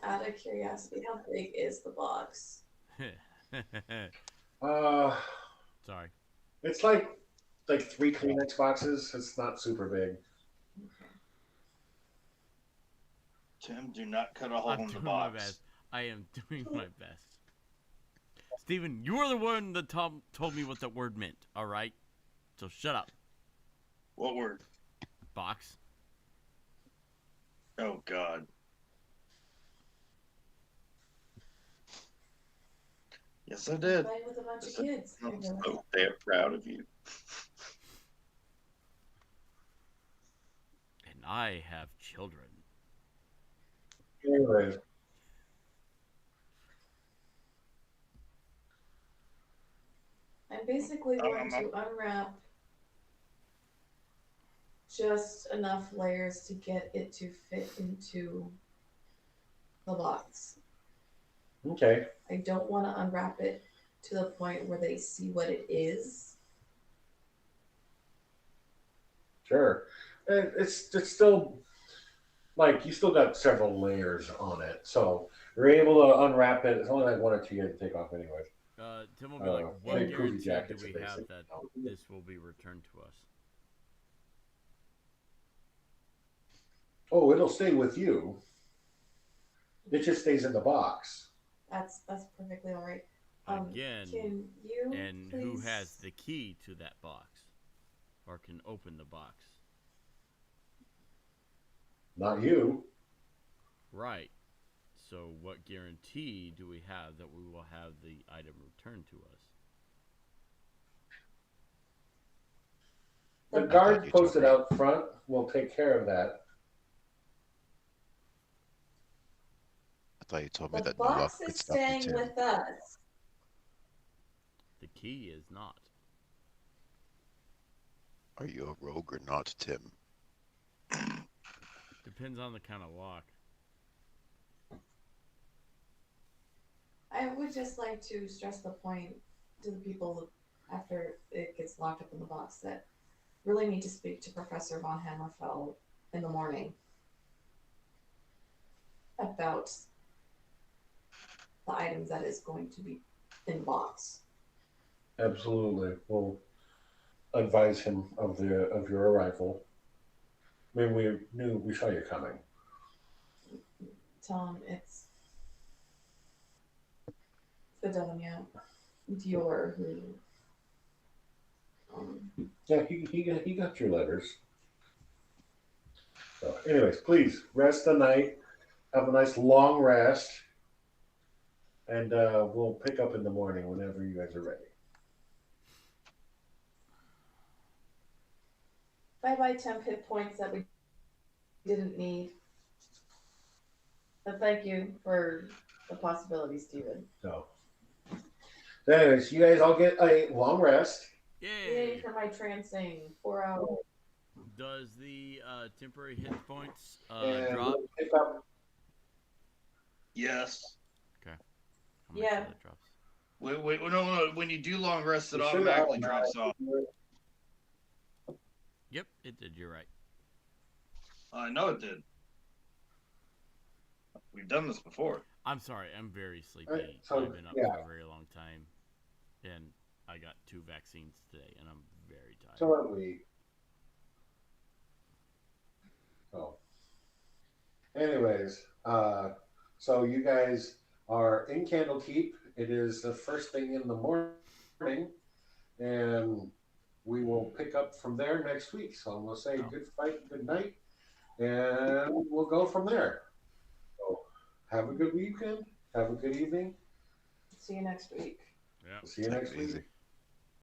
Out of curiosity, how big is the box? Uh, Sorry. it's like 3 Kleenex boxes. It's not super big. Tim, do not cut a hole I'm in the doing my box. best. I am doing my best. Steven, you were the one that told me what that word meant, alright? So shut up. What word? Box. Oh God. Yes, I did. Playing with a bunch of kids. I'm so damn proud of you. And I have children. Anyway, I'm basically going to unwrap just enough layers to get it to fit into the box. okay. I don't want to unwrap it to the point where they see what it is. Sure. And it's still like you still got several layers on it, so you're able to unwrap it. It's only like 1 or 2 you have to take off anyway. Tim will be like, what big poofy guarantee do jackets we are have basic. that this will be returned to us? Oh, it'll stay with you. It just stays in the box. That's perfectly all right. Again, Can you and please... who has the key to that box? Or can open the box? Not you. Right. So what guarantee do we have that we will have the item returned to us? The thought guards you told posted me. out front will take care of that. I thought you told me The that no luck box could is stop you, staying Tim. with us. The key is not. Are you a rogue or not, Tim? Depends on the kind of lock. I would just like to stress the point to the people after it gets locked up in the box that really need to speak to Professor von Hammerfell in the morning about the items that is going to be in the box. Absolutely. We'll advise him of your arrival. I mean, we saw you coming. Tell him it's Fidelia Dior who. Yeah, he got your letters. So, anyways, please rest the night. Have a nice long rest, and we'll pick up in the morning whenever you guys are ready. Bye temp hit points that we didn't need. But thank you for the possibility, Steven. So, anyways, you guys all get a long rest. Yay Yay! for my trancing. 4 hours. Does the temporary hit points And drop? we'll pick up. Yes. I'll make Yeah. sure that drops. Wait, no. When you do long rest, it You should automatically automatically drops off. do it. Yep, it did. You're right. I know it did. We've done this before. I'm sorry. I'm very sleepy. Right, so, I've been up yeah. for a very long time, and I got 2 vaccines today, and I'm very tired. So what we. So, anyways, so you guys are in Candlekeep. It is the first thing in the morning, and we will pick up from there next week. So I'm gonna say good fight, good night, and we'll go from there. So have a good weekend. Have a good evening. See you next week. Yeah. See you next week. Easy.